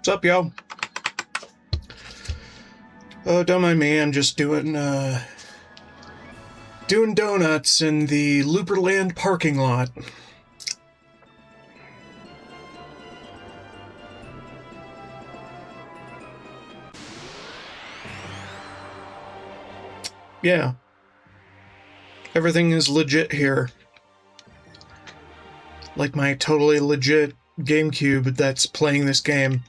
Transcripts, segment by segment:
What's up, yo? Oh, don't mind me. I'm just doing donuts in the Looperland parking lot. Yeah. Everything is legit here. Like my totally legit GameCube that's playing this game.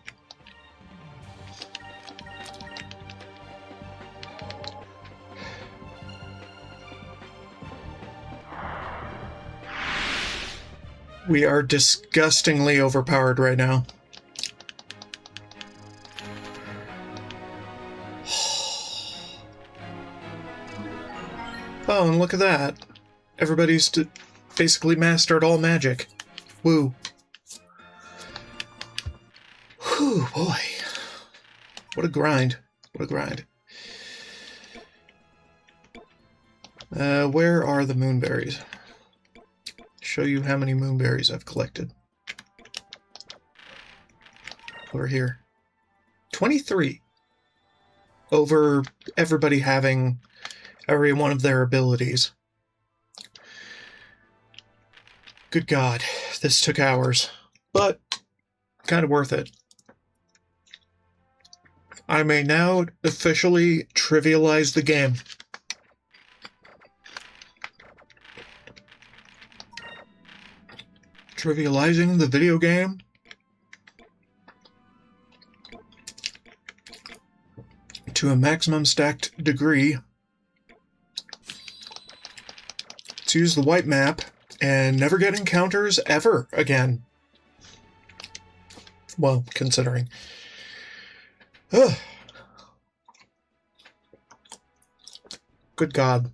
We are disgustingly overpowered right now. Oh, and look at that. Everybody's basically mastered all magic. Woo. Whew, boy. What a grind. What a grind. Where are the moonberries? Show you how many moonberries I've collected. Over here. 23. Over everybody having every one of their abilities. Good God, this took hours, but kind of worth it. I may now officially trivialize the game. Trivializing the video game? To a maximum stacked degree. Let's use the white map and never get encounters ever again. Well, considering. Ugh. Good God.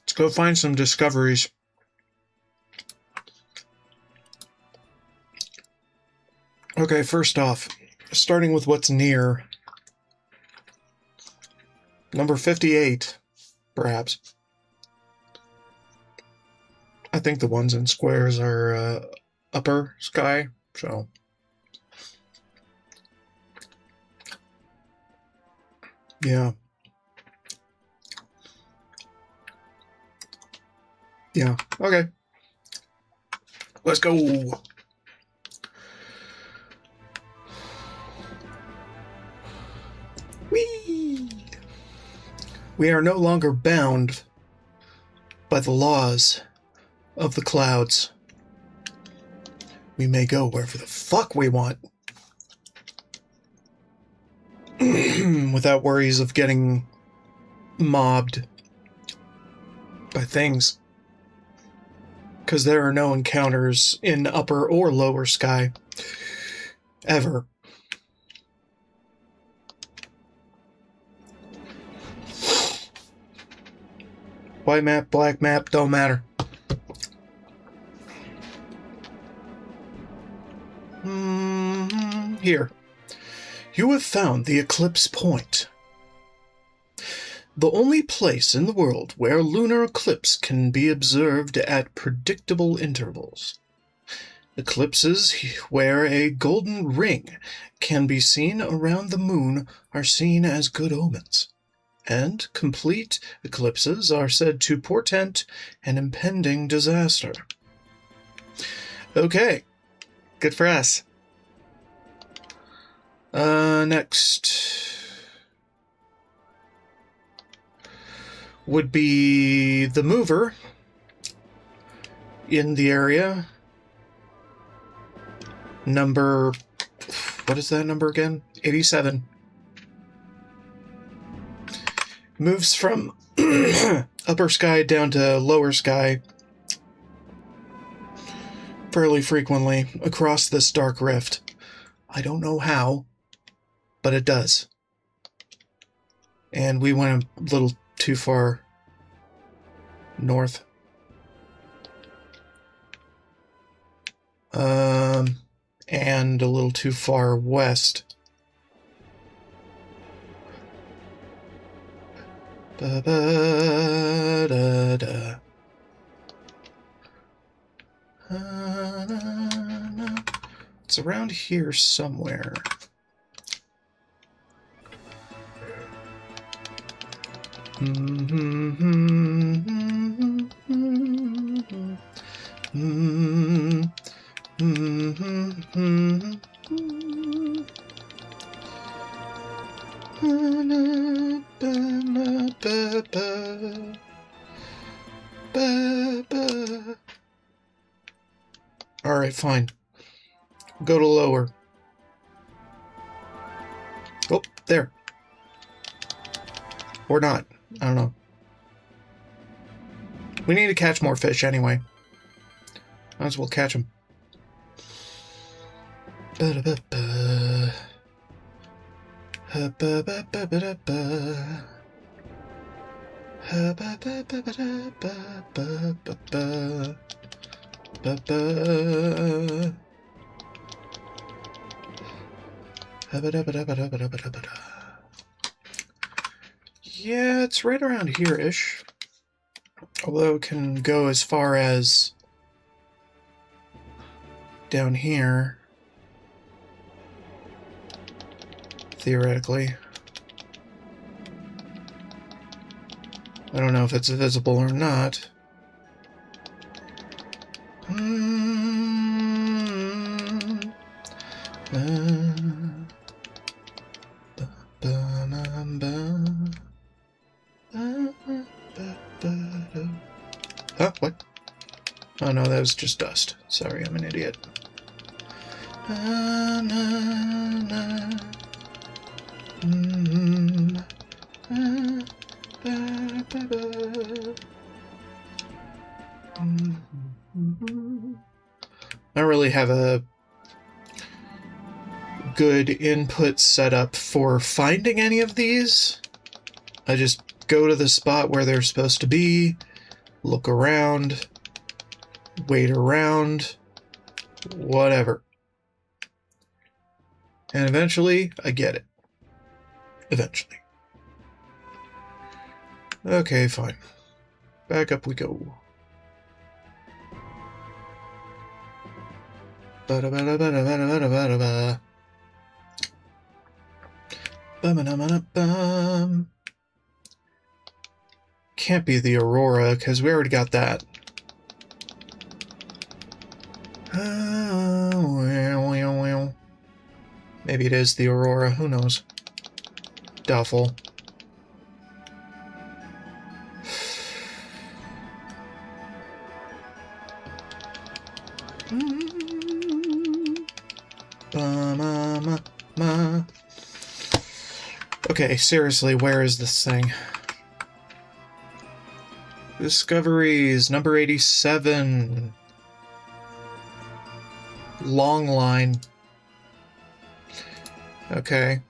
Let's go find some discoveries. Okay, first off, starting with what's near. Number 58, perhaps. I think the ones in squares are upper sky, so. Yeah. Yeah, okay. Let's go. Whee! We are no longer bound by the laws of the clouds. We may go wherever the fuck we want. Without worries of getting mobbed by things. Because there are no encounters in upper or lower sky. Ever. White map, black map, don't matter. Here. You have found the eclipse point. The only place in the world where lunar eclipse can be observed at predictable intervals. Eclipses where a golden ring can be seen around the moon are seen as good omens. And complete eclipses are said to portend an impending disaster. Okay, good for us. Next would be the mover in the area. Number, what is that number again? 87. Moves from upper sky down to lower sky fairly frequently across this dark rift. I don't know how, but it does. And we went a little too far north. And a little too far west. Da, da, da, da. It's around here somewhere. Alright, fine. Go to lower. Oh, there. Or not. I don't know. We need to catch more fish anyway. Might as well catch them. Yeah, it's right around here-ish. Although it can go as far as down here, theoretically. I don't know if it's visible or not. Huh? What? Oh no, that was just dust. Sorry, I'm an idiot. I don't really have a good input setup for finding any of these. I just go to the spot where they're supposed to be, look around, wait around, whatever. And eventually, I get it. Eventually. Okay, fine. Back up we go. Can't be the Aurora, because we already got that. Maybe it is the Aurora, who knows? Doubtful. Okay, seriously, where is this thing? Discoveries, number 87. Long line. Okay.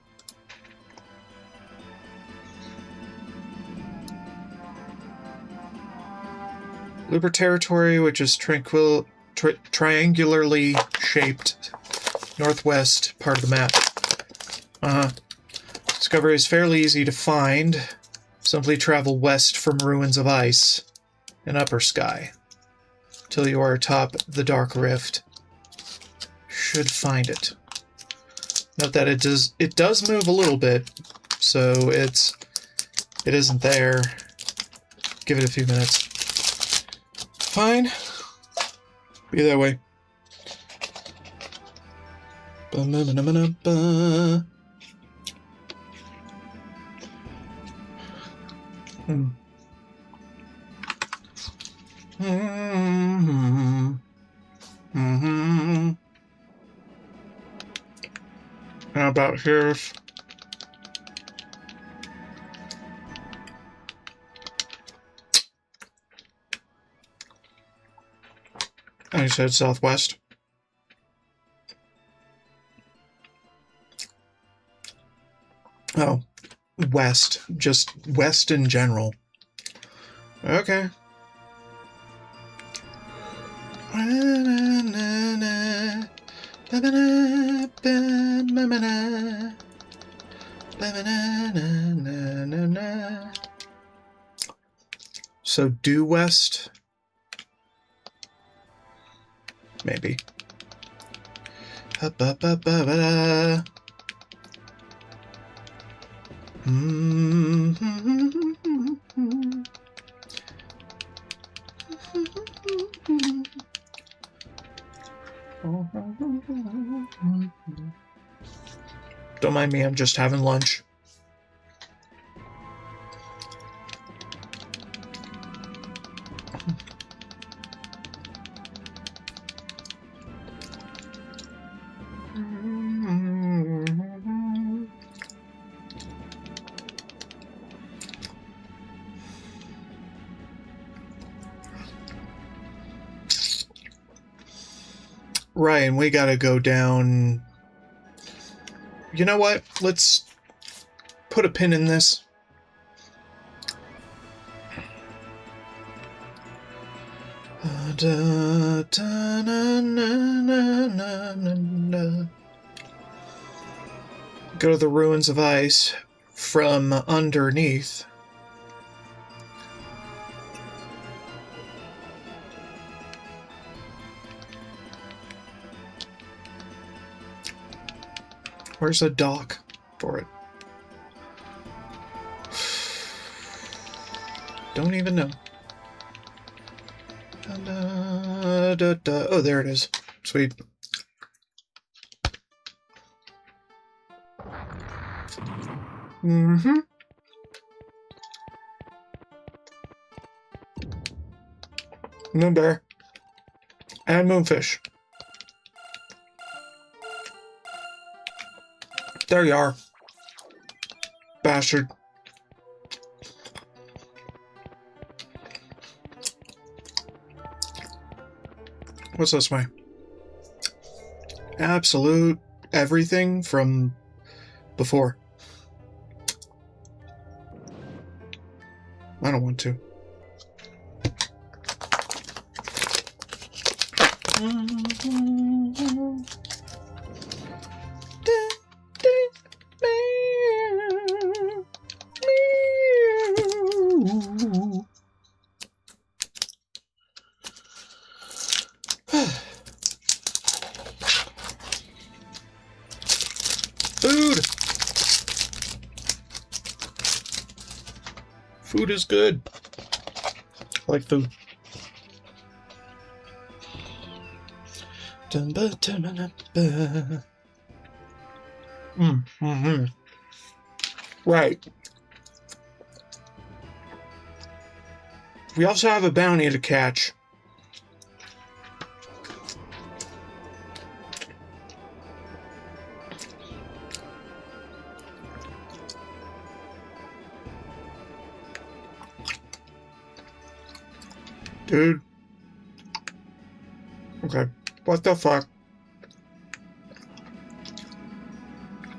Looper territory, which is triangularly shaped northwest part of the map. Discovery is fairly easy to find. Simply travel west from ruins of ice and upper sky till you are atop the dark rift. Should find it. Note that it does move a little bit, so it isn't there. Give it a few minutes. Fine. Be that way. How about here? I said southwest. Oh, west. Just west in general. Okay. So due west? Maybe. Ba-ba-ba-ba-ba-da. Don't mind me, I'm just having lunch. Ryan, we gotta go down. You know what? Let's put a pin in this. Go to the ruins of ice from underneath. Where's a dock for it? Don't even know. Oh, there it is. Sweet. Mm-hmm. Moon bear. And moonfish. There you are. Bastard. What's this way? Absolute everything from before. I don't want to. Food! Food is good. I like food. Right. We also have a bounty to catch. Dude. Okay. What the fuck?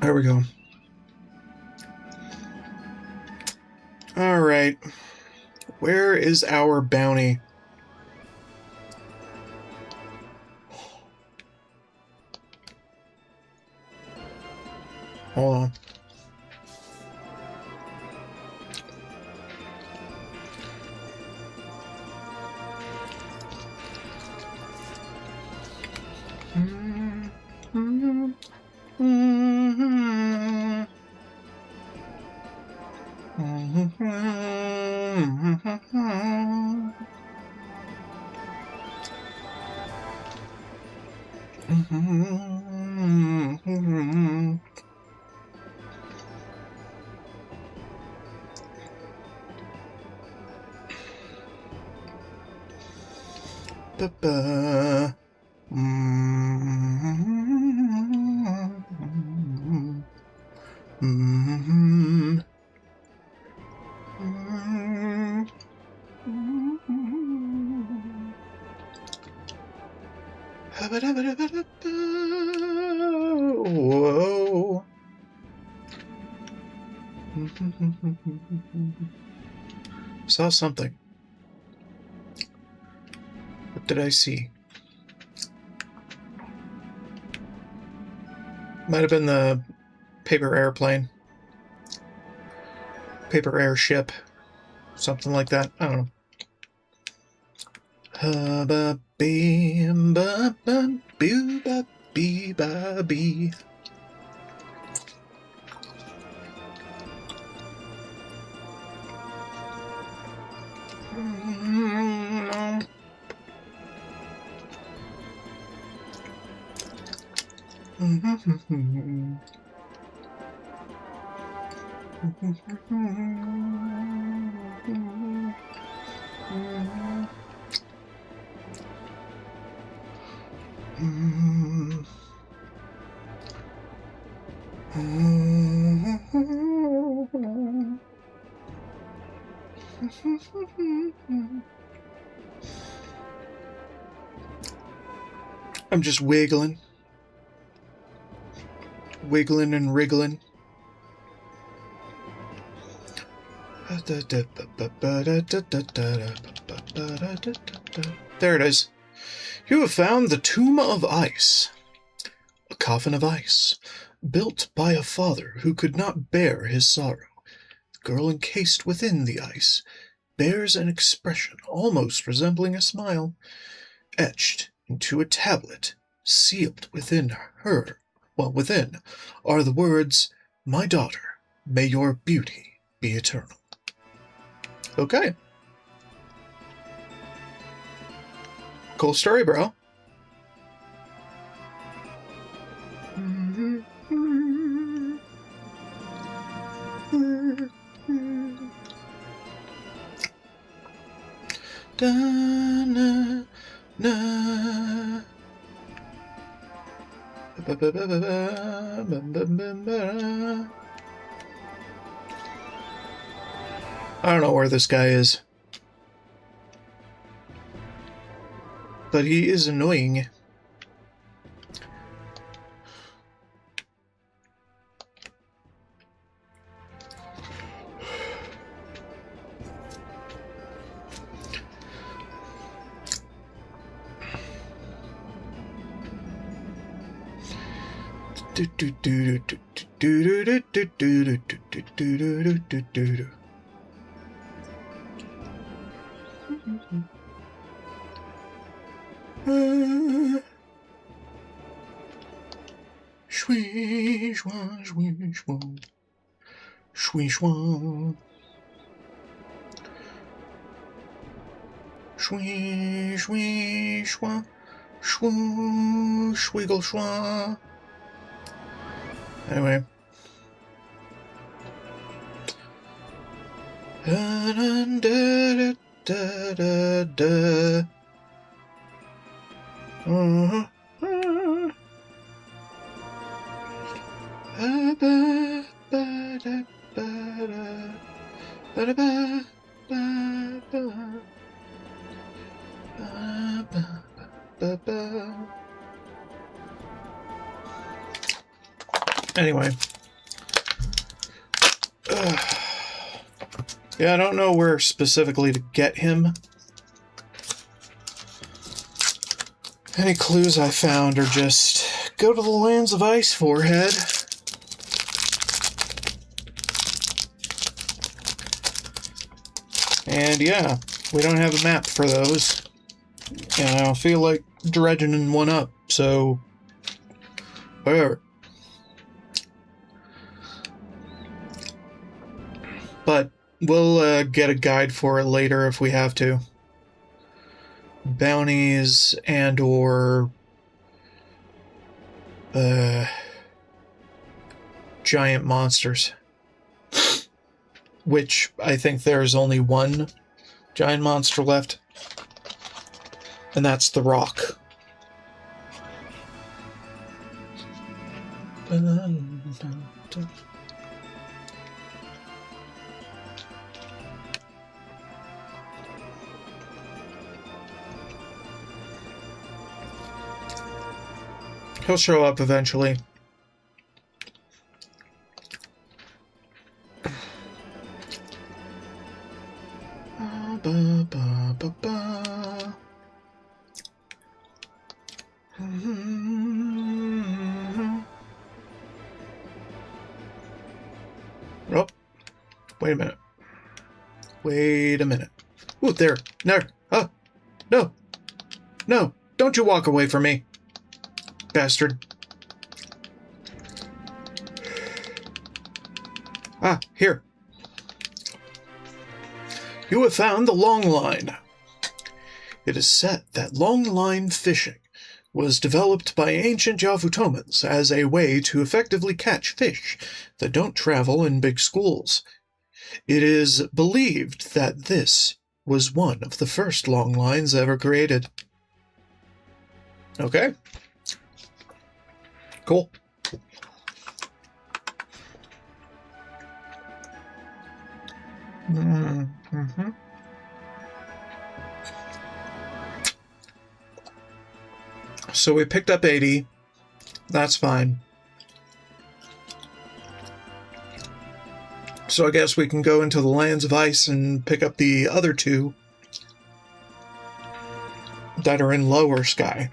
There we go. Alright. Where is our bounty? Hold on. Ba-ba. Whoa. Saw something. What did I see? Might have been the paper airplane. Paper airship. Something like that. I don't know. bee by bee. I'm just wiggling and wriggling. There it is. You have found the Tomb of Ice. A coffin of ice, built by a father who could not bear his sorrow. The girl encased within the ice bears an expression almost resembling a smile, etched into a tablet, sealed within her. Well, within are the words, "My daughter, may your beauty be eternal." Okay. Cool story, bro. Da, na, na. Ba, ba, ba, ba, ba, ba, ba, ba. I don't know where this guy is, but he is annoying. Do do do do do do do do do do do do do do. Shwee shwa shwee shwa shwee shwa shwee shwee shwa shwoo shwiggle shwa. Anyway. Da da da da da. Anyway. Yeah, I don't know where specifically to get him. Any clues I found are just go to the lands of Ice, Forehead. And yeah, we don't have a map for those. And I don't feel like dredging one up, so whatever. But we'll get a guide for it later if we have to. Bounties and or giant monsters. Which I think there's only one giant monster left. And that's the Rock. He'll show up eventually. Oh, wait a minute. Wait a minute. Ooh, there. No. Oh, no. No. Don't you walk away from me. bastard. Ah, here. You have found the long line. It is said that long line fishing was developed by ancient Yavutomans as a way to effectively catch fish that don't travel in big schools. It is believed that this was one of the first long lines ever created. Okay. Cool. Mm-hmm. So we picked up 80. That's fine. So I guess we can go into the Lands of Ice and pick up the other two that are in lower sky.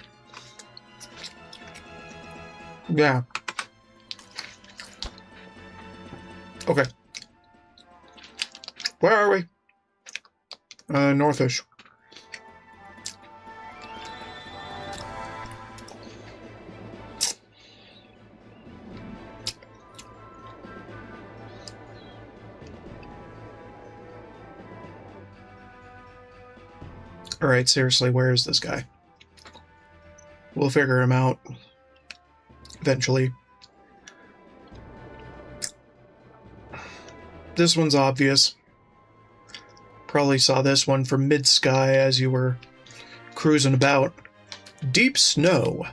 Yeah. Okay. Where are we? Northish. Alright, seriously, where is this guy? We'll figure him out eventually. This one's obvious. Probably saw this one from mid-sky as you were cruising about. Deep snow.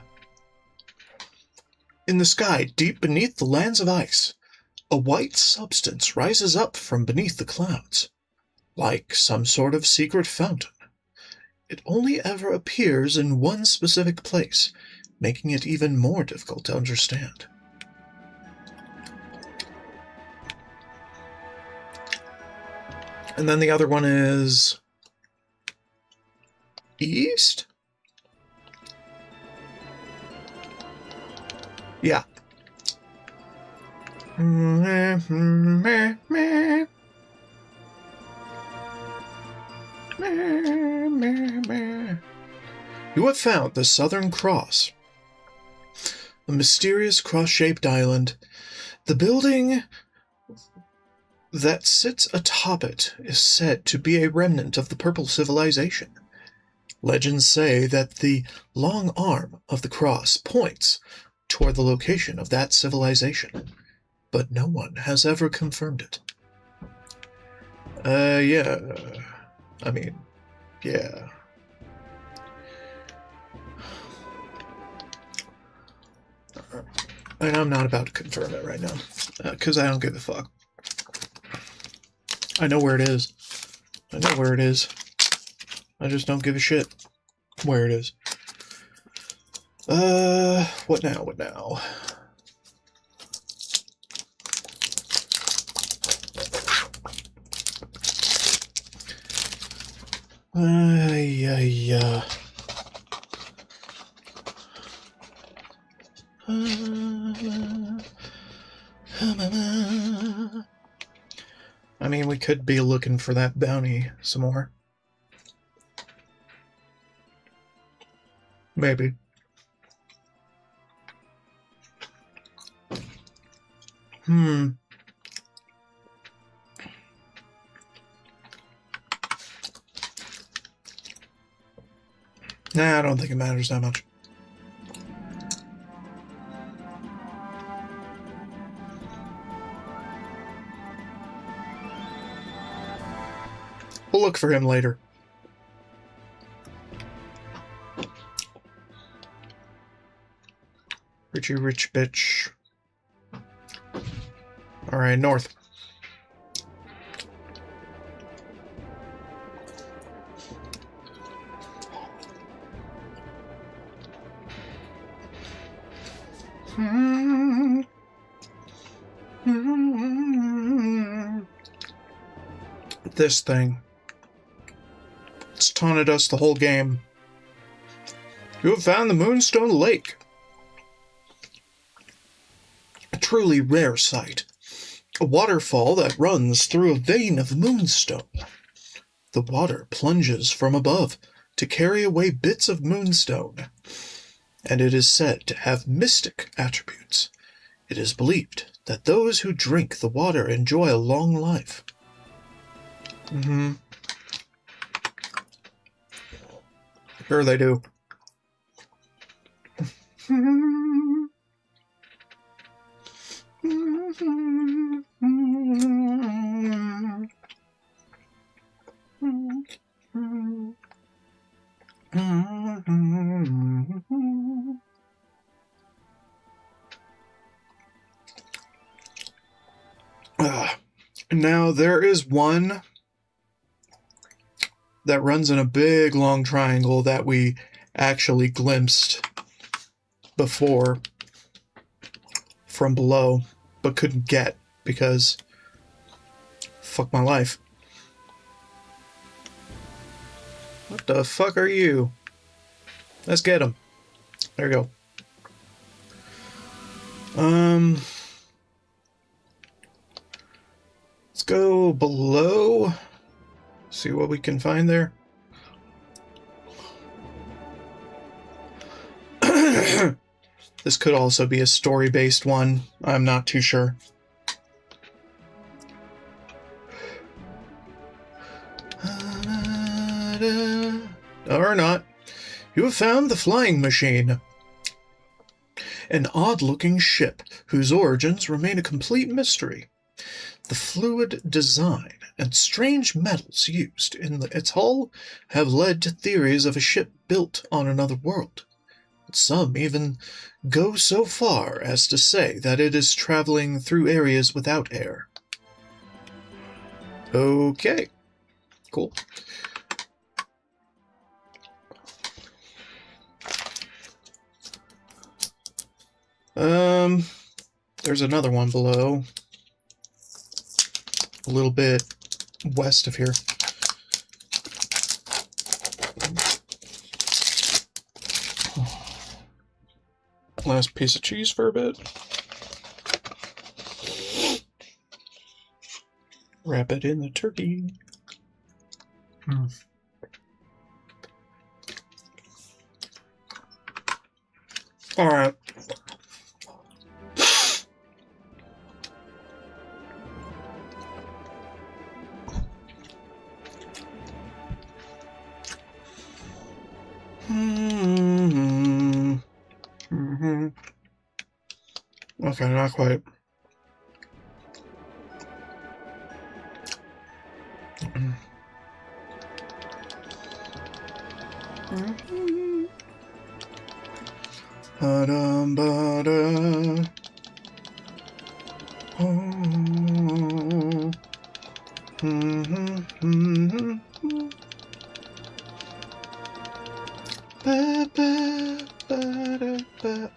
In the sky, deep beneath the Lands of Ice, a white substance rises up from beneath the clouds, like some sort of secret fountain. It only ever appears in one specific place, making it even more difficult to understand. And then the other one is east? Yeah. You have found the Southern Cross, a mysterious cross-shaped island. The building that sits atop it is said to be a remnant of the Purple Civilization. Legends say that the long arm of the cross points toward the location of that civilization, but no one has ever confirmed it. Yeah. I mean, yeah. And I'm not about to confirm it right now, because I don't give a fuck. I know where it is. I know where it is. I just don't give a shit where it is. What now? What now? Yeah. I mean, we could be looking for that bounty some more. Maybe. Nah, I don't think it matters that much. We'll look for him later. Richie rich bitch. Alright, north. This thing. It's taunted us the whole game. You have found the Moonstone Lake. A truly rare sight. A waterfall that runs through a vein of moonstone. The water plunges from above to carry away bits of moonstone. and it is said to have mystic attributes. It is believed that those who drink the water enjoy a long life. Sure they do. Now there is one that runs in a big long triangle that we actually glimpsed before from below, but couldn't get because fuck my life. What the fuck are you? Let's get him. There we go. Let's go below. See what we can find there. This could also be a story-based one. I'm not too sure. Or not. You have found the flying machine. An odd-looking ship whose origins remain a complete mystery. The fluid design and strange metals used in its hull have led to theories of a ship built on another world. Some even go so far as to say that it is traveling through areas without air. Okay. Cool. There's another one below. A little bit west of here. Last piece of cheese for a bit. Wrap it in the turkey. All right. Okay, not quite.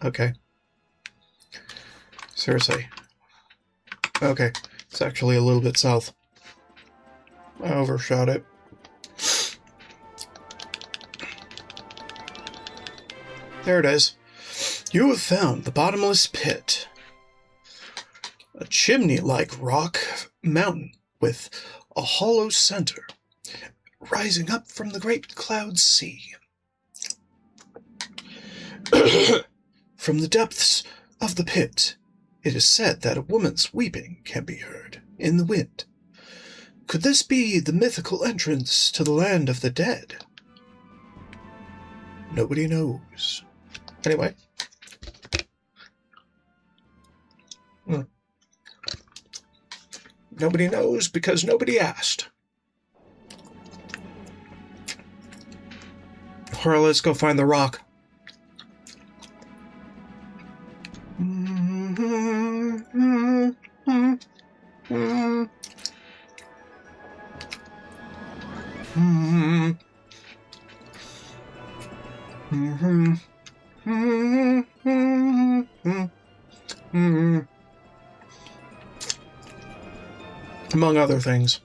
Okay. Seriously. Okay. It's actually a little bit south. I overshot it. There it is. You have found the bottomless pit. A chimney-like rock mountain with a hollow center rising up from the great cloud sea. From the depths of the pit, it is said that a woman's weeping can be heard in the wind. Could this be the mythical entrance to the land of the dead? Nobody knows. Anyway. Nobody knows because nobody asked. Or let's go find the rock. Among other things.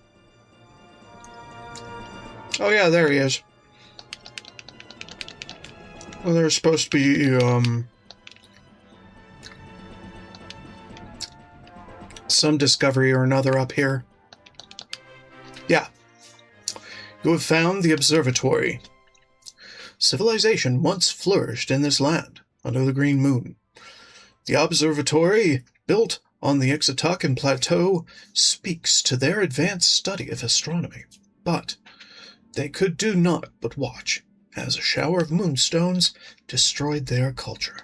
Oh yeah, there he is. Well, there's supposed to be, some discovery or another up here. Yeah. You have found the observatory. Civilization once flourished in this land, under the green moon. The observatory, built on the Exotacan Plateau, speaks to their advanced study of astronomy. But they could do naught but watch, as a shower of moonstones destroyed their culture.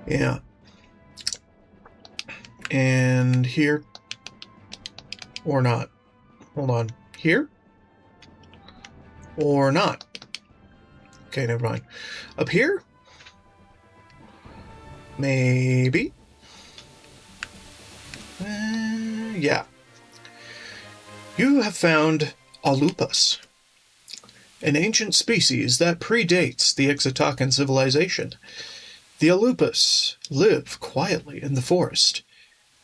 Yeah. And here? Or not? Hold on. Here? Or not? Okay, never mind. Up here? Maybe? Yeah. You have found a lupus, an ancient species that predates the Exotacan civilization. The Alupus live quietly in the forest.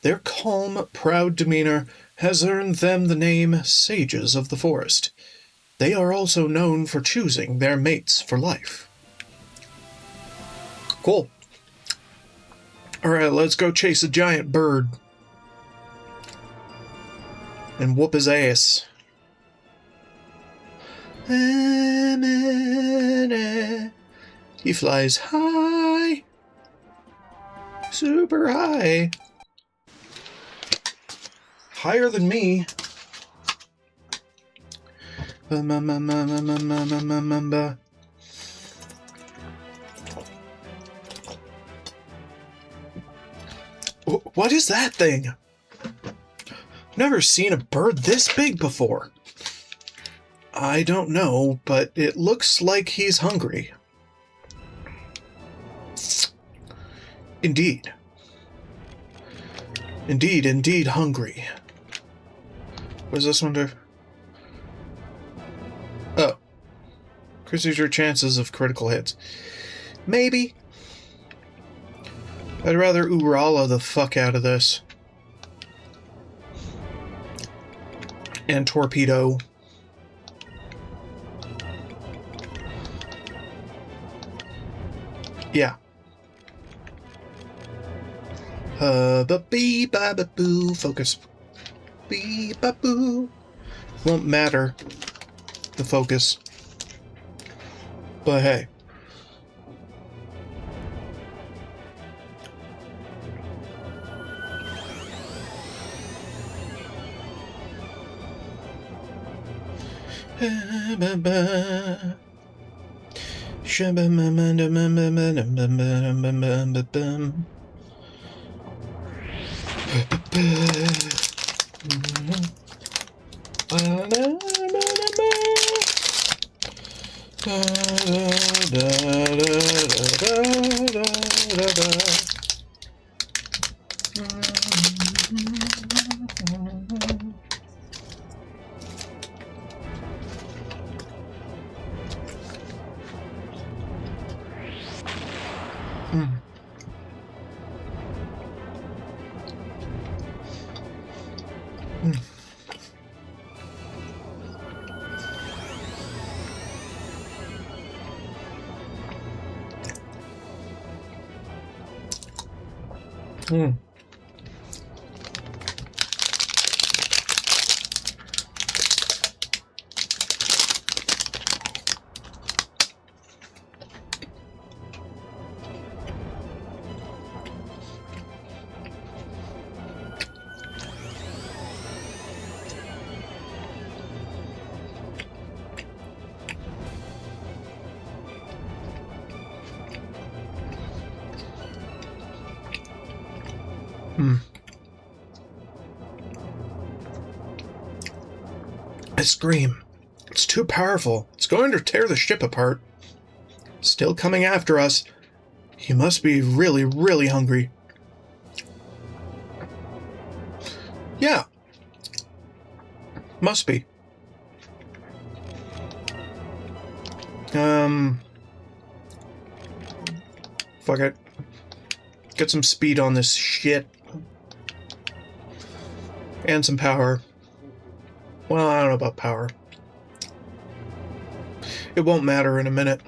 Their calm, proud demeanor has earned them the name Sages of the Forest. They are also known for choosing their mates for life. Cool. Alright, let's go chase a giant bird. And whoop his ass. He flies high. Super high. Higher than me. What is that thing? Never seen a bird this big before. I don't know, but it looks like he's hungry. Indeed. Indeed hungry. What does this one do? Oh. Increases your chances of critical hits. Maybe. I'd rather Urala the fuck out of this. And Torpedo. Yeah. Ba-bee-ba-ba-boo. Focus. Bee-ba-boo. Won't matter. The focus. But hey. I scream. It's too powerful. It's going to tear the ship apart. Still coming after us. He must be really, really hungry. Yeah. Must be. Fuck it. Get some speed on this shit. And some power. Well, I don't know about power. It won't matter in a minute.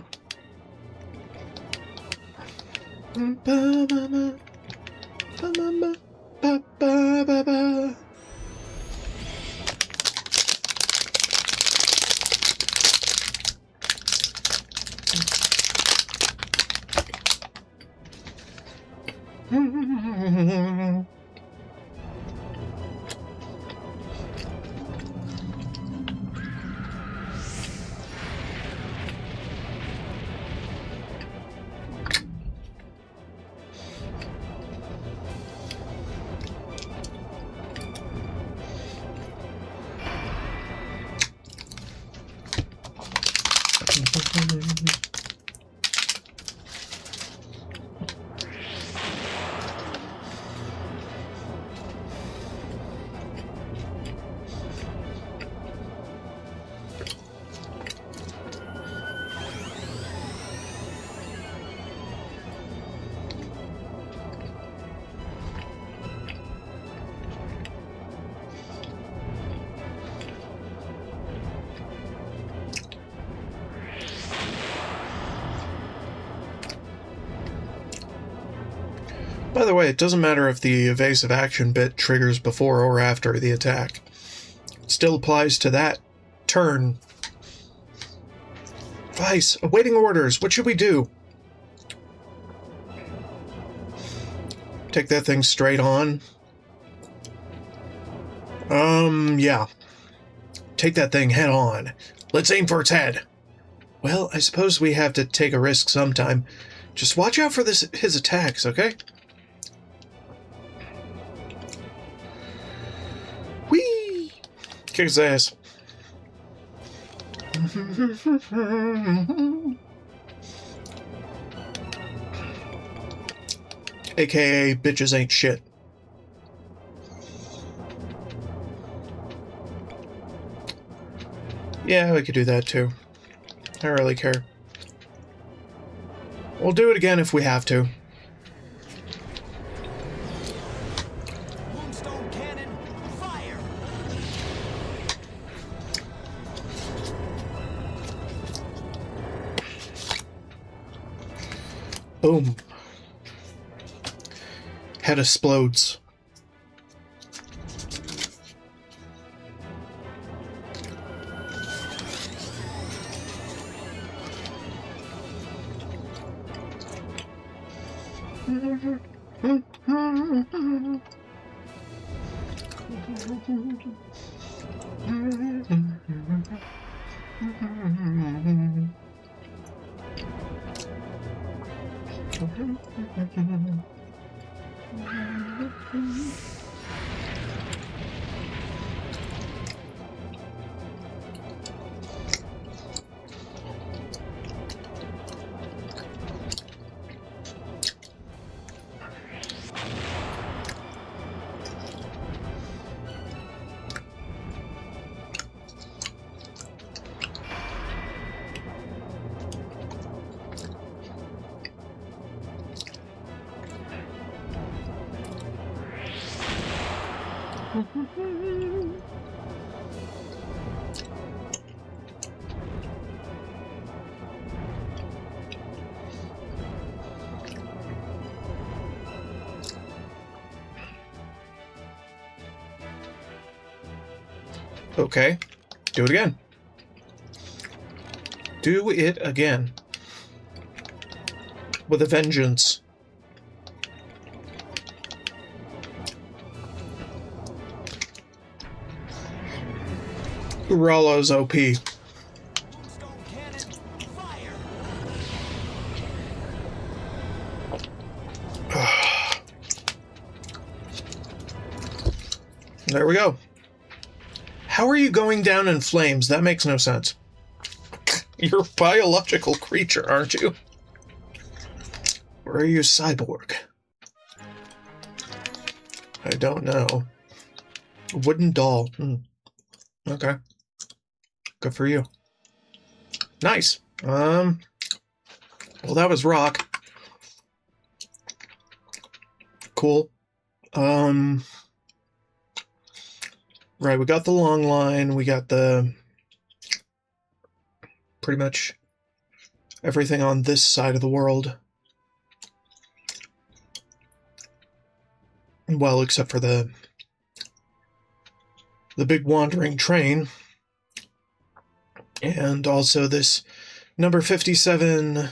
By the way, it doesn't matter if the evasive action bit triggers before or after the attack. It still applies to that turn. Vice, awaiting orders. What should we do? Take that thing straight on. Yeah. Take that thing head on. Let's aim for its head. Well, I suppose we have to take a risk sometime. Just watch out for his attacks, okay? Whee! Kick his ass. AKA, bitches ain't shit. Yeah, we could do that too. I don't really care. We'll do it again if we have to. Moonstone cannon, fire! Boom. Head explodes. Okay, do it again. Do it again. With a vengeance. Urala's OP. Moonstone cannon, fire! There we go. How are you going down in flames? That makes no sense. You're a biological creature, aren't you? Or are you a cyborg? I don't know. A wooden doll. Okay. Good for you. Nice. Well, that was rock. Cool. Right, we got the long line, we got the pretty much everything on this side of the world. Well, except for the big wandering train. And also this number 57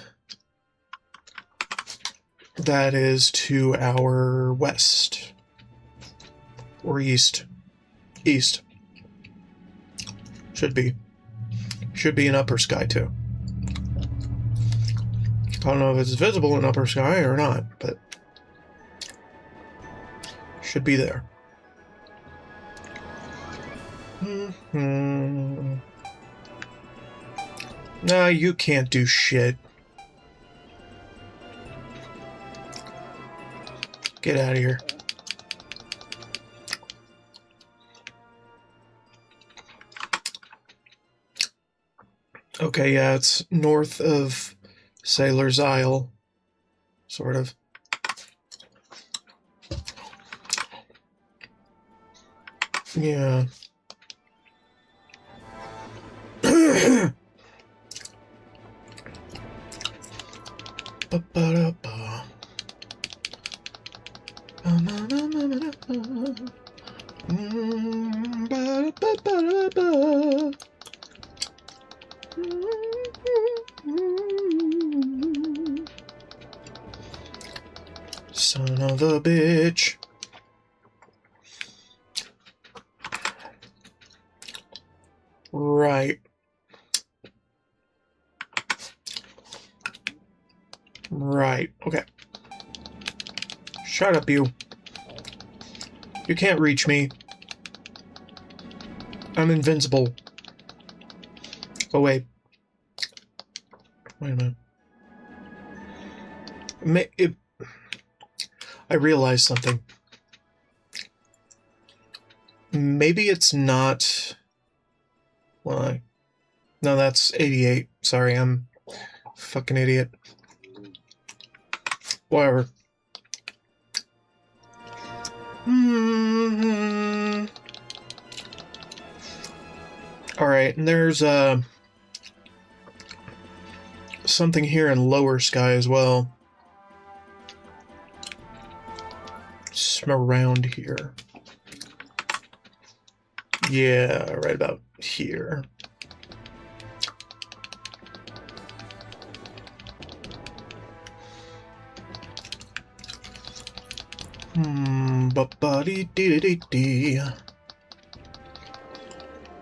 That is to our west. Or east. East. Should be. Should be in upper sky, too. I don't know if it's visible in upper sky or not, but should be there. Nah, you can't do shit. Get out of here. Okay, yeah, it's north of Sailor's Isle. Sort of. Yeah. Ba-ba-da-ba. Ba-da-ba-ba-da-ba. Son of a bitch. Right. Right. Okay. Shut up, you. You can't reach me. I'm invincible. Oh, wait. Wait a minute. I realized something. Maybe it's not... Well, no, that's 88. Sorry, I'm a fucking idiot. Whatever. Alright, and there's something here in lower sky as well. Some around here. Yeah, right about here. Ba-ba-dee-dee-dee-dee.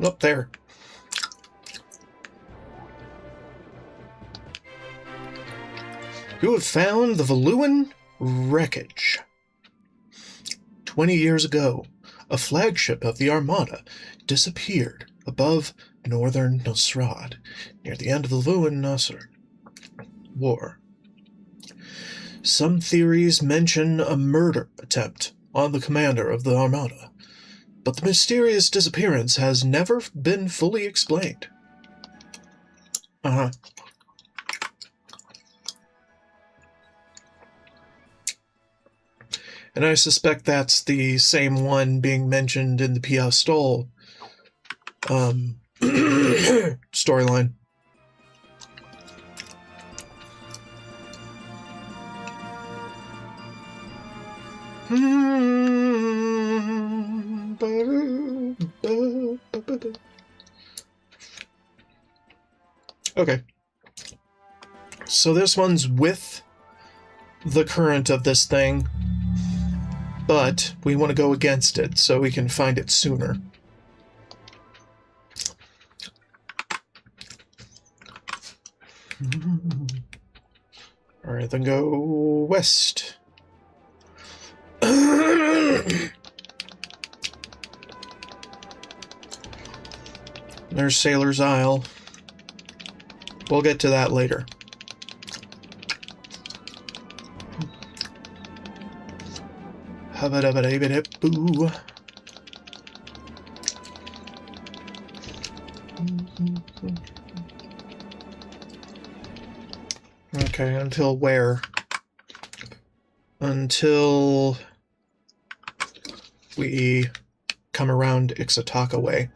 Up there. You have found the Valuan wreckage. 20 years ago, a flagship of the Armada disappeared above northern Nosrad near the end of the Valuan-Nasr War. Some theories mention a murder attempt on the commander of the Armada, but the mysterious disappearance has never been fully explained. And I suspect that's the same one being mentioned in the Piastol storyline. Okay. So this one's with the current of this thing, but we want to go against it so we can find it sooner. Alright, then go west. There's Sailor's Isle. We'll get to that later. Hubba-dubba-dee-ba-dee-boo. Okay, until where? Until we come around Ixotaka way.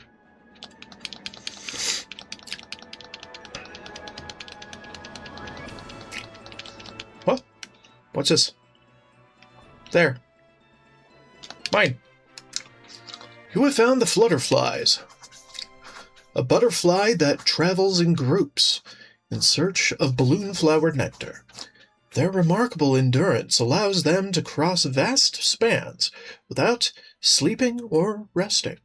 What? What's this? There. Mine. You have found the flutterflies. A butterfly that travels in groups in search of balloon-flowered nectar. Their remarkable endurance allows them to cross vast spans without sleeping or resting.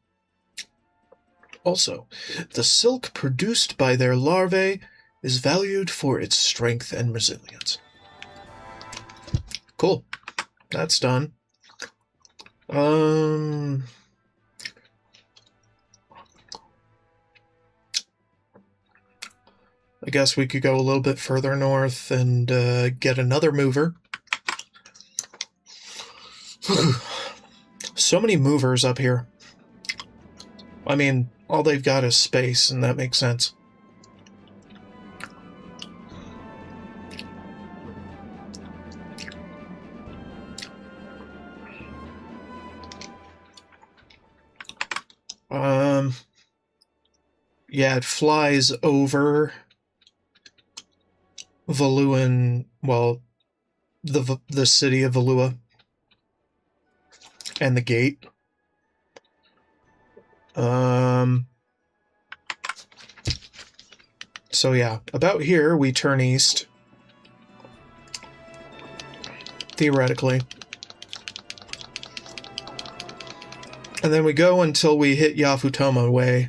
Also, the silk produced by their larvae is valued for its strength and resilience. Cool. That's done. I guess we could go a little bit further north and get another mover. So many movers up here. I mean, all they've got is space, and that makes sense. Yeah, it flies over Valuan, well, the city of Valua and the gate. So yeah, about here we turn east, theoretically. And then we go until we hit Yafutoma Way.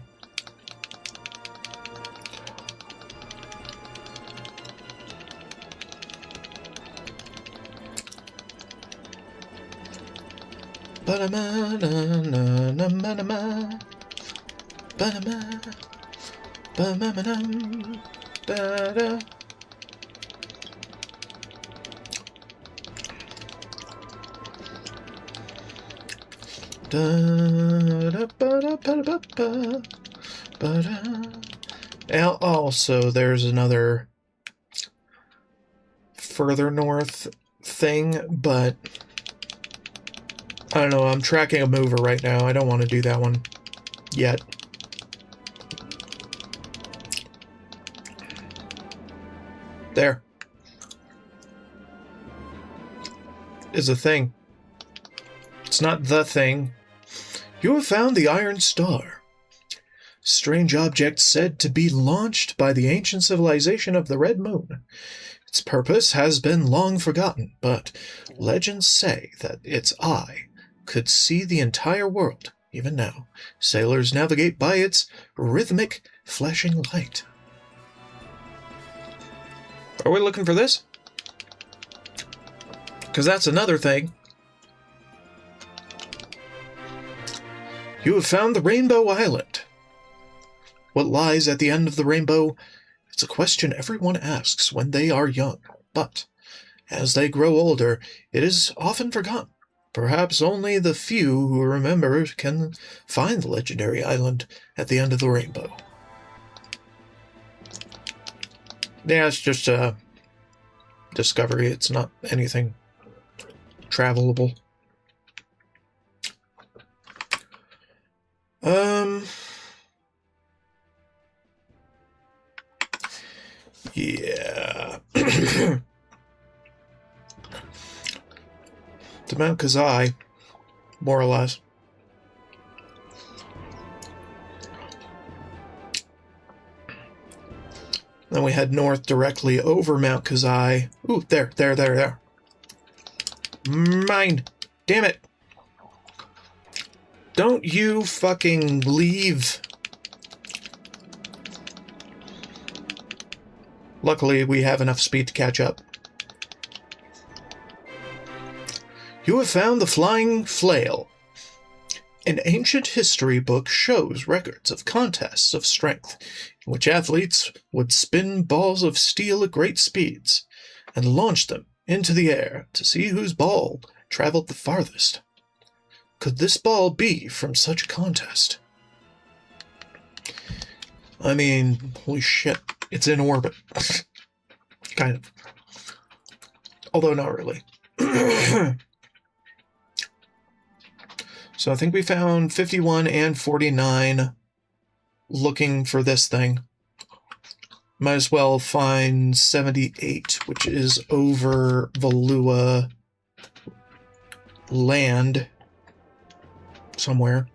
Also, there's another further north thing, but I don't know, I'm tracking a mover right now. I don't want to do that one yet. There. Is a thing. It's not the thing. You have found the Iron Star. Strange object said to be launched by the ancient civilization of the Red Moon. Its purpose has been long forgotten, but legends say that its eye could see the entire world. Even now, sailors navigate by its rhythmic, flashing light. Are we looking for this? Because that's another thing. You have found the Rainbow Island. What lies at the end of the rainbow? It's a question everyone asks when they are young, but as they grow older, it is often forgotten. Perhaps only the few who remember can find the legendary island at the end of the rainbow. Yeah, it's just a discovery. It's not anything travelable. Yeah. To Mount Kazai, more or less. Then we head north directly over Mount Kazai. Ooh, there. Mine! Damn it! Don't you fucking leave. Luckily, we have enough speed to catch up. You have found the Flying Flail. An ancient history book shows records of contests of strength, in which athletes would spin balls of steel at great speeds and launch them into the air to see whose ball traveled the farthest. Could this ball be from such a contest? I mean, holy shit, it's in orbit. Kind of. Although not really. So I think we found 51 and 49 looking for this thing. Might as well find 78, which is over Valua land somewhere.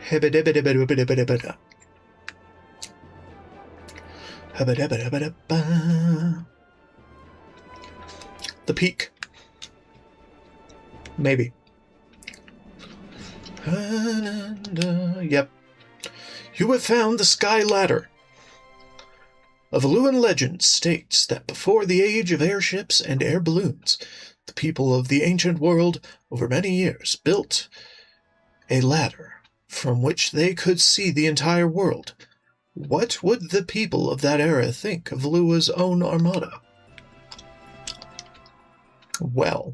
Hebedebedebedebedebedebeda. Hebedebedebedeba. The peak. Maybe. Yep. You have found the sky ladder. A Valuan legend states that before the age of airships and air balloons, the people of the ancient world, over many years, built a ladder from which they could see the entire world. What would the people of that era think of Valua's own armada? Well,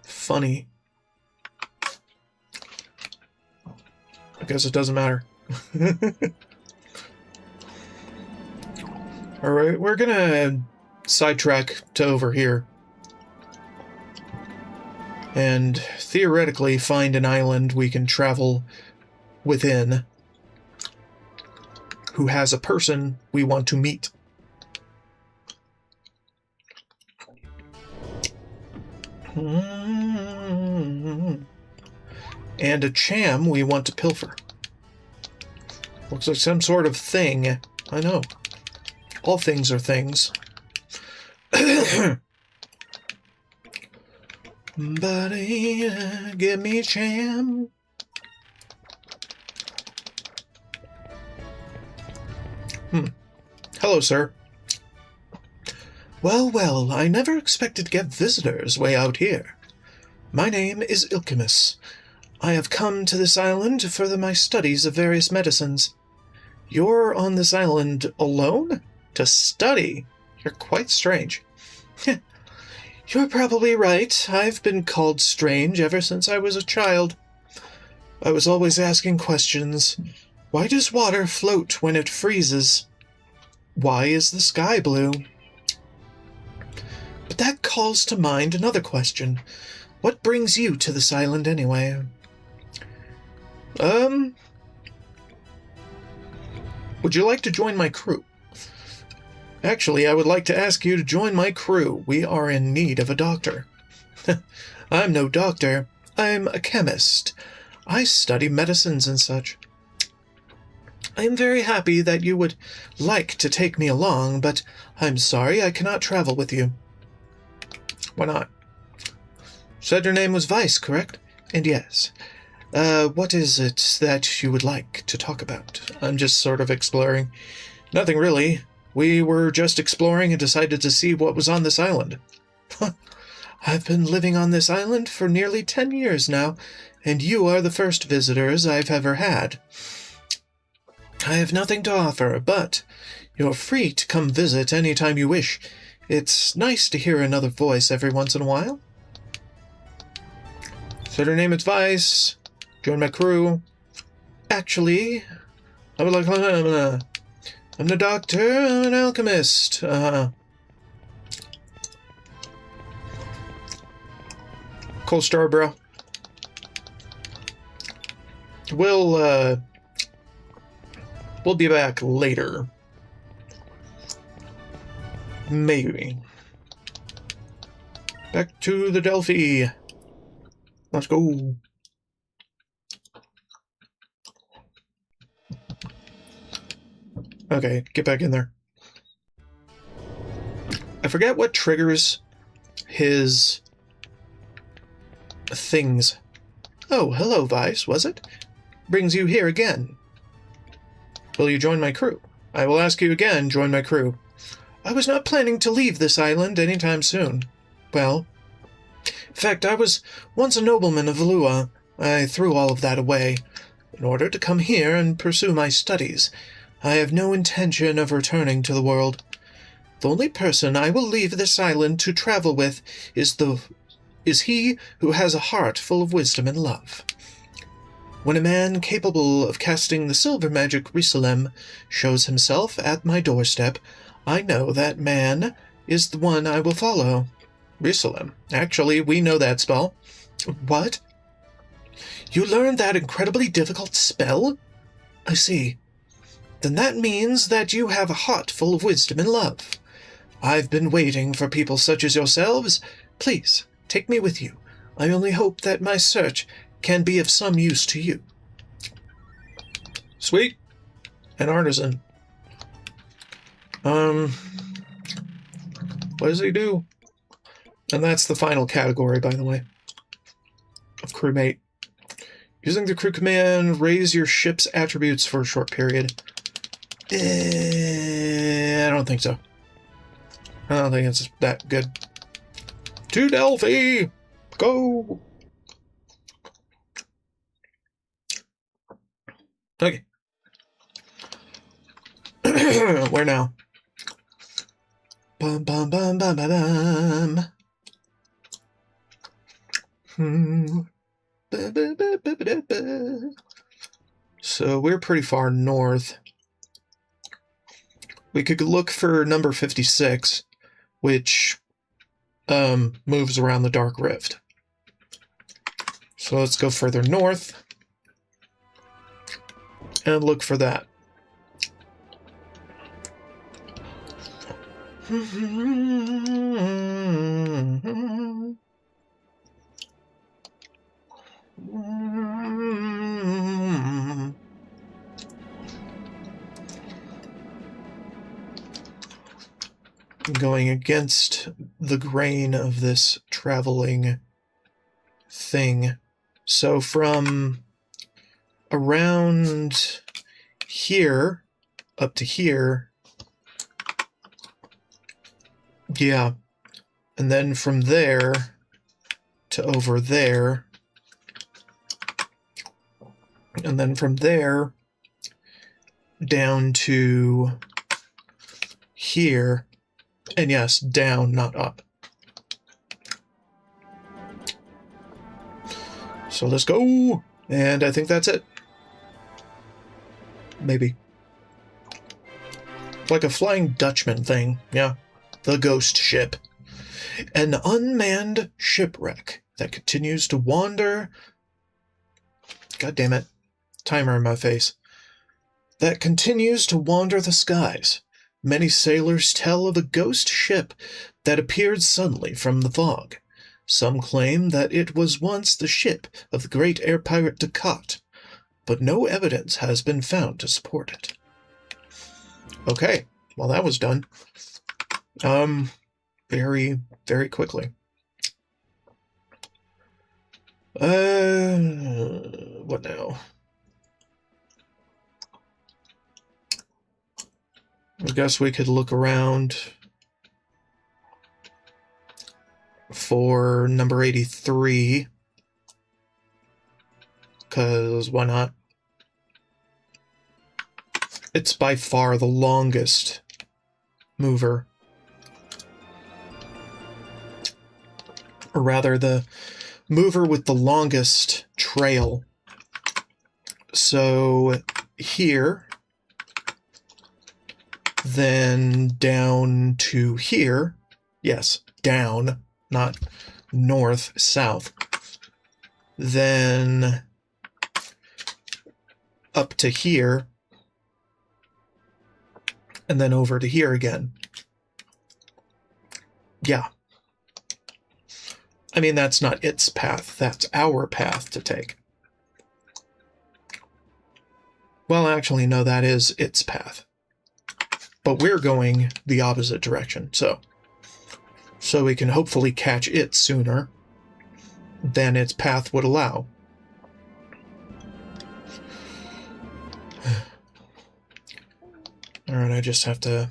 funny. I guess it doesn't matter. Alright, we're gonna sidetrack to over here. And theoretically find an island we can travel within who has a person we want to meet. And a cham we want to pilfer. Looks like some sort of thing. I know. All things are things. Buddy, give me a cham. Hello, sir. Well, well, I never expected to get visitors way out here. My name is Ilchimus. I have come to this island to further my studies of various medicines. You're on this island alone? To study? You're quite strange. You're probably right. I've been called strange ever since I was a child. I was always asking questions. Why does water float when it freezes? Why is the sky blue? But that calls to mind another question. What brings you to this island anyway? Would you like to join my crew? Actually, I would like to ask you to join my crew. We are in need of a doctor. I'm no doctor. I'm a chemist. I study medicines and such. I am very happy that you would like to take me along, but I'm sorry I cannot travel with you. Why not? Said your name was Vice, correct? And yes. What is it that you would like to talk about? I'm just sort of exploring. Nothing really. We were just exploring and decided to see what was on this island. I've been living on this island for nearly 10 years now, and you are the first visitors I've ever had. I have nothing to offer, but you're free to come visit any time you wish. It's nice to hear another voice every once in a while. Said her name is Vice. Join my crew. Actually, I would like... I'm the doctor, I'm an alchemist. Cold star, bro. We'll be back later. Maybe. Back to the Delphi. Let's go. Okay, get back in there. I forget what triggers his things. Oh, hello, Vice, was it? Brings you here again. Will you join my crew? I will ask you again, join my crew. I was not planning to leave this island anytime soon. Well, in fact, I was once a nobleman of Valua. I threw all of that away in order to come here and pursue my studies. I have no intention of returning to the world. The only person I will leave this island to travel with is he who has a heart full of wisdom and love. When a man capable of casting the silver magic Risalem shows himself at my doorstep, I know that man is the one I will follow. Risalem. Actually, we know that spell. What? You learned that incredibly difficult spell? I see. Then that means that you have a heart full of wisdom and love. I've been waiting for people such as yourselves. Please, take me with you. I only hope that my search can be of some use to you. Sweet. An artisan. What does he do? And that's the final category, by the way, of crewmate. Using the crew command, raise your ship's attributes for a short period. I don't think so. I don't think it's that good. To Delphi! Go! Okay. Where now? Bum bum bum bum bum bum. So we're pretty far north. We could look for number 56, which moves around the Dark Rift. So let's go further north and look for that. Going against the grain of this traveling thing. So from around here up to here, yeah, and then from there to over there, and then from there down to here, and yes, down, not up. So let's go, and I think that's it. Maybe. Like a Flying Dutchman thing, yeah. The ghost ship. An unmanned shipwreck that continues to wander... God damn it. Timer in my face. That continues to wander the skies. Many sailors tell of a ghost ship that appeared suddenly from the fog. Some claim that it was once the ship of the great air pirate Descartes, but no evidence has been found to support it. Okay, well that was done. Very, very quickly. What now? I guess we could look around for number 83, because why not? It's by far the longest mover. Or rather, the mover with the longest trail. So here, then down to here. Yes, down, not north, south. Then up to here. And then over to here again. Yeah. I mean, that's not its path. That's our path to take. Well, actually, no, that is its path. But we're going the opposite direction, so we can hopefully catch it sooner than its path would allow. Alright, I just have to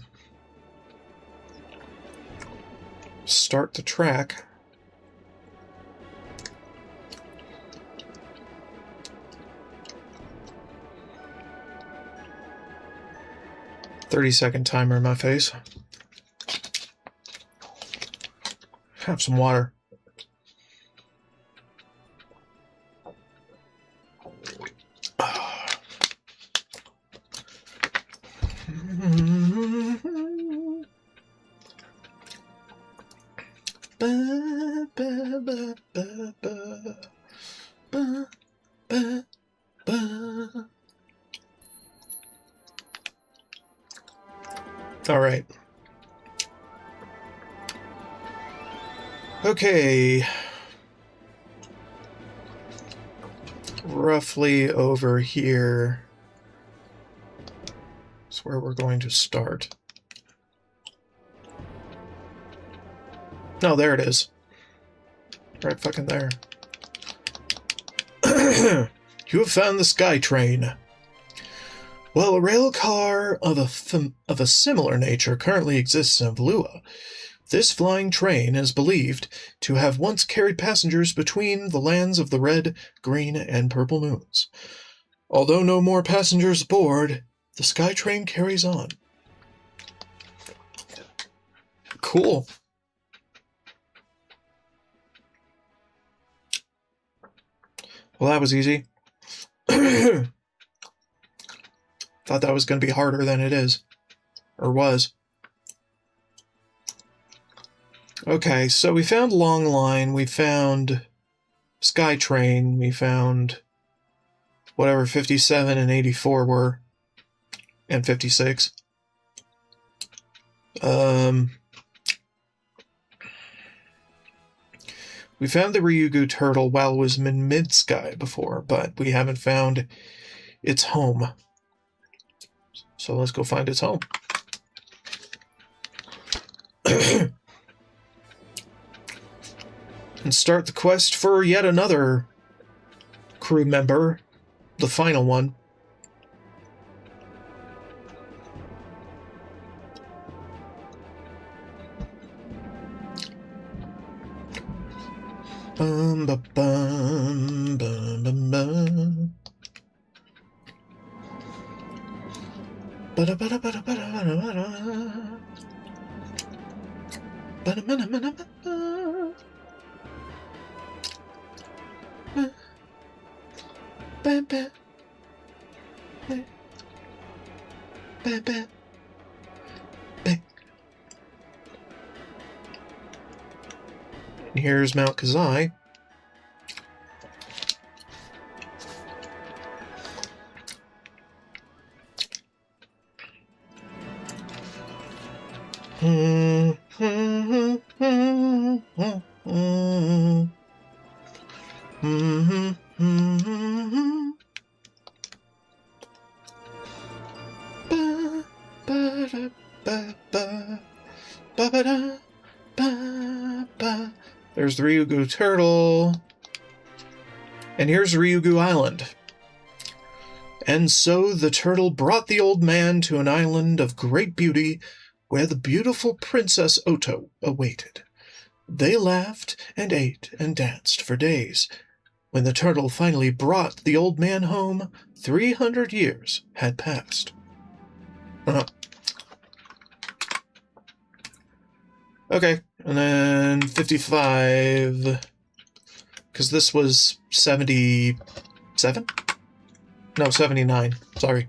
start the track. "30-second timer in my face. Have some water. All right. Okay. roughly over here is where we're going to start. No, there it is. Right fucking there. You have found the Sky Train. Well, a rail car of a similar nature currently exists in Valua. This flying train is believed to have once carried passengers between the lands of the Red, Green, and Purple Moons. Although no more passengers aboard, the Sky Train carries on. Cool. Well, that was easy. Thought that was going to be harder than it is. Or was. Okay, so we found Long Line, we found Sky Train, we found whatever 57 and 84 were, and 56. We found the Ryugu turtle while it was in mid-sky before, but we haven't found its home. So let's go find its home. And start the quest for yet another crew member, the final one. Bum, ba, bum, bum, bum, bum. Bada, bada, bada, bada, bada, bada. Bada, bada, bada, bada. Ba, ba. Ba, ba, ba. Ba. And here's Mount Kazai. There's the Ryugu turtle. And here's Ryugu Island. And so the turtle brought the old man to an island of great beauty where the beautiful Princess Oto awaited. They laughed and ate and danced for days. When the turtle finally brought the old man home, 300 years had passed. Okay, and then 55, because this was 77? No, 79, sorry.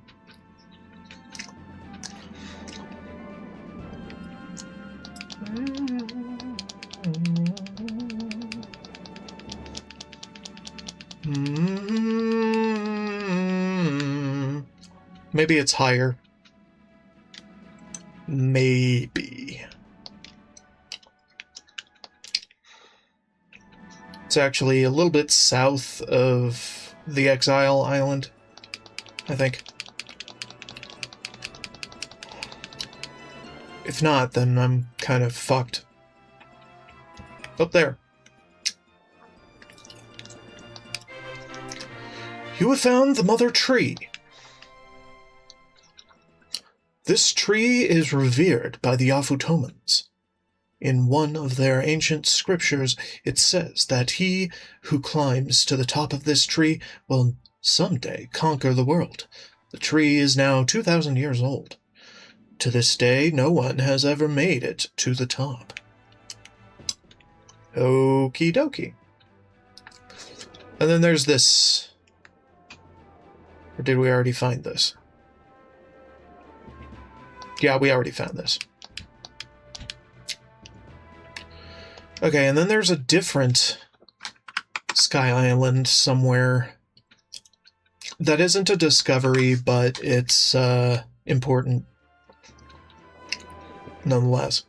Maybe it's higher. Maybe. It's actually a little bit south of the Exile Island, I think. If not, then I'm kind of fucked. Up there. You have found the Mother Tree. This tree is revered by the Afutomans. In one of their ancient scriptures, it says that he who climbs to the top of this tree will someday conquer the world. The tree is now 2,000 years old. To this day, no one has ever made it to the top. Okie dokie. And then there's this. Or did we already find this? Yeah, we already found this. Okay, and then there's a different Sky Island somewhere that isn't a discovery, but it's important nonetheless.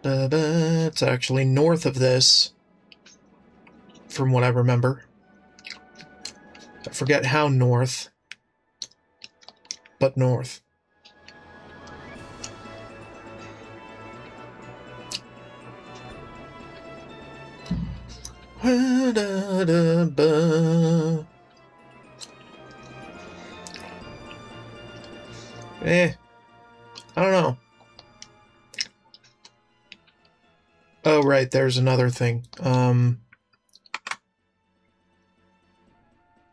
It's actually north of this, from what I remember. I forget how north, but north. I don't know. Oh, right, there's another thing.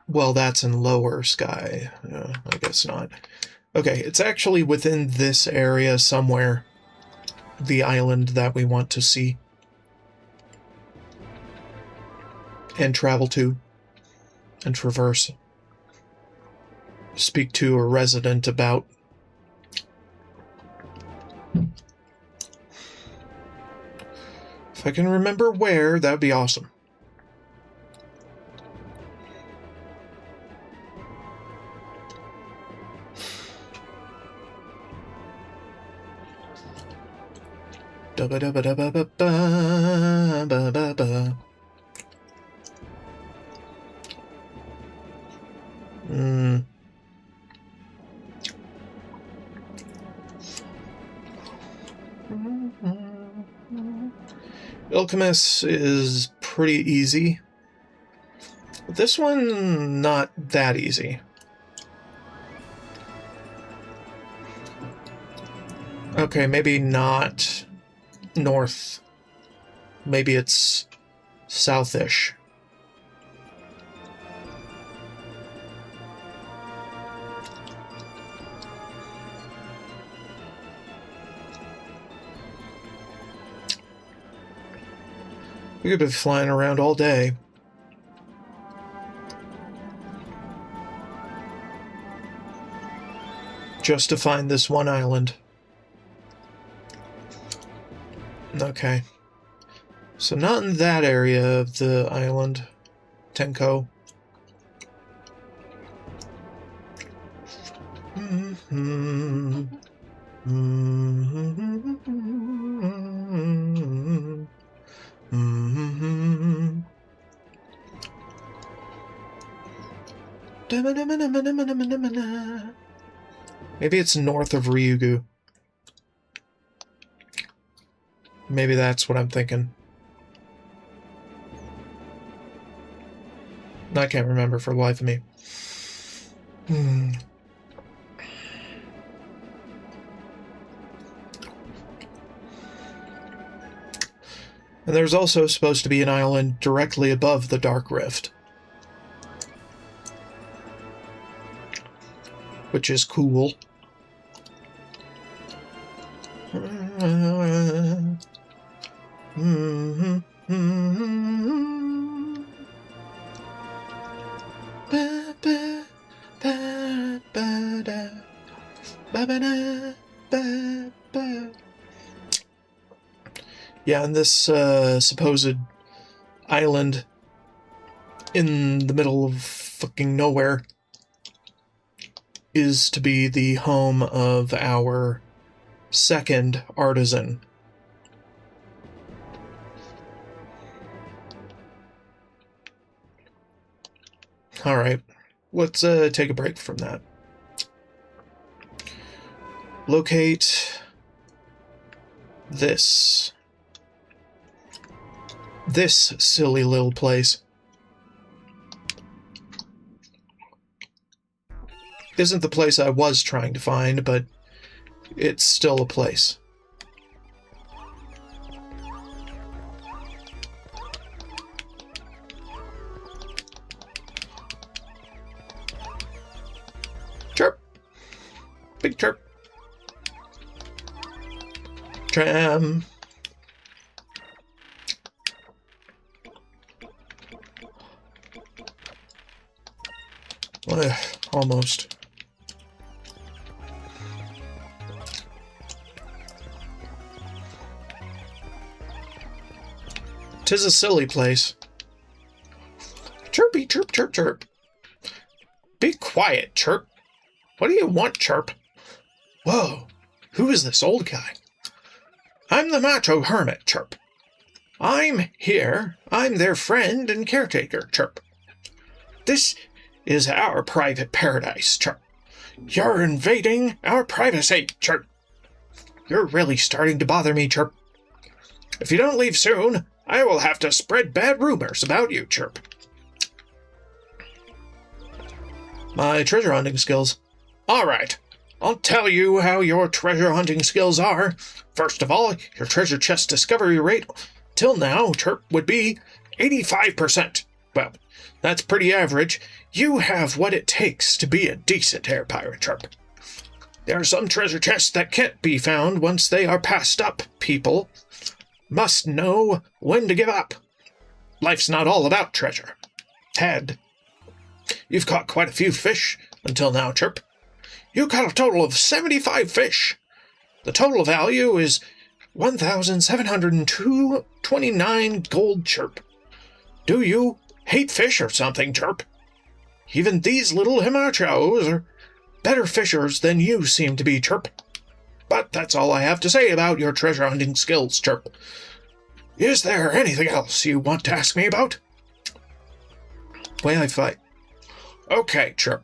Well, that's in lower sky. I guess not. Okay, it's actually within this area somewhere. The island that we want to see. And travel to. And traverse. Speak to a resident about. If I can remember where, that would be awesome. Da-ba-da-ba-da-ba-ba-ba-ba-ba. Ilkamus is pretty easy. This one, not that easy. Okay, maybe not north. Maybe it's southish. We could be flying around all day. Just to find this one island. Okay. So not in that area of the island, Tenko. Maybe it's north of Ryugu. Maybe that's what I'm thinking. I can't remember for the life of me. And there's also supposed to be an island directly above the Dark Rift. Which is cool. Yeah, and this supposed island in the middle of fucking nowhere is to be the home of our second artisan. Alright, let's take a break from that. Locate this silly little place. Isn't the place I was trying to find, but it's still a place. Chirp! Big chirp. Tram. Almost. Tis a silly place. Chirpy, chirp, chirp, chirp. Be quiet, Chirp. What do you want, Chirp? Whoa, who is this old guy? I'm the macho hermit, chirp. I'm here. I'm their friend and caretaker, chirp. This is our private paradise, chirp. You're invading our privacy, chirp. You're really starting to bother me, chirp. If you don't leave soon, I will have to spread bad rumors about you, chirp. My treasure hunting skills. All right, I'll tell you how your treasure hunting skills are. First of all, your treasure chest discovery rate till now, chirp, would be 85%. Well, that's pretty average. You have what it takes to be a decent air pirate, chirp. There are some treasure chests that can't be found once they are passed up. People must know when to give up. Life's not all about treasure. Ted, you've caught quite a few fish until now, chirp. You caught a total of 75 fish. The total value is 1,729 gold, chirp. Do you hate fish or something, chirp? Even these little himachos are better fishers than you seem to be, chirp. But that's all I have to say about your treasure hunting skills, chirp. Is there anything else you want to ask me about? Way I fight. Okay, chirp.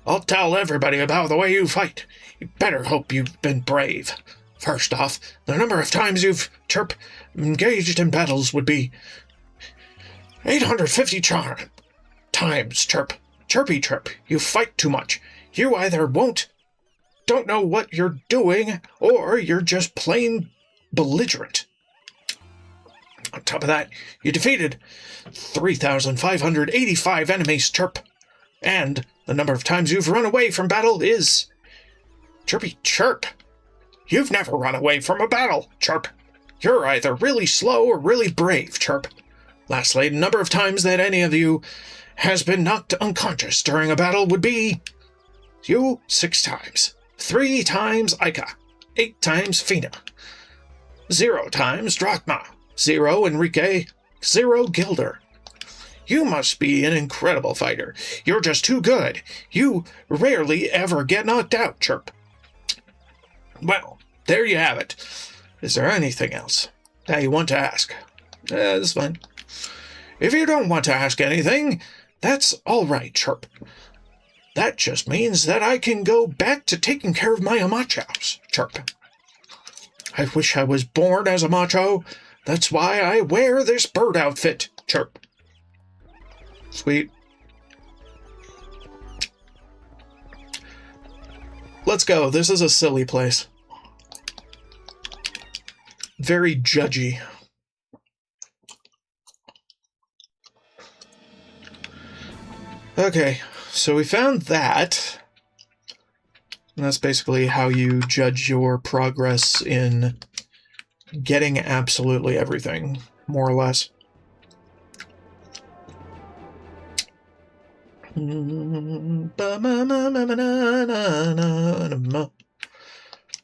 I'll tell everybody about the way you fight. You better hope you've been brave. First off, the number of times you've, chirp, engaged in battles would be 850 times, chirp. Chirpy, chirp, you fight too much. You either don't know what you're doing, or you're just plain belligerent. On top of that, you defeated 3,585 enemies, chirp. And the number of times you've run away from battle is... Chirpy, chirp. You've never run away from a battle, chirp. You're either really slow or really brave, chirp. Lastly, the number of times that any of you has been knocked unconscious during a battle would be... You, 6 times. 3 times Ica. 8 times Fina. 0 times Drachma. 0 Enrique. 0 Gilder. You must be an incredible fighter. You're just too good. You rarely ever get knocked out, chirp. Well, there you have it. Is there anything else that you want to ask? That's fine. If you don't want to ask anything, that's all right, chirp. That just means that I can go back to taking care of my machos, chirp. I wish I was born as a macho. That's why I wear this bird outfit, chirp. Sweet. Let's go. This is a silly place. Very judgy. Okay, so we found that. And that's basically how you judge your progress in getting absolutely everything, more or less.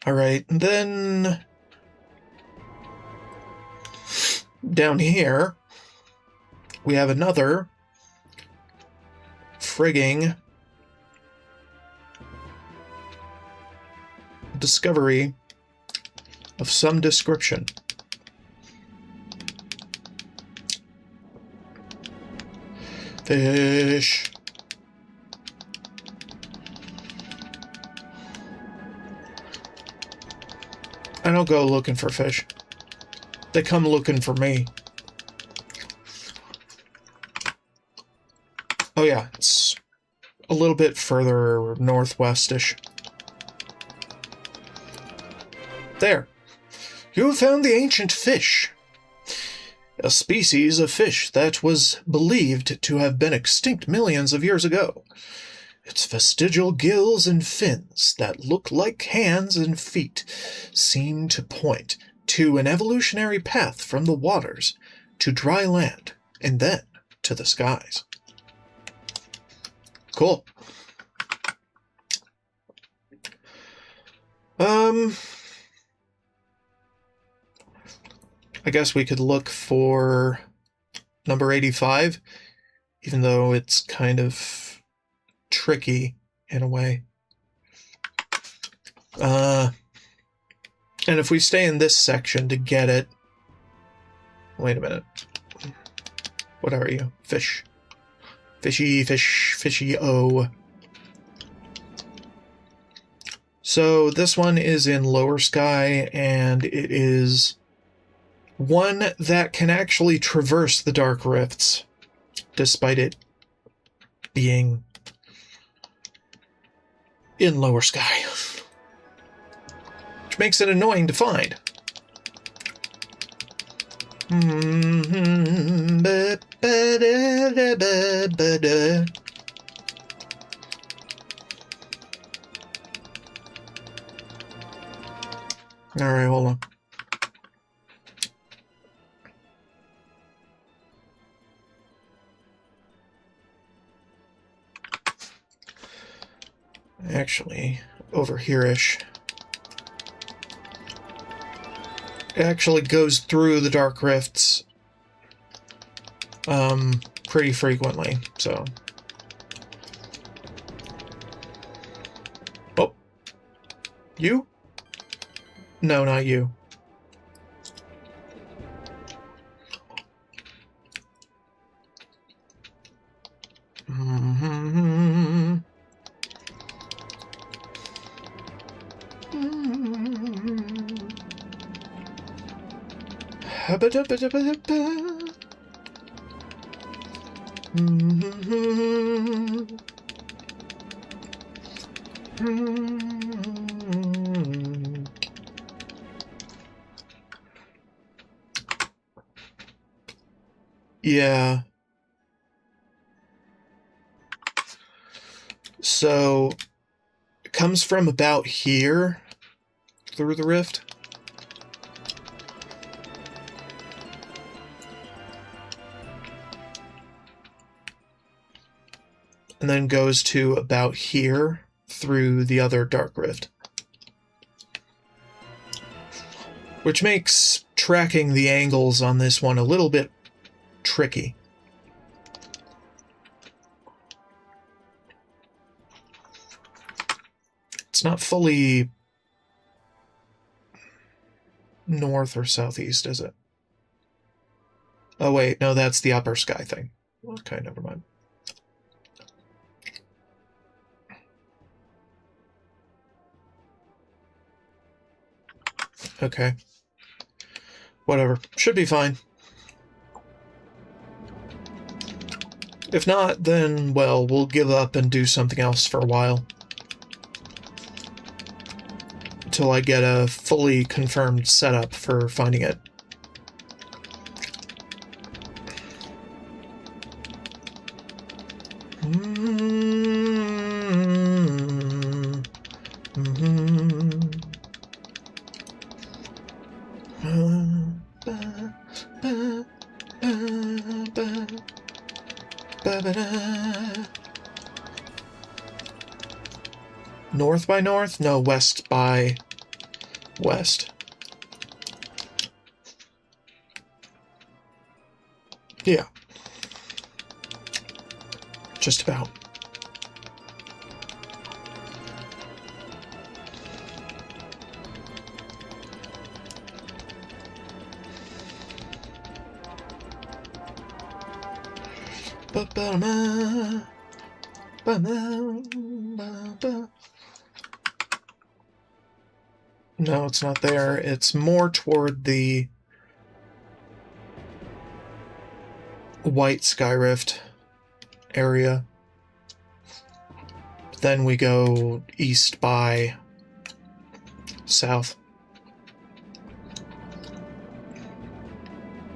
Alright, then down here we have another frigging discovery of some description. Fish. I don't go looking for fish. They come looking for me. Oh yeah, it's a little bit further northwest-ish. There. You have found the ancient fish. A species of fish that was believed to have been extinct millions of years ago. Its vestigial gills and fins that look like hands and feet seem to point to an evolutionary path from the waters to dry land and then to the skies. Cool. I guess we could look for number 85, even though it's kind of tricky in a way. And if we stay in this section to get it... Wait a minute. What are you? Fish. Fishy, fish, fishy-o. So this one is in Lower Sky, and it is one that can actually traverse the Dark Rifts, despite it being in Lower Sky. Which makes it annoying to find. Alright, hold on. Actually, over here-ish. It actually goes through the Dark Rifts pretty frequently, so... Oh. You? No, not you. Yeah. So, it comes from about here, through the rift. And then goes to about here, through the other Dark Rift. Which makes tracking the angles on this one a little bit tricky. It's not fully north or southeast, is it? Oh wait, no, that's the Upper Sky thing. Okay, never mind. Okay. Whatever. Should be fine. If not, then, well, we'll give up and do something else for a while. Until I get a fully confirmed setup for finding it. North by north? No, west by west. Yeah. Just about. No, it's not there. It's more toward the White Sky Rift area. Then we go east by south.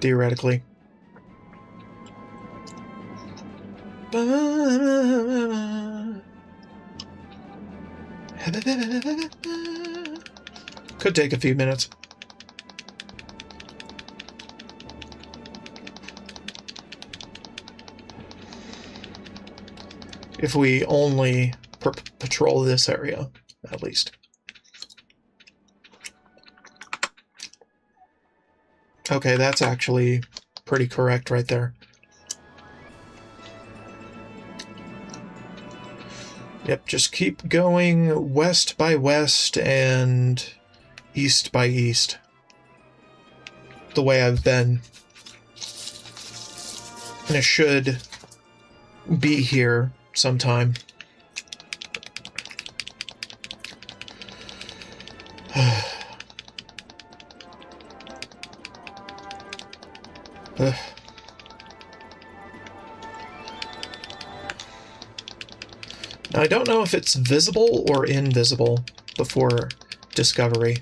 Theoretically. Could take a few minutes. If we only patrol this area, at least. Okay, that's actually pretty correct right there. Yep, just keep going west by west, and east by east. The way I've been. And it should be here sometime. Now, I don't know if it's visible or invisible before discovery.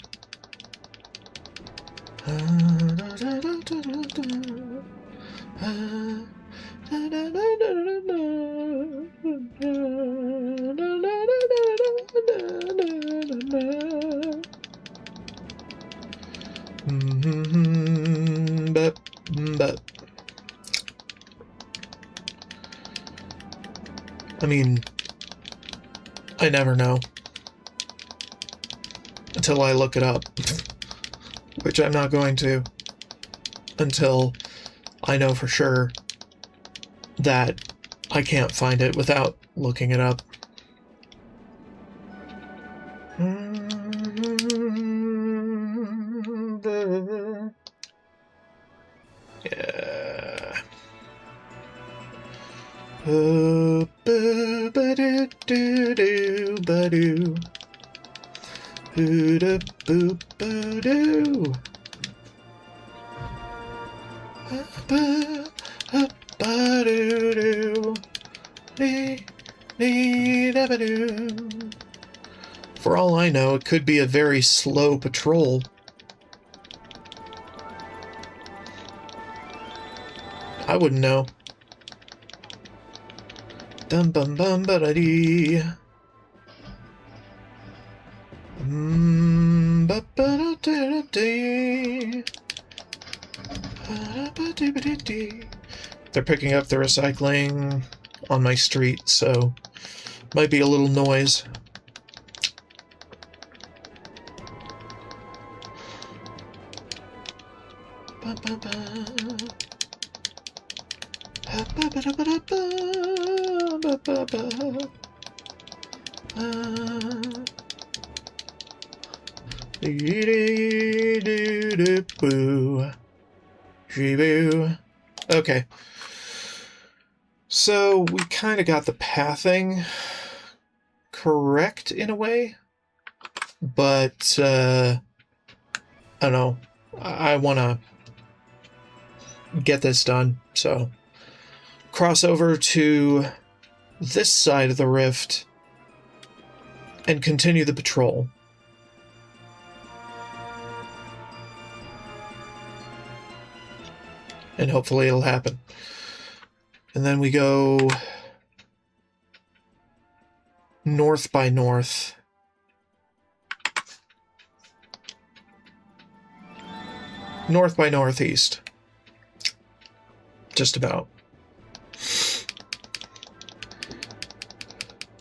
But I mean, I never know until I look it up, which I'm not going to until I know for sure that I can't find it without looking it up. Yeah. Ba-do-ba-do-do-do-ba-do. Boo-da-boo-boo-doo. Ba-ba-do-do. Dee-dee-da-ba-doo. For all I know, it could be a very slow patrol. I wouldn't know. Dum bum bum ba da dee. Ba ba da da dee. Ba ba dee ba dee dee. They're picking up the recycling on my street, so might be a little noise. Ba ba ba. Ba ba ba da ba da ba. Ba ba ba. Okay. So we kind of got the pathing correct in a way, but I don't know. I want to get this done, so cross over to this side of the rift and continue the patrol. And hopefully it'll happen. And then we go north by north. North by northeast. Just about.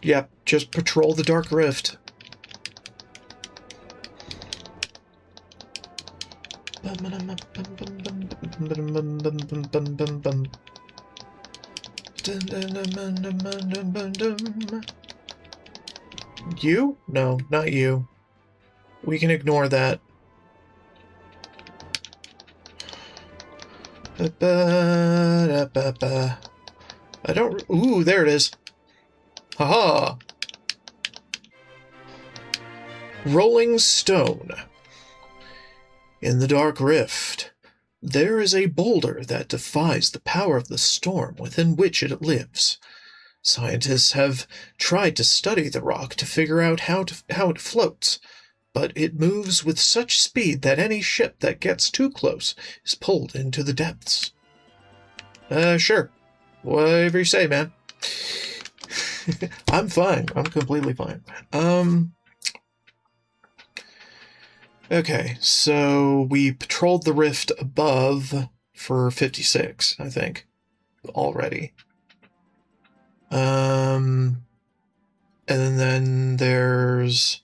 Yep, just patrol the Dark Rift. You? No, not you. We can ignore that. I don't... Ooh, there it is. Haha! Rolling Stone. In the Dark Rift, there is a boulder that defies the power of the storm within which it lives. Scientists have tried to study the rock to figure out how it floats, but it moves with such speed that any ship that gets too close is pulled into the depths. Sure. Whatever you say, man. I'm fine. I'm completely fine. Okay, so we patrolled the rift above for 56, I think, already. And then there's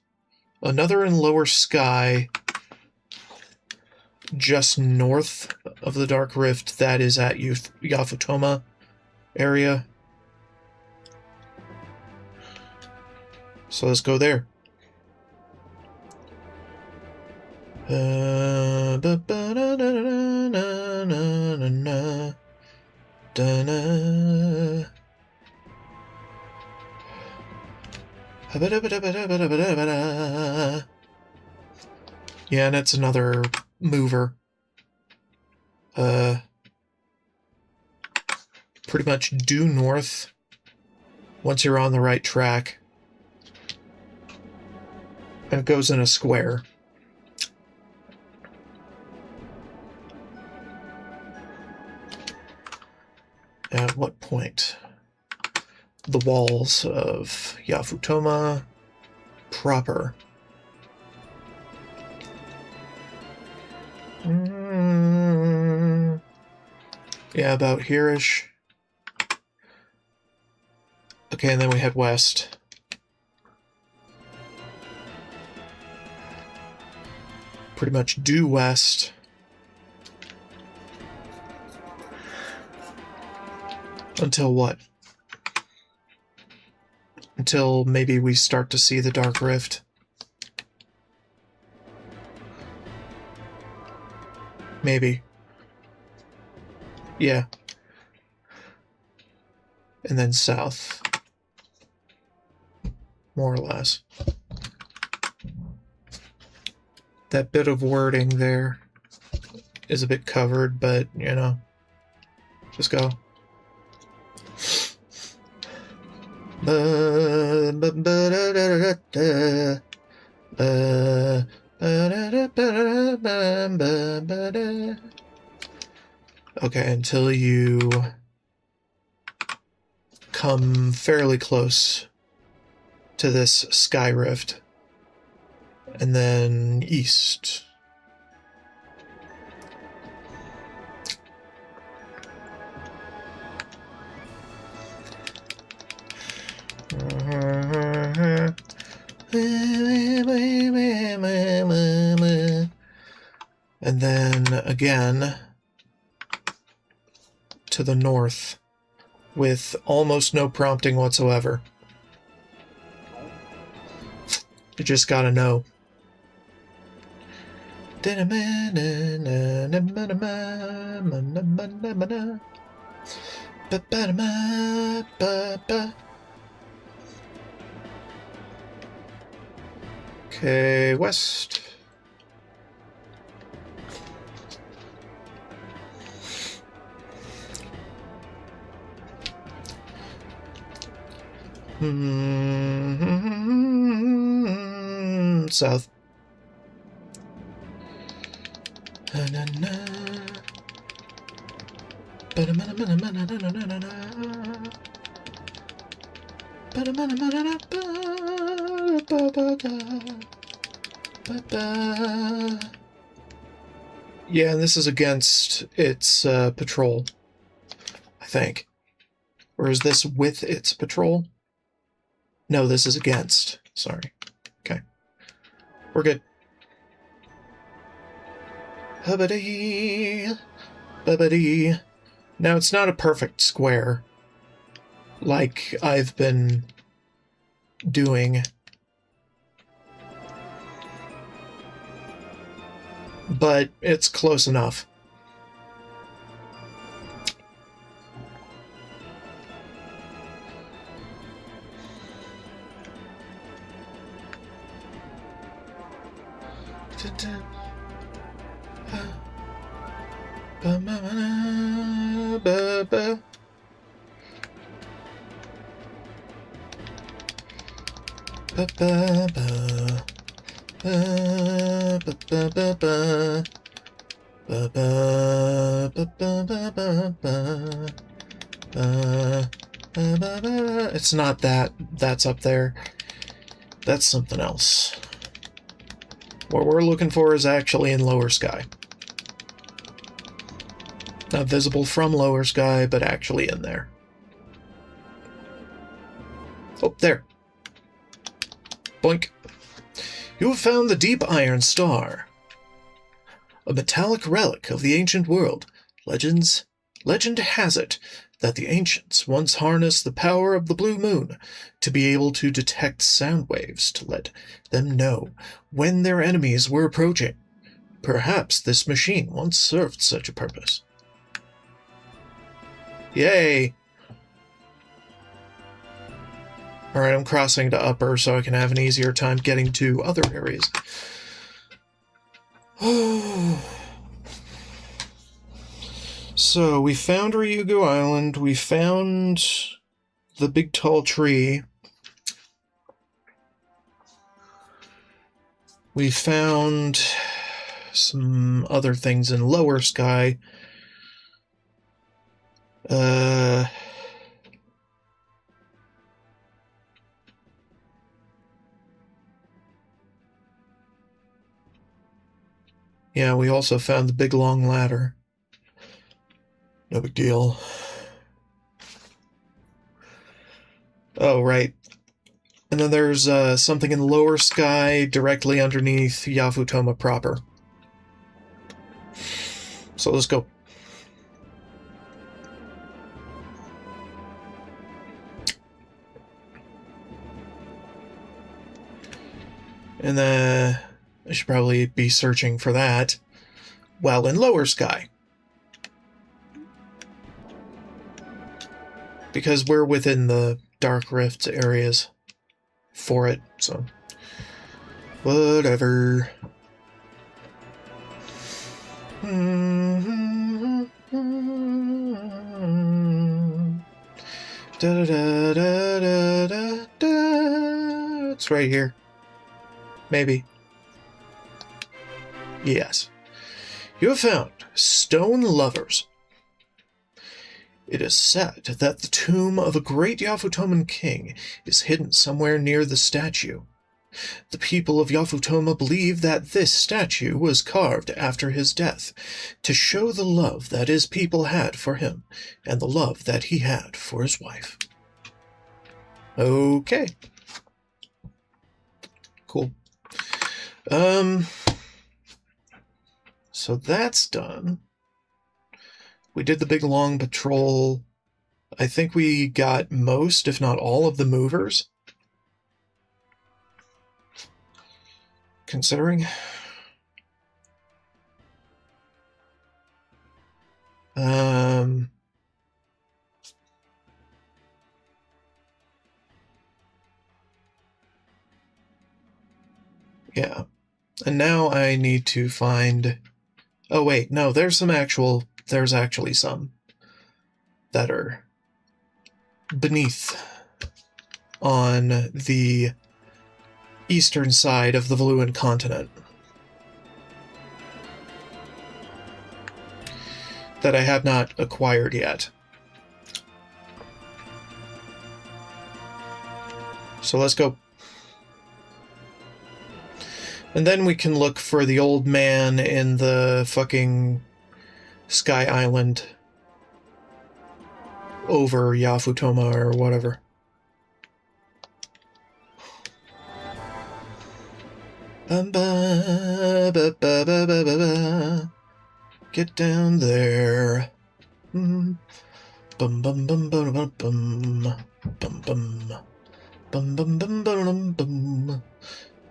another in Lower Sky, just north of the Dark Rift, that is at Yafutoma area. So let's go there. Yeah, and it's another mover. Pretty much due north once you're on the right track. And it goes in a square. At what point? The walls of Yafutoma proper. Yeah, about here-ish. Okay, and then we head west. Pretty much due west. Until what? Until maybe we start to see the Dark Rift. Maybe. Yeah. And then south. More or less. That bit of wording there is a bit covered, but, you know, just go. Okay, until you come fairly close to this sky rift, and then east. And then again to the north with almost no prompting whatsoever. You just gotta know. Okay, west. South. Yeah, and this is against its patrol, I think. Or is this with its patrol? No, this is against. Sorry. Okay. We're good. Hubbity. Bubbity. Now, it's not a perfect square like I've been doing. But it's close enough. It's not that. That's up there. That's something else. What we're looking for is actually in lower sky. Not visible from lower sky, but actually in there. Oh, there. Boink. You have found the Deep Iron Star, a metallic relic of the ancient world. Legend has it that the ancients once harnessed the power of the blue moon to be able to detect sound waves to let them know when their enemies were approaching. Perhaps this machine once served such a purpose. Yay! Alright, I'm crossing to upper so I can have an easier time getting to other areas. So, we found Ryugu Island, we found the big tall tree. We found some other things in Lower Sky. Yeah, we also found the big long ladder. No big deal. Oh, right. And then there's something in Lower Sky directly underneath Yafutoma proper. So let's go. And I should probably be searching for that while in Lower Sky. Because we're within the Dark Rift areas for it, so whatever. It's right here. Maybe. Yes. You have found stone lovers. It is said that the tomb of a great Yafutoman king is hidden somewhere near the statue. The people of Yafutoma believe that this statue was carved after his death to show the love that his people had for him and the love that he had for his wife. Okay. Cool. So that's done. We did the big long patrol. I think we got most, if not all, of the movers. Considering. Yeah. And now I need to find... Oh, wait, no, there's actually some that are beneath on the eastern side of the Valuan continent that I have not acquired yet. So let's go. And then we can look for the old man in the fucking Sky Island over Yafutoma or whatever. Get down there. Bum bum bum bum bum bum bum bum bum bum bum bum bum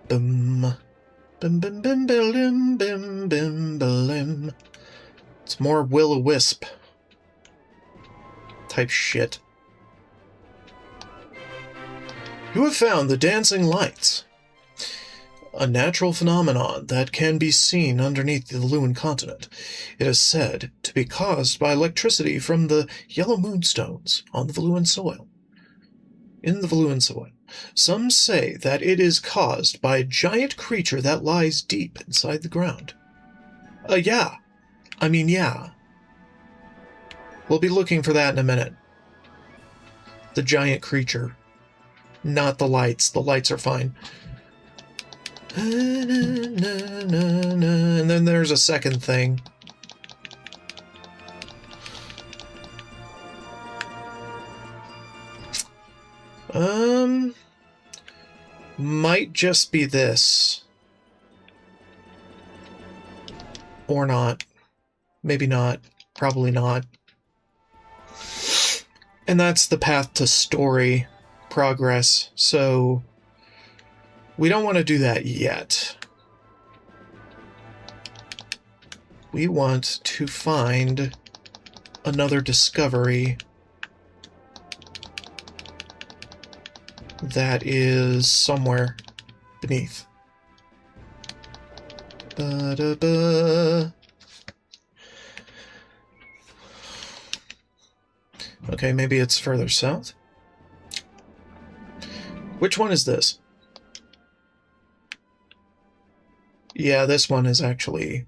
bum. Bim bim bim bim bim bim bim. It's more will-o-wisp type shit. You have found the dancing lights, a natural phenomenon that can be seen underneath the Valuan continent. It is said to be caused by electricity from the yellow moonstones on the Valuan soil. In the Valuan soil. Some say that it is caused by a giant creature that lies deep inside the ground. Yeah. We'll be looking for that in a minute. The giant creature. Not the lights. The lights are fine. And then there's a second thing. Might just be this. Or not. Maybe not. Probably not. And that's the path to story progress, so we don't want to do that yet. we want to find another discovery that is somewhere beneath. Ba-da-ba. Okay, maybe it's further south. Which one is this? Yeah, this one is actually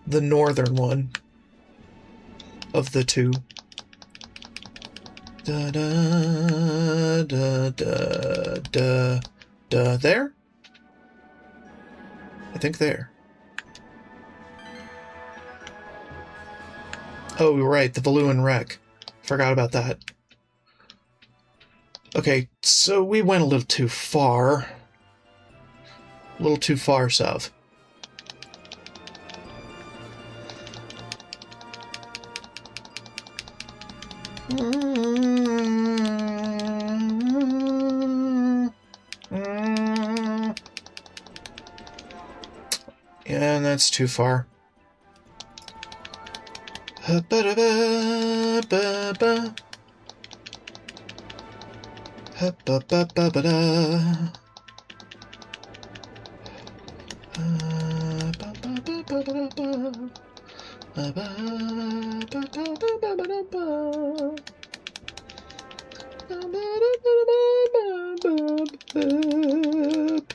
the northern one of the two. Da da da da da da. There? I think there. Oh, right, the Valuan wreck. Forgot about that. Okay, so we went a little too far. A little too far south. And that's too far.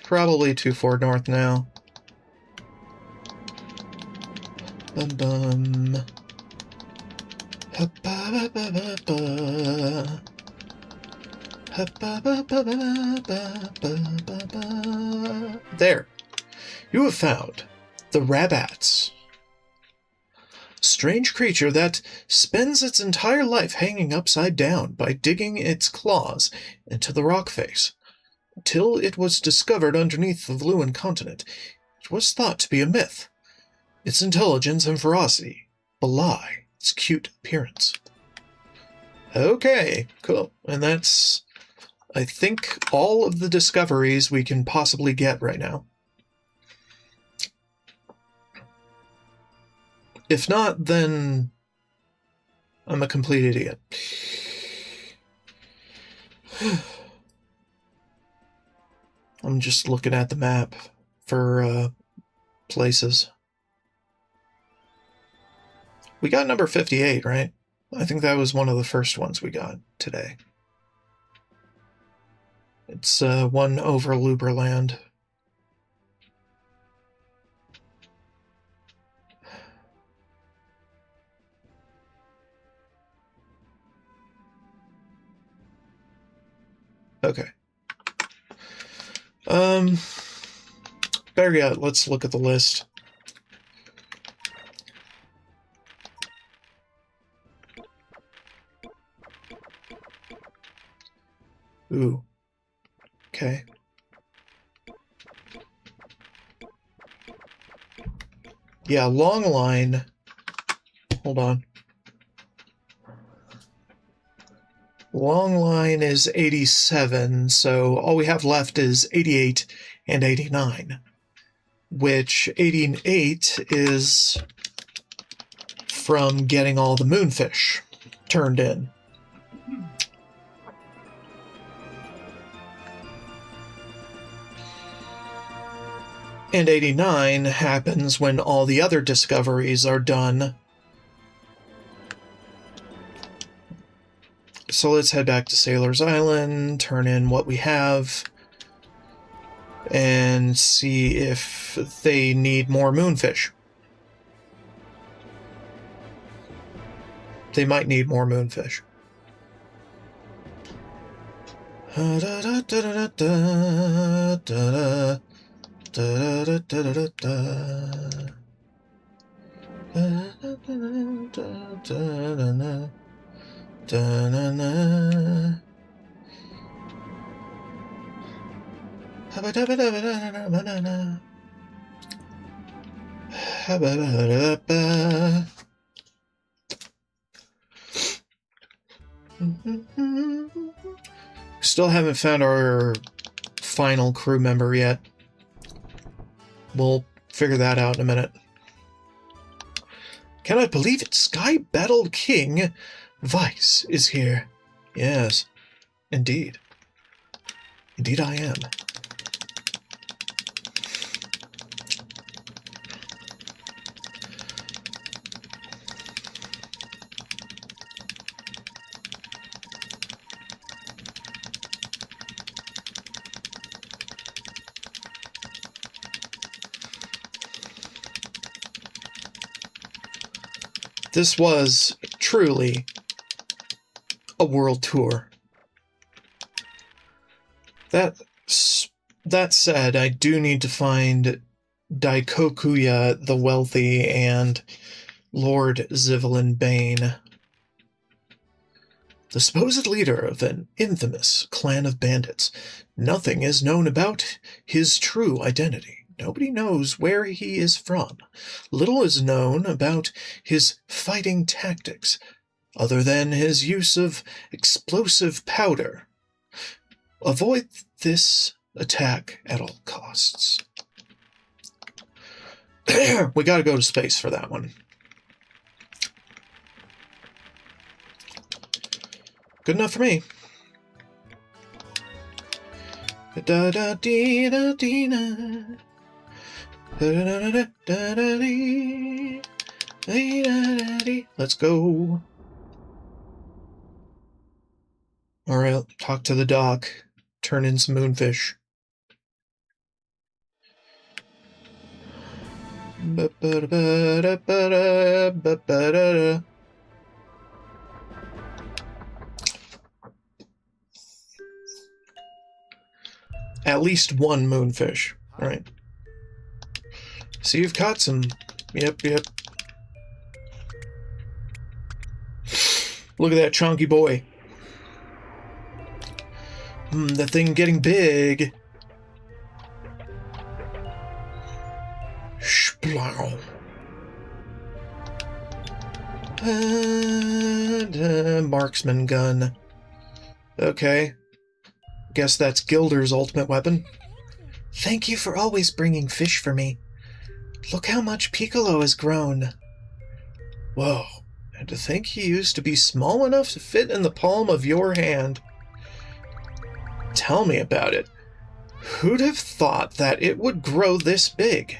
Probably too far north now. There. You have found the Rabats. Strange creature that spends its entire life hanging upside down by digging its claws into the rock face. Until it was discovered underneath the Valuan continent, it was thought to be a myth. Its intelligence and ferocity belie its cute appearance. Okay, cool. And that's, I think, all of the discoveries we can possibly get right now. If not, then I'm a complete idiot. I'm just looking at the map for places. We got number 58, right? I think that was one of the first ones we got today. It's one over Luberland. Okay. Better yet, let's look at the list. Ooh. Okay. Yeah, long line. Hold on. Long line is 87, so all we have left is 88 and 89, which 88 is from getting all the moonfish turned in. And 89 happens when all the other discoveries are done. So let's head back to Sailor's Island, turn in what we have, and see if they need more moonfish. They might need more moonfish. Still haven't found our final crew member yet. We'll figure that out in a minute. Cannot believe it. Sky Battle King Vice is here. Yes, indeed. Indeed I am. This was truly a world tour. That said, I do need to find Daikokuya the Wealthy and Lord Zivelin Bane, the supposed leader of an infamous clan of bandits. Nothing is known about his true identity. Nobody knows where he is from. Little is known about his fighting tactics, other than his use of explosive powder. Avoid this attack at all costs. We gotta go to space for that one. Good enough for me. Da-da-dee-da-dee-da. Let's go. Alright, talk to the doc. Turn in some moonfish. At least one moonfish. Alright. See, you've caught some. Yep. Look at that chunky boy. The thing getting big. Splow. Marksman gun. Okay. Guess that's Gilder's ultimate weapon. Thank you for always bringing fish for me. Look how much Piccolo has grown. Whoa, and to think he used to be small enough to fit in the palm of your hand. Tell me about it. Who'd have thought that it would grow this big?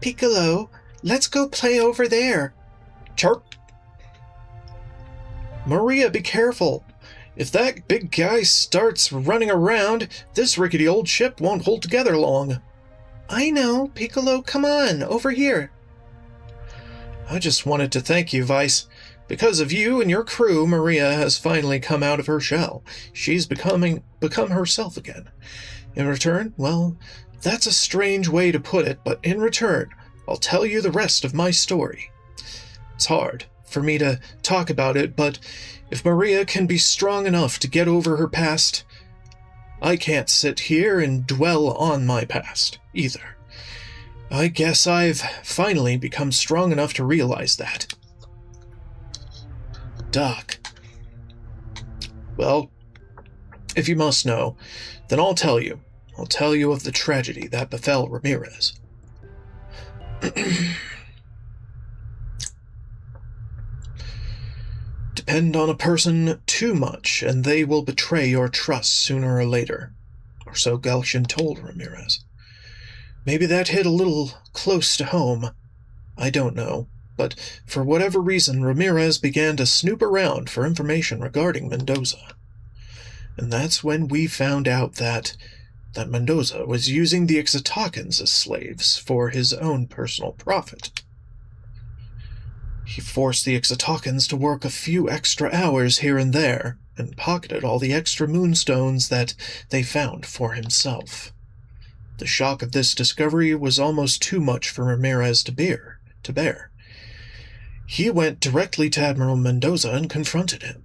Piccolo, let's go play over there. Chirp. Maria, be careful. If that big guy starts running around, this rickety old ship won't hold together long. I know, Piccolo, come on, over here. I just wanted to thank you, Vice. Because of you and your crew, Maria has finally come out of her shell. She's become herself again. In return, well, that's a strange way to put it, but in return, I'll tell you the rest of my story. It's hard for me to talk about it, but if Maria can be strong enough to get over her past, I can't sit here and dwell on my past, either. I guess I've finally become strong enough to realize that. Doc. Well, if you must know, then I'll tell you. I'll tell you of the tragedy that befell Ramirez. Depend on a person too much, and they will betray your trust sooner or later. Or so Gelshin told Ramirez. Maybe that hit a little close to home. I don't know. But for whatever reason, Ramirez began to snoop around for information regarding Mendoza. And that's when we found out that Mendoza was using the Ixotakans as slaves for his own personal profit. He forced the Ixotakans to work a few extra hours here and there, and pocketed all the extra moonstones that they found for himself. The shock of this discovery was almost too much for Ramirez to bear. He went directly to Admiral Mendoza and confronted him.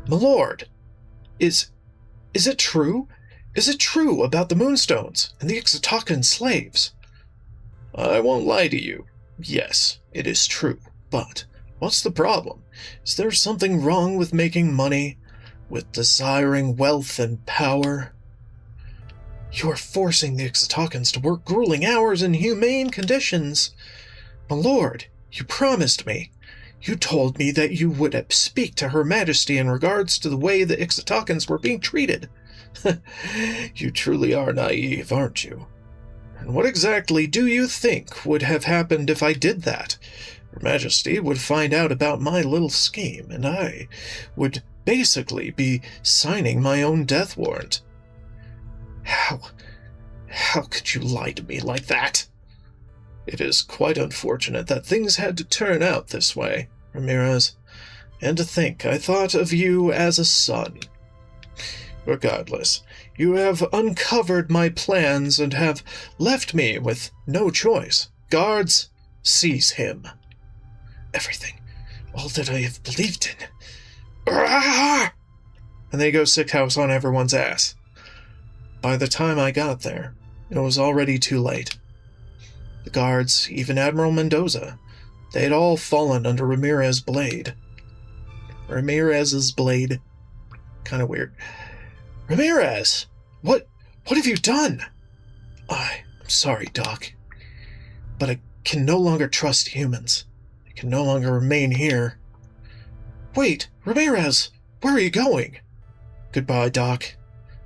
My lord, is it true? Is it true about the moonstones and the Ixotakan slaves? I won't lie to you. Yes, it is true. But what's the problem? Is there something wrong with making money? With desiring wealth and power? You're forcing the Ixtacans to work grueling hours in inhumane conditions. My lord, you promised me. You told me that you would speak to Her Majesty in regards to the way the Ixtacans were being treated. You truly are naive, aren't you? And what exactly do you think would have happened if I did that? Her Majesty would find out about my little scheme, and I would basically be signing my own death warrant. How could you lie to me like that? It is quite unfortunate that things had to turn out this way, Ramirez. And to think I thought of you as a son. Regardless, you have uncovered my plans and have left me with no choice. Guards, seize him. Everything, all that I have believed in. And they go sick house on everyone's ass. By the time I got there, it was already too late. The guards, even Admiral Mendoza, they had all fallen under Ramirez's blade. Ramirez's blade. Kind of weird. Ramirez! What have you done? I'm sorry, Doc. But I can no longer trust humans. I can no longer remain here. Wait, Ramirez! Where are you going? Goodbye, Doc.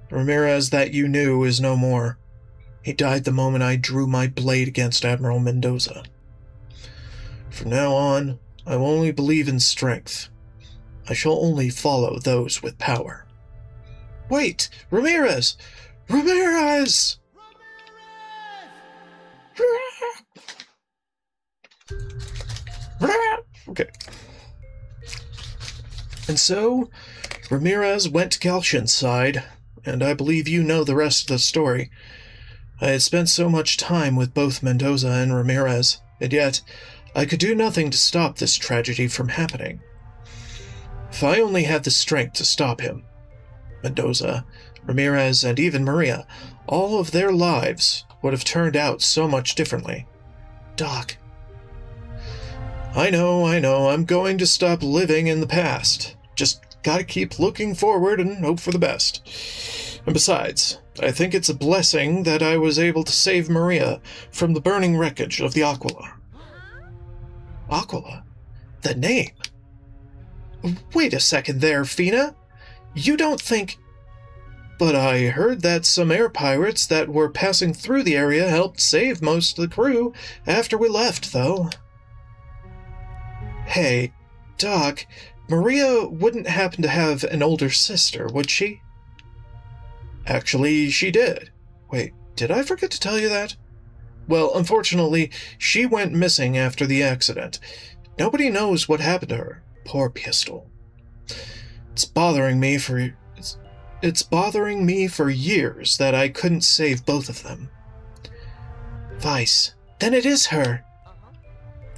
The Ramirez that you knew is no more. He died the moment I drew my blade against Admiral Mendoza. From now on, I will only believe in strength. I shall only follow those with power. Wait! Ramirez! Ramirez! Okay. And so, Ramirez went to Calcian's side, and I believe you know the rest of the story. I had spent so much time with both Mendoza and Ramirez, and yet I could do nothing to stop this tragedy from happening. If I only had the strength to stop him, Mendoza, Ramirez, and even Maria, all of their lives would have turned out so much differently. Doc. I know, I'm going to stop living in the past. Just gotta keep looking forward and hope for the best. And besides, I think it's a blessing that I was able to save Maria from the burning wreckage of the Aquila. Aquila? The name? Wait a second there, Fina. You don't think... But I heard that some air pirates that were passing through the area helped save most of the crew after we left, though. Hey, Doc, Maria wouldn't happen to have an older sister, would she? Actually, she did. Wait, did I forget to tell you that? Well, unfortunately, she went missing after the accident. Nobody knows what happened to her. Poor Pistol. It's bothering me for years that I couldn't save both of them. Vice, then it is her.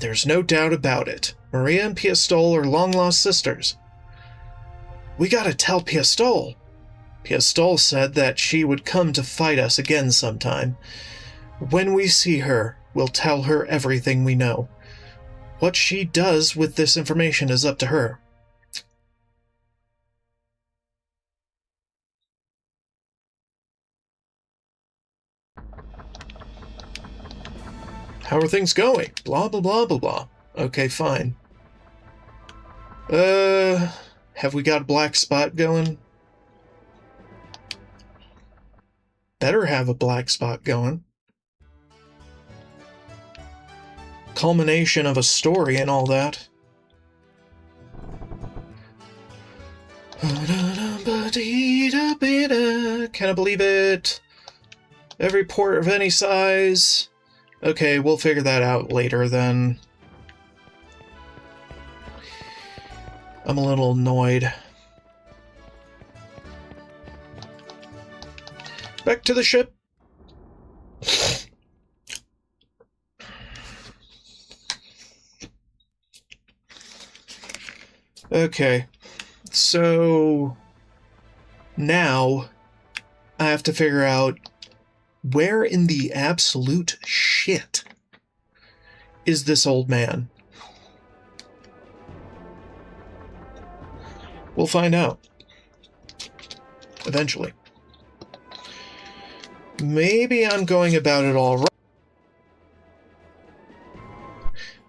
There's no doubt about it. Maria and Pistol are long-lost sisters. We gotta tell Pistol. Pistol said that she would come to fight us again sometime. When we see her, we'll tell her everything we know. What she does with this information is up to her. How are things going? Blah, blah, blah, blah, blah. Okay, fine. Have we got a black spot going? Better have a black spot going. Culmination of a story and all that. Can I believe it? Every port of any size. Okay, we'll figure that out later then. I'm a little annoyed. Back to the ship. Okay, so now I have to figure out where in the absolute shit is this old man? We'll find out. Eventually. Maybe I'm going about it all wrong.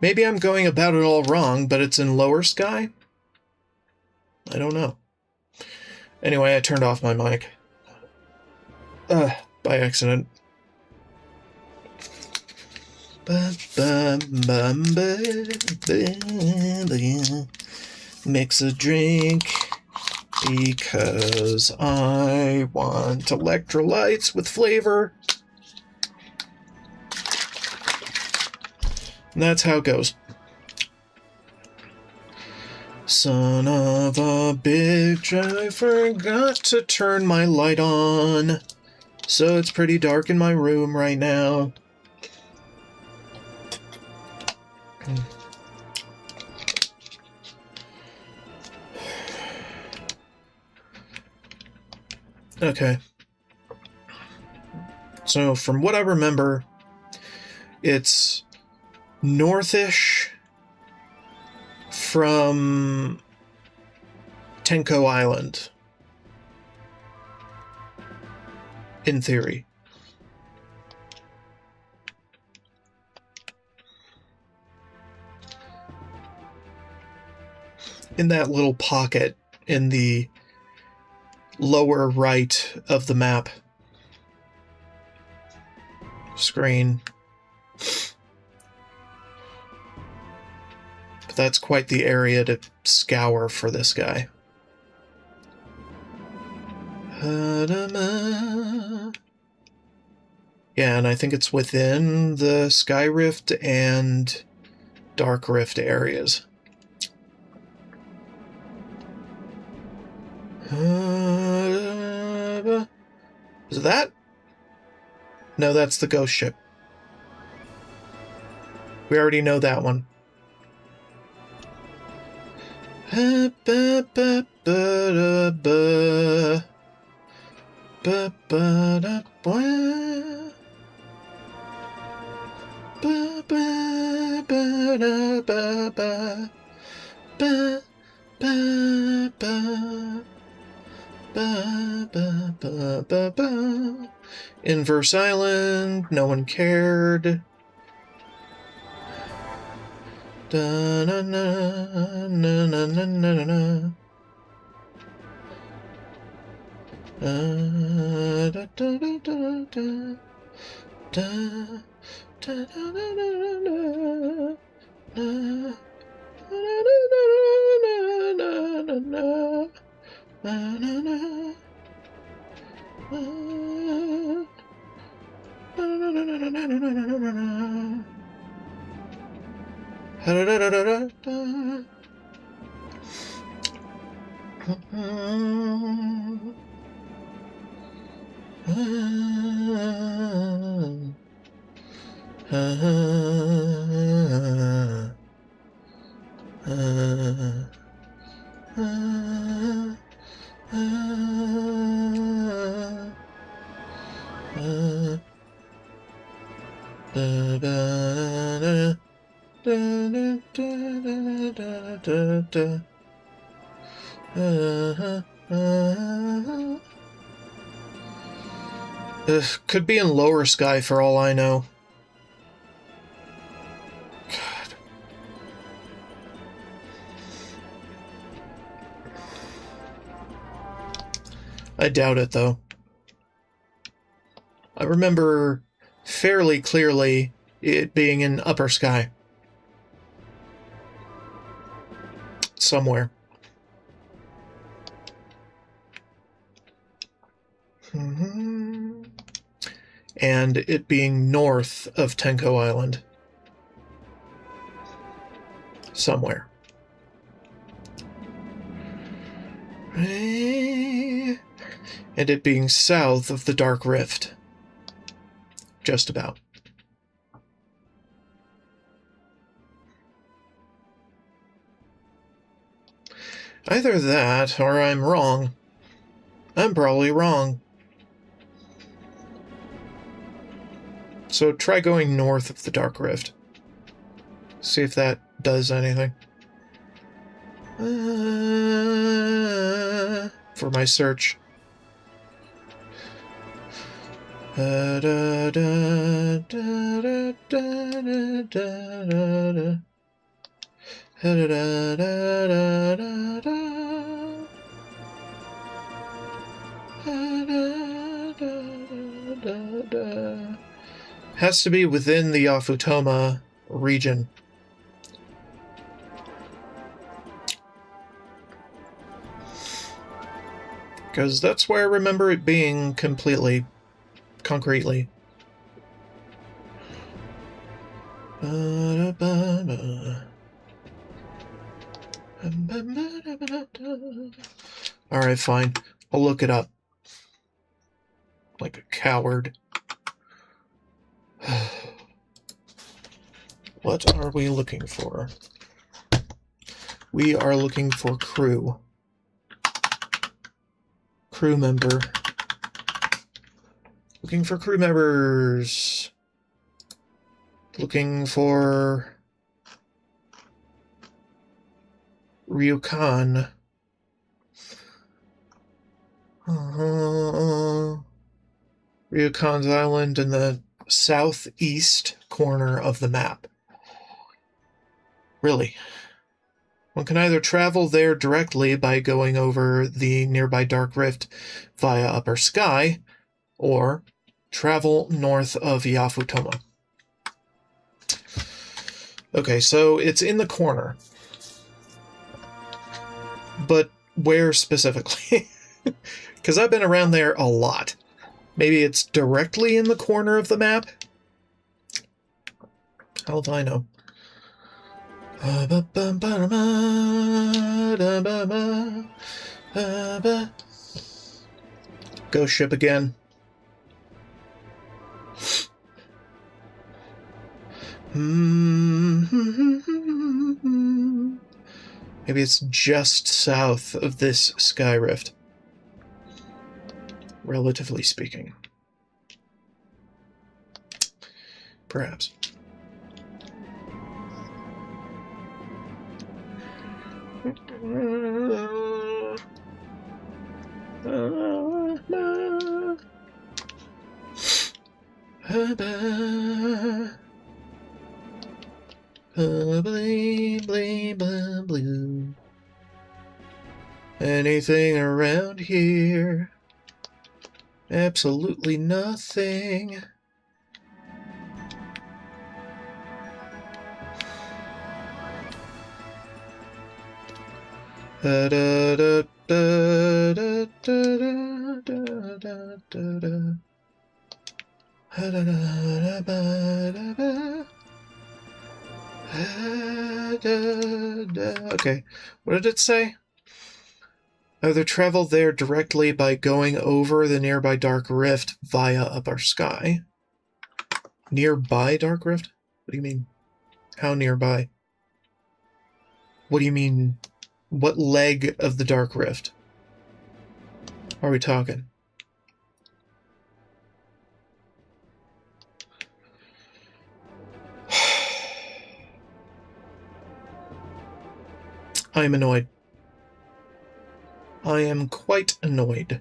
Maybe I'm going about it all wrong, but it's in lower sky? I don't know. Anyway, I turned off my mic. By accident. Mix a drink because I want electrolytes with flavor. And that's how it goes. Son of a bitch, I forgot to turn my light on. So it's pretty dark in my room right now. Okay. So from what I remember, it's northish from Tenko Island. In theory. In that little pocket in the lower right of the map screen. But that's quite the area to scour for this guy. Yeah, and I think it's within the Sky Rift and Dark Rift areas. Is that? No, that's the ghost ship. We already know that one. Inverse Island, no one cared. Da na na na na na na na. Da da da da da da da Could be in lower sky for all I know. God. I doubt it, though. I remember fairly clearly it being in upper sky. Somewhere. And it being north of Tenko Island. Somewhere. And it being south of the Dark Rift. Just about. Either that, or I'm wrong. I'm probably wrong. So try going north of the Dark Rift. See if that does anything. For my search. Da, da, da, da, da, da, da, da, da. Da, da, da, da, da, da. Da, da, da, da. Has to be within the Yafutoma region. Because that's where I remember it being completely, concretely. Alright, fine. I'll look it up. Like a coward. What are we looking for? We are looking for crew. Crew member. Looking for crew members. Looking for Ryukan. Ryukan's Island in the southeast corner of the map. Really? One can either travel there directly by going over the nearby Dark Rift via Upper Sky, or travel north of Yafutoma. Okay, so it's in the corner. But where specifically? Because I've been around there a lot. Maybe it's directly in the corner of the map? How do I know? Ghost ship again. Maybe it's just south of this sky rift. Relatively speaking. Perhaps. Blue. Anything around here? Absolutely nothing. Da da da da da da da da da da. Okay, what did it say? Either travel there directly by going over the nearby Dark Rift via Upper Sky. Nearby Dark Rift? What do you mean? How nearby? What do you mean? What leg of the Dark Rift are we talking? I am annoyed. I am quite annoyed.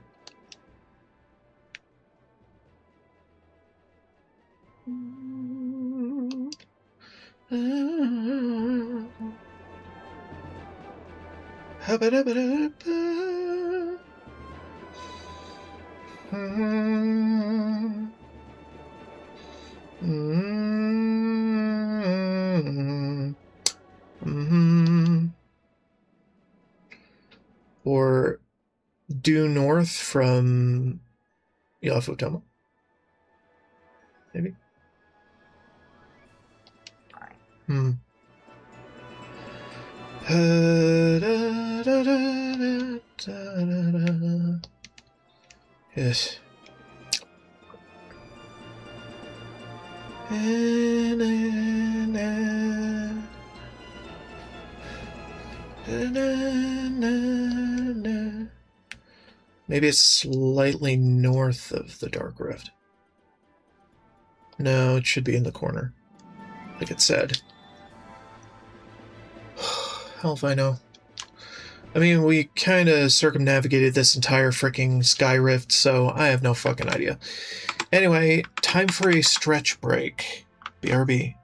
Or due north from Yafutoma. Maybe. Yes. Maybe it's slightly north of the Dark Rift. No, it should be in the corner, like it said. Hell if I know. I mean, we kind of circumnavigated this entire freaking sky rift, so I have no fucking idea. Anyway, time for a stretch break. BRB.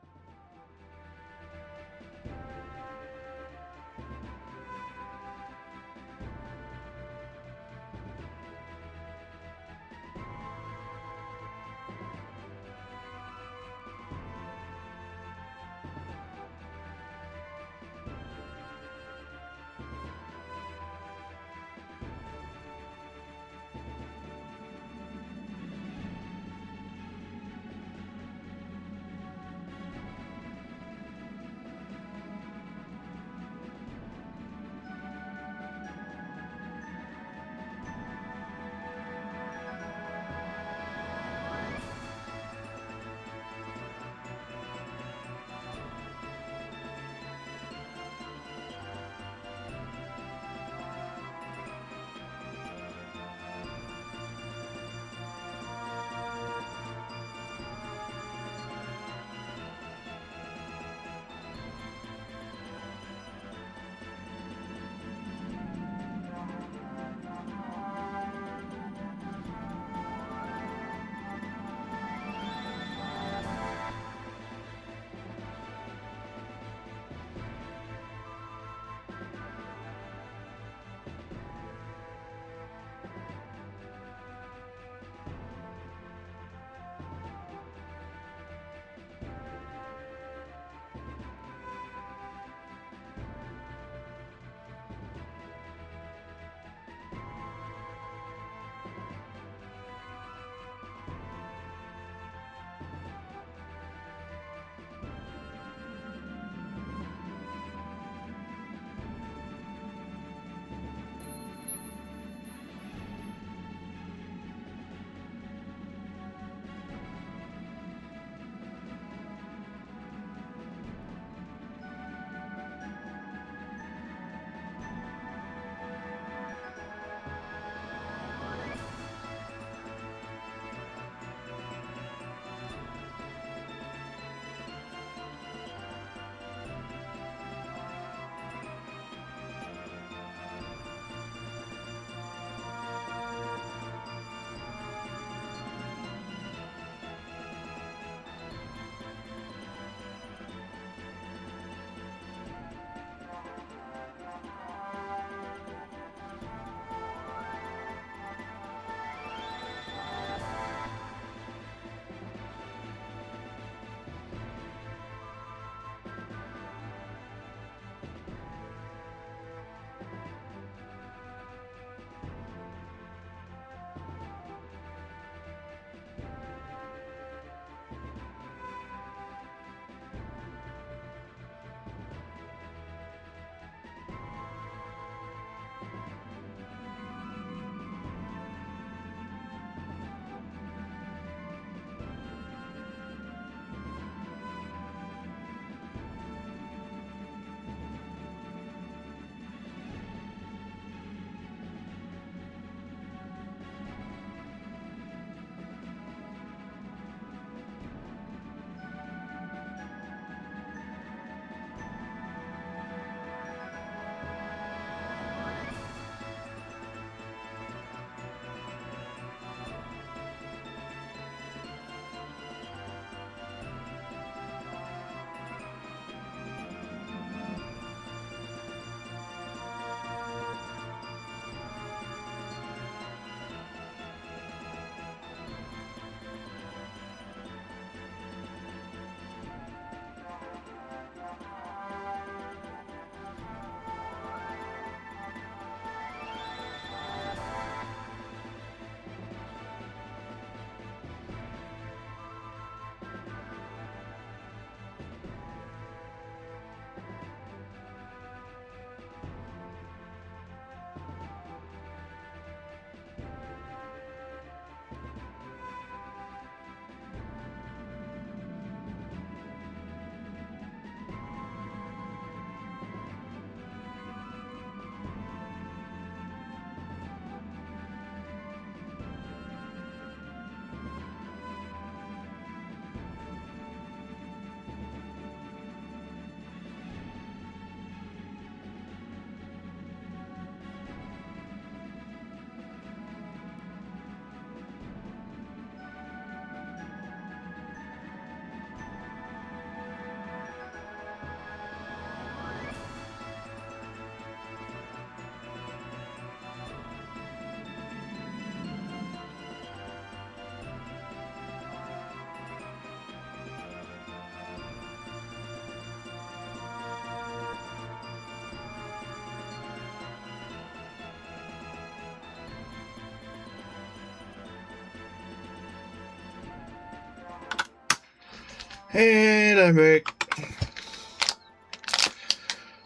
And I'm back.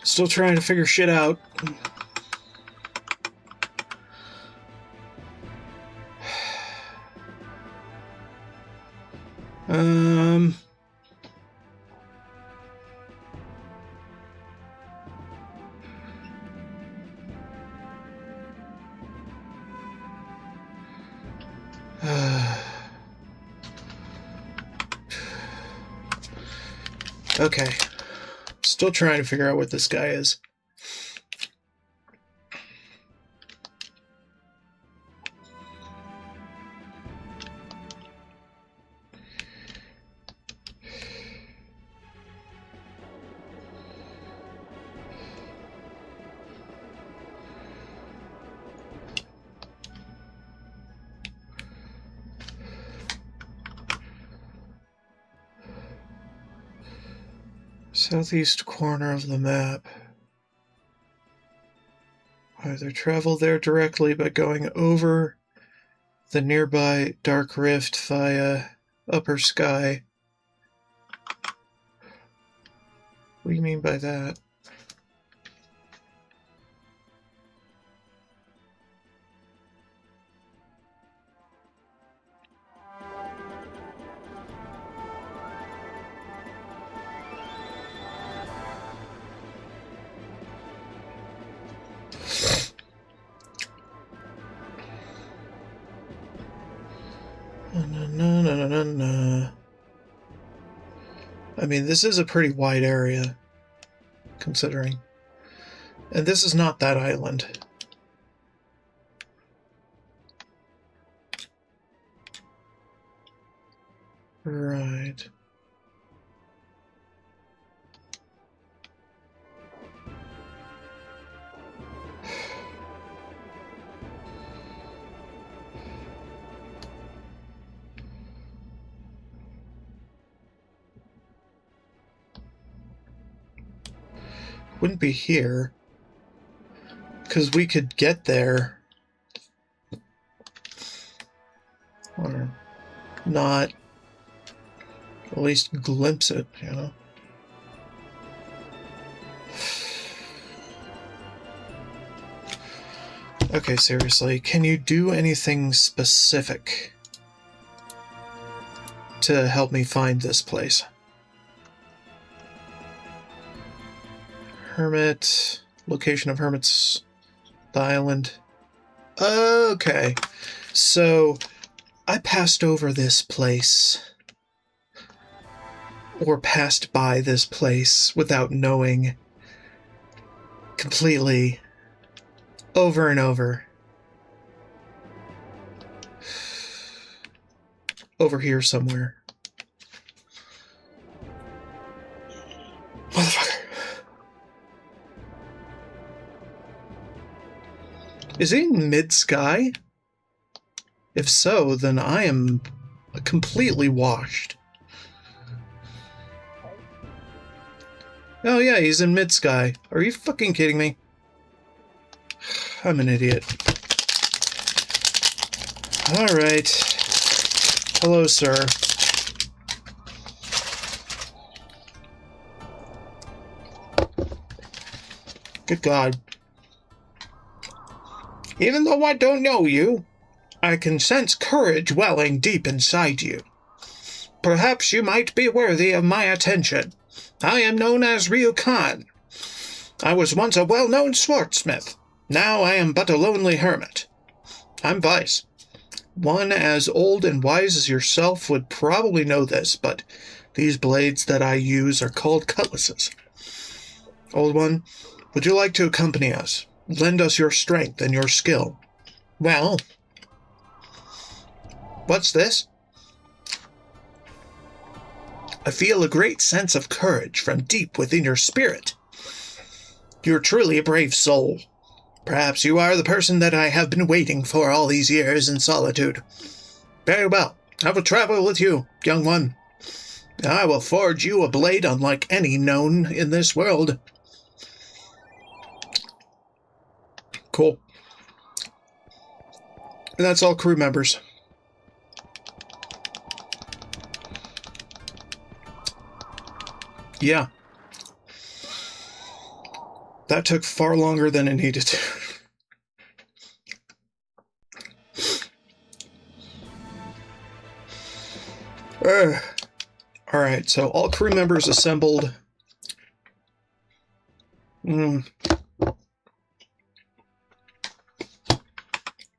Still trying to figure shit out. Okay. Still trying to figure out what this guy is. Southeast corner of the map. Either travel there directly by going over the nearby dark rift via upper sky. What do you mean by that? No. I mean, this is a pretty wide area, considering. And this is not that island. Right. Wouldn't be here, because we could get there, or not, at least glimpse it, you know? Okay, seriously, can you do anything specific to help me find this place? Hermit, location of hermits, the island. Okay, so I passed over this place, or passed by this place without knowing, completely, over and over. Over here somewhere. Motherfucker. Is he in mid-sky? If so, then I am completely washed. Oh yeah, he's in mid-sky. Are you fucking kidding me? I'm an idiot. Alright. Hello, sir. Good God. Even though I don't know you, I can sense courage welling deep inside you. Perhaps you might be worthy of my attention. I am known as Ryu Khan. I was once a well-known swordsmith. Now I am but a lonely hermit. I'm Vice. One as old and wise as yourself would probably know this, but these blades that I use are called cutlasses. Old one, would you like to accompany us? Lend us your strength and your skill. Well, what's this? I feel a great sense of courage from deep within your spirit. You're truly a brave soul. Perhaps you are the person that I have been waiting for all these years in solitude. Very well, I will travel with you, young one. I will forge you a blade unlike any known in this world. Cool. And that's all crew members. Yeah. That took far longer than it needed to. Alright, so all crew members assembled.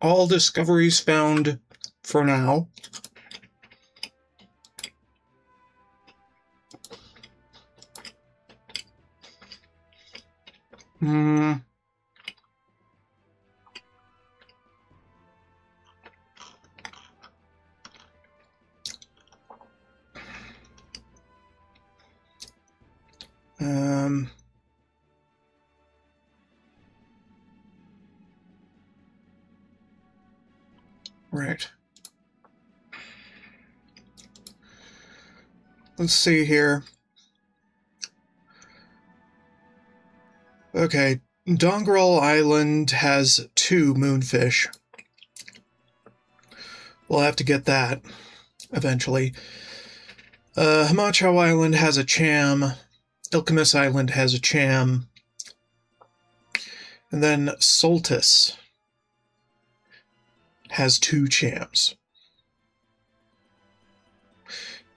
All discoveries found for now. Right. Let's see here. Okay, Dongrel Island has 2 moonfish. We'll have to get that eventually. Hamacho Island has a cham. Ilkamus Island has a cham. And then Soltis has 2 chams.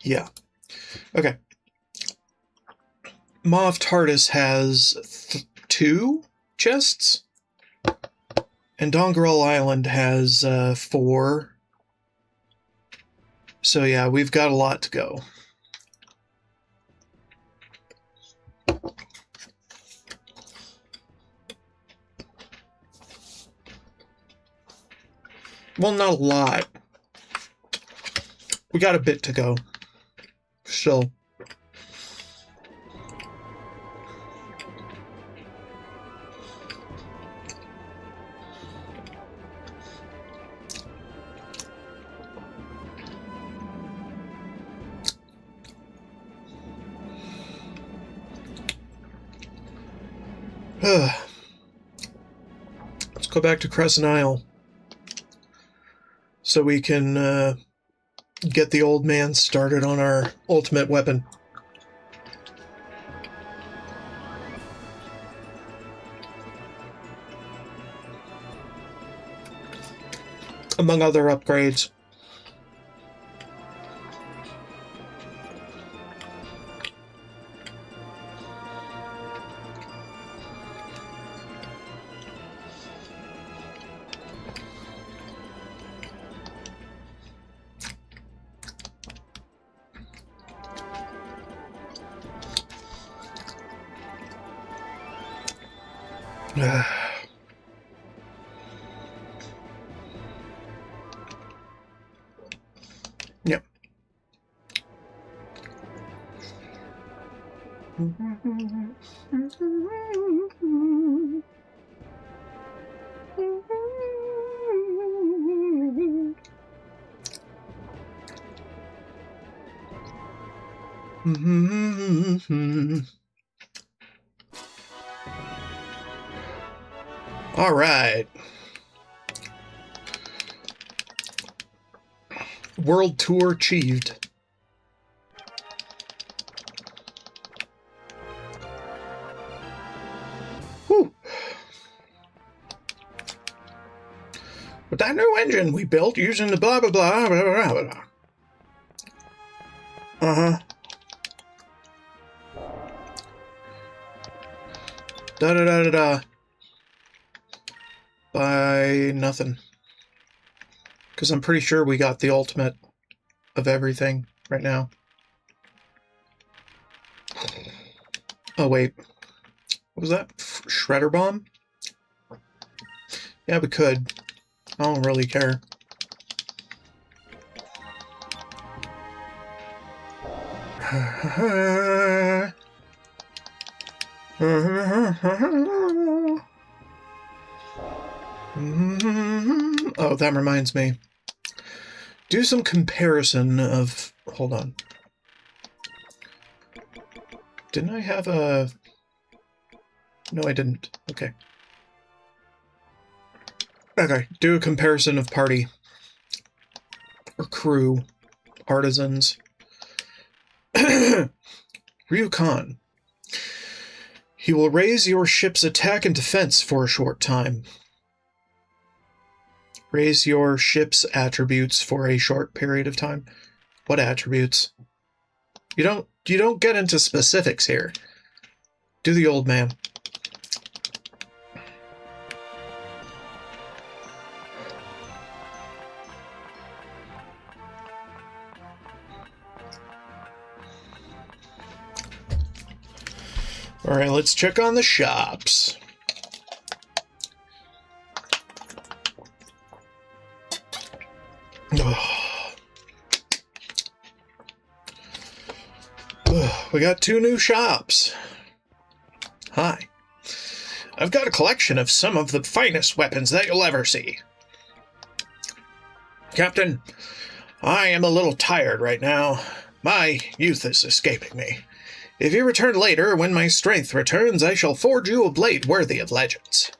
Yeah. Okay. Mauve Tardis has 2 chests. And Dongrel Island has 4. So yeah, we've got a lot to go. Well, not a lot. We got a bit to go. Still. Let's go back to Crescent Isle so we can get the old man started on our ultimate weapon. Among other upgrades. Yep. All right. World tour achieved. Whew. With that new engine we built using the blah blah blah blah blah blah. Uh-huh. Da da da da da. By nothing. Because I'm pretty sure we got the ultimate of everything right now. Oh, wait. What was that? Shredder bomb? Yeah, we could. I don't really care. Oh, that reminds me. Do some comparison of... Hold on. Didn't I have a... No, I didn't. Okay. Okay, do a comparison of party. Or crew. Artisans. Ryukan. He will raise your ship's attack and defense for a short time. Raise your ship's attributes for a short period of time. What attributes? You don't get into specifics here. Do the old man. All right, let's check on the shops. We got 2 new shops. Hi. I've got a collection of some of the finest weapons that you'll ever see. Captain, I am a little tired right now. My youth is escaping me. If you return later, when my strength returns, I shall forge you a blade worthy of legends.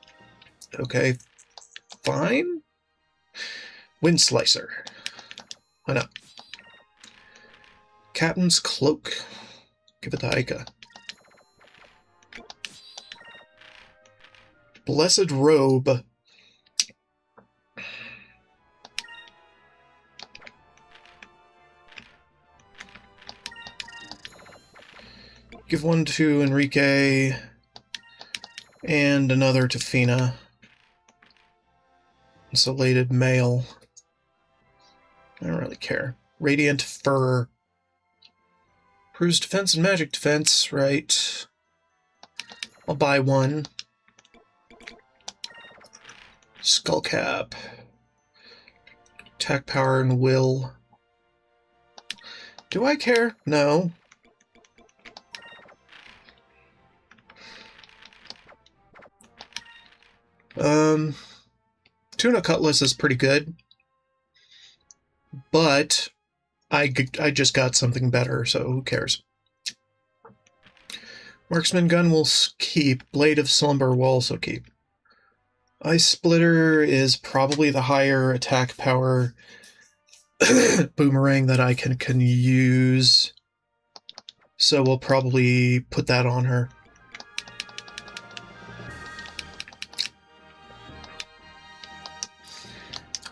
Okay, fine. Wind Slicer. Why not? Captain's Cloak. Give it to Aika. Blessed Robe. Give one to Enrique and another to Fina. Insulated mail. I don't really care. Radiant Fur. Improves defense and magic defense, right. I'll buy one. Skullcap. Attack power and will. Do I care? No. Tuna Cutlass is pretty good. But I just got something better, so who cares? Marksman Gun will keep. Blade of Slumber will also keep. Ice Splitter is probably the higher attack power boomerang that I can use. So we'll probably put that on her.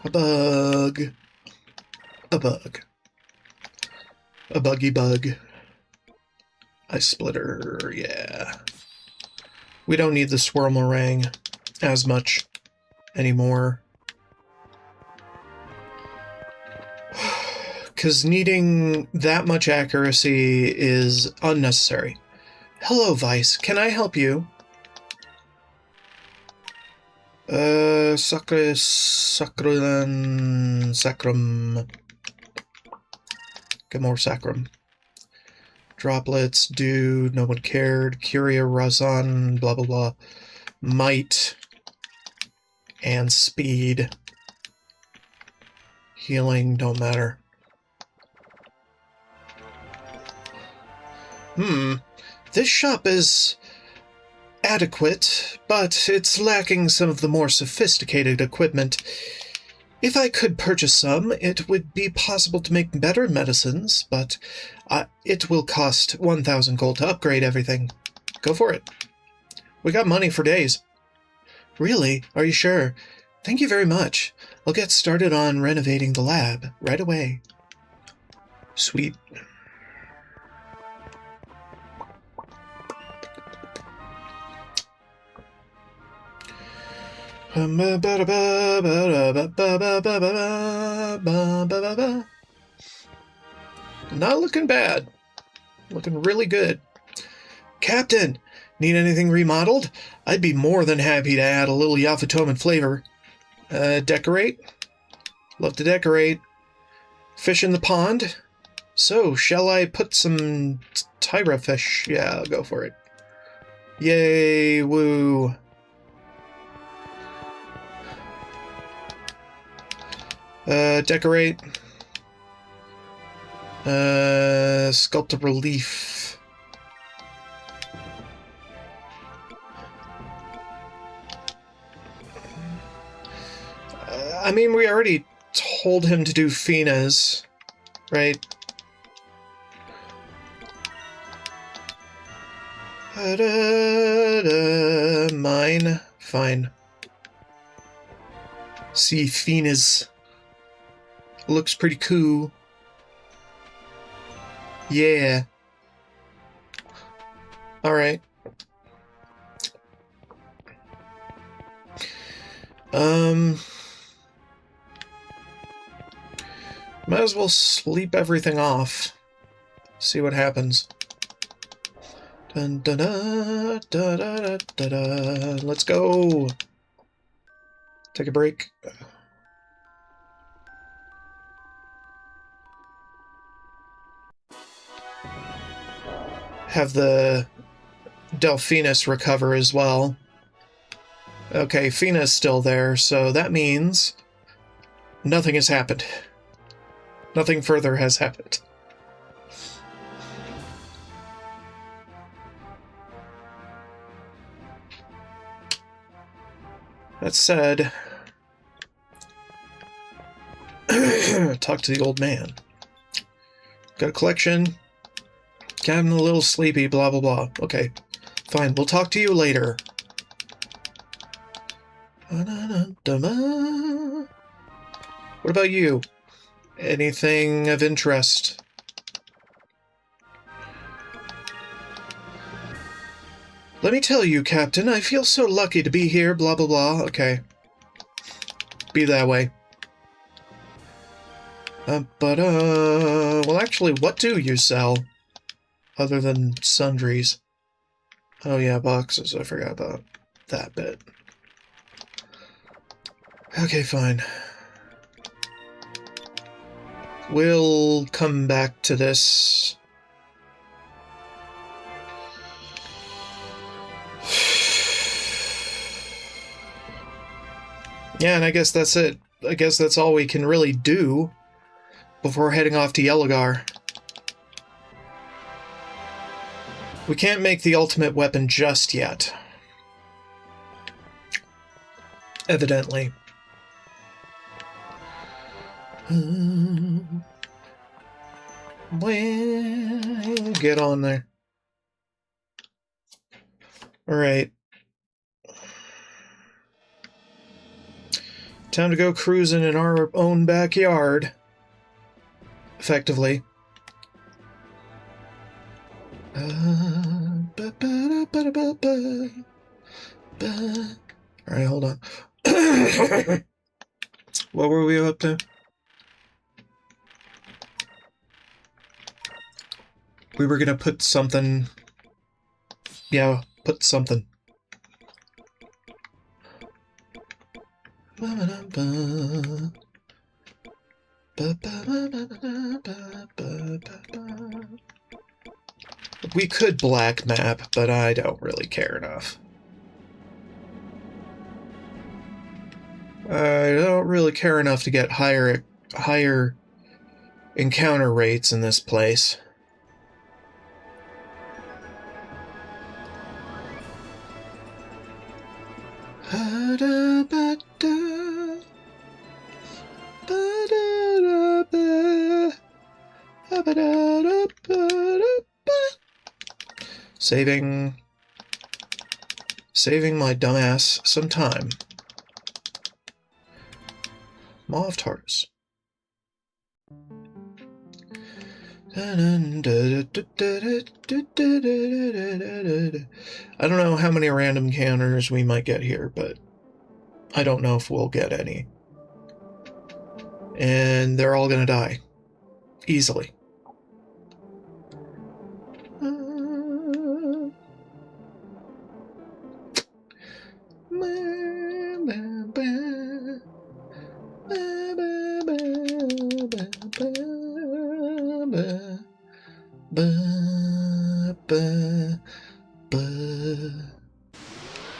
A bug. A bug. A buggy bug. Ice Splitter, yeah. We don't need the Swirl Meringue as much anymore. Because needing that much accuracy is unnecessary. Hello, Vice. Can I help you? Sacrum. Get more Sacrum. Droplets, dude, no one cared. Curia, Razan, blah, blah, blah. Might. And speed. Healing, don't matter. This shop is adequate, but it's lacking some of the more sophisticated equipment. If I could purchase some, it would be possible to make better medicines, but it will cost 1,000 gold to upgrade everything. Go for it. We got money for days. Really? Are you sure? Thank you very much. I'll get started on renovating the lab right away. Sweet. Not looking bad. Looking really good. Captain, need anything remodeled? I'd be more than happy to add a little Yafatoman flavor. Decorate? Love to decorate. Fish in the pond? So, shall I put some Tyra fish? Yeah, I'll go for it. Yay, woo. Decorate. Sculpt a relief. I mean, we already told him to do Fina's, right? Mine. Fine. See, Phoenix. Looks pretty cool. Yeah. Alright. Might as well sleep everything off. See what happens. Dun, dun, dun, dun, dun, dun, dun. Let's go. Take a break. Have the Delphinus recover as well. Okay, Fina's still there, so that means nothing has happened. Nothing further has happened. That said, talk to the old man. Got a collection. Getting a little sleepy, blah, blah, blah. Okay, fine. We'll talk to you later. What about you? Anything of interest? Let me tell you, Captain, I feel so lucky to be here, blah, blah, blah. Okay. Be that way. Well, actually, what do you sell? Other than sundries. Oh, yeah, boxes. I forgot about that bit. Okay, fine. We'll come back to this. Yeah, and I guess that's it. I guess that's all we can really do before heading off to Yellowgar. We can't make the ultimate weapon just yet. Evidently. Well, get on there. Alright. Time to go cruising in our own backyard. Effectively. Alright, hold on. What were we up to? We were gonna put something... Yeah, put something. We could black map, but I don't really care enough. I don't really care enough to get higher encounter rates in this place. Saving my dumbass some time. Maw of Tartarus. I don't know how many random encounters we might get here, but I don't know if we'll get any. And they're all gonna die. Easily.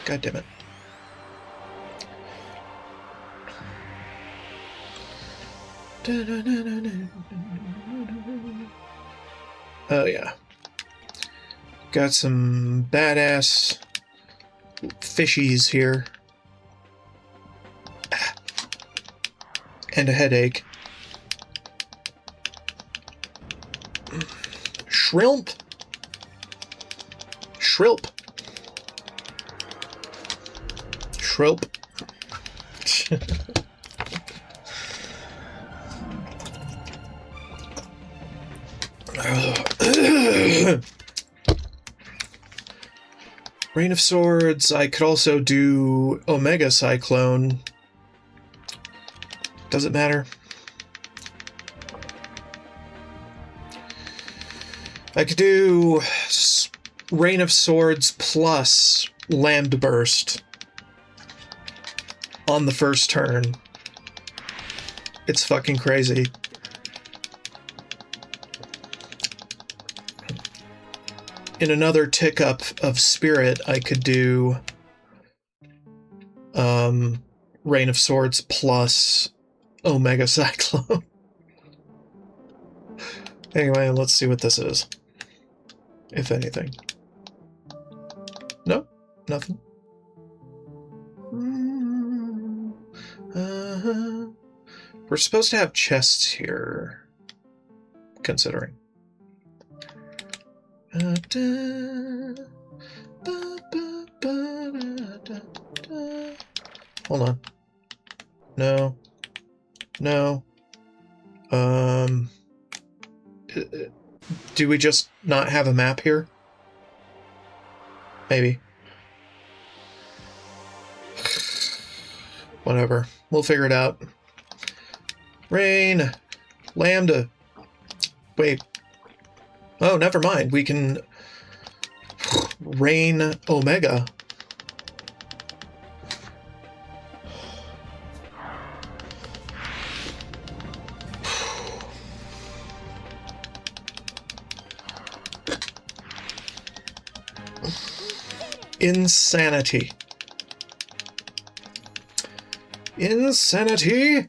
God damn it. Oh yeah. Got some badass fishies here. And a headache. Shrilp. Shrilp. Rain of Swords. I could also do Omega Cyclone. Does it matter? I could do Rain of Swords plus Lambda Burst on the first turn. It's fucking crazy. In another tick up of Spirit, I could do Rain of Swords plus Omega Cyclone. Anyway, let's see what this is. If anything. Nope, nothing. We're supposed to have chests here, considering. Hold on. No. No. Do we just not have a map here? Maybe. Whatever. We'll figure it out. Rain. Lambda. Wait. Oh, never mind. We can rain Omega. Insanity. Insanity?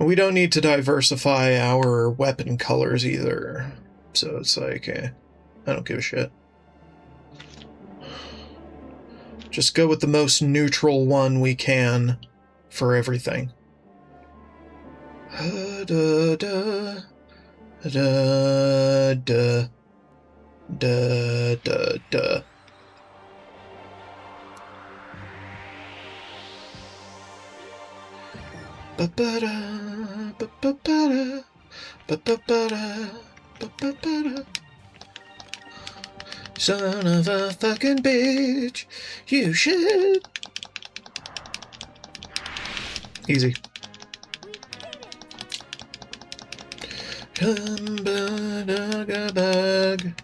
We don't need to diversify our weapon colors either. So it's like, I don't give a shit. Just go with the most neutral one we can for everything. Da, da, da, da, da, da, da. Ba-ba-da, ba-ba-ba-da, ba-ba-ba-da, ba-ba-ba-da. Son of a fucking bitch, you should. Easy. Bag.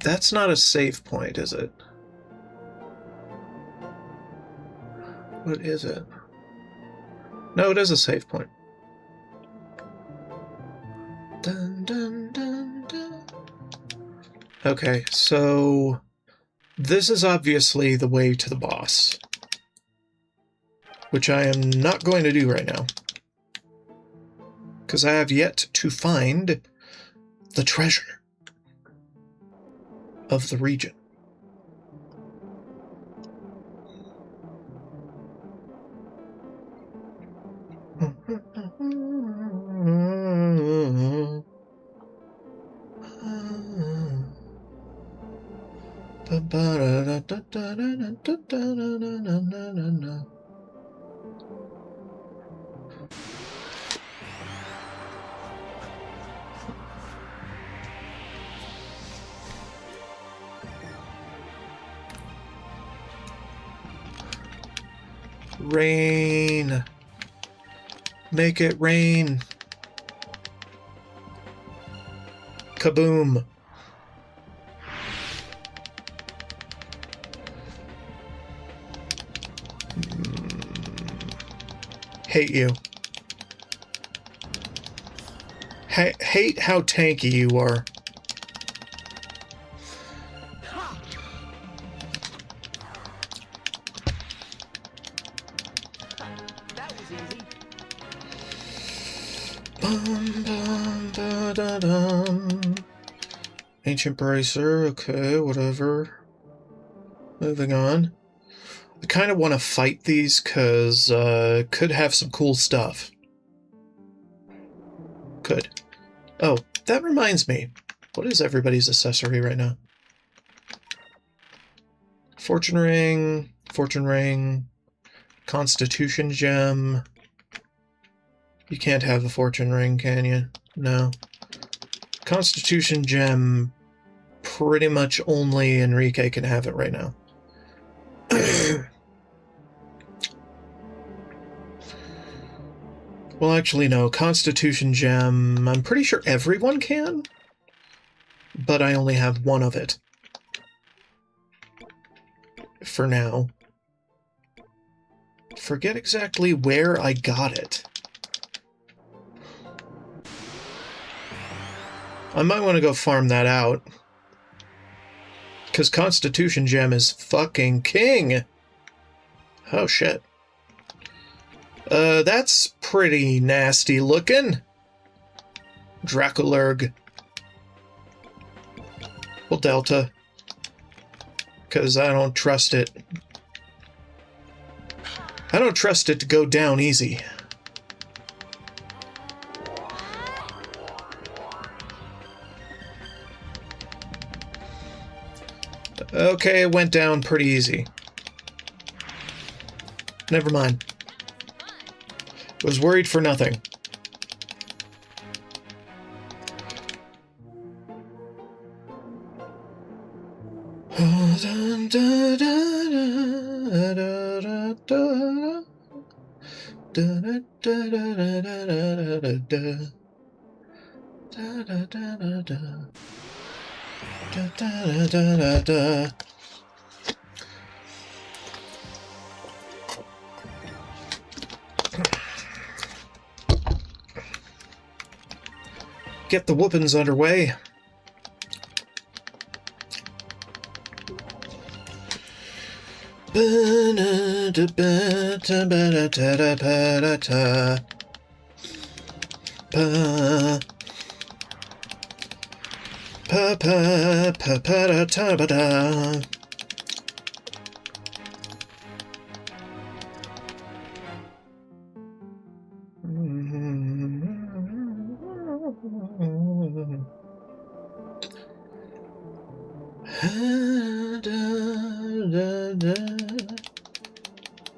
That's not a save point, is it? What is it? No, it is a save point. Dun, dun, dun, dun. Okay, so this is obviously the way to the boss, which I am not going to do right now, because I have yet to find the treasure of the region. Rain. Make it rain. Kaboom. Hate you. Hate how tanky you are. That was easy. Bum, bum, da, da, dum. Ancient Bracer, okay, whatever. Moving on. I kind of want to fight these because could have some cool stuff. Could. Oh, that reminds me. What is everybody's accessory right now? Fortune ring, Constitution gem. You can't have a fortune ring, can you? No. Constitution gem, pretty much only Enrique can have it right now. Well, actually, no. Constitution gem, I'm pretty sure everyone can, but I only have one of it. For now. Forget exactly where I got it. I might want to go farm that out. Because Constitution gem is fucking king! Oh, shit. That's pretty nasty looking. Draculurg. Well, Delta. Because I don't trust it. I don't trust it to go down easy. Okay, it went down pretty easy. Never mind. Was worried for nothing. Get the whoopings underway.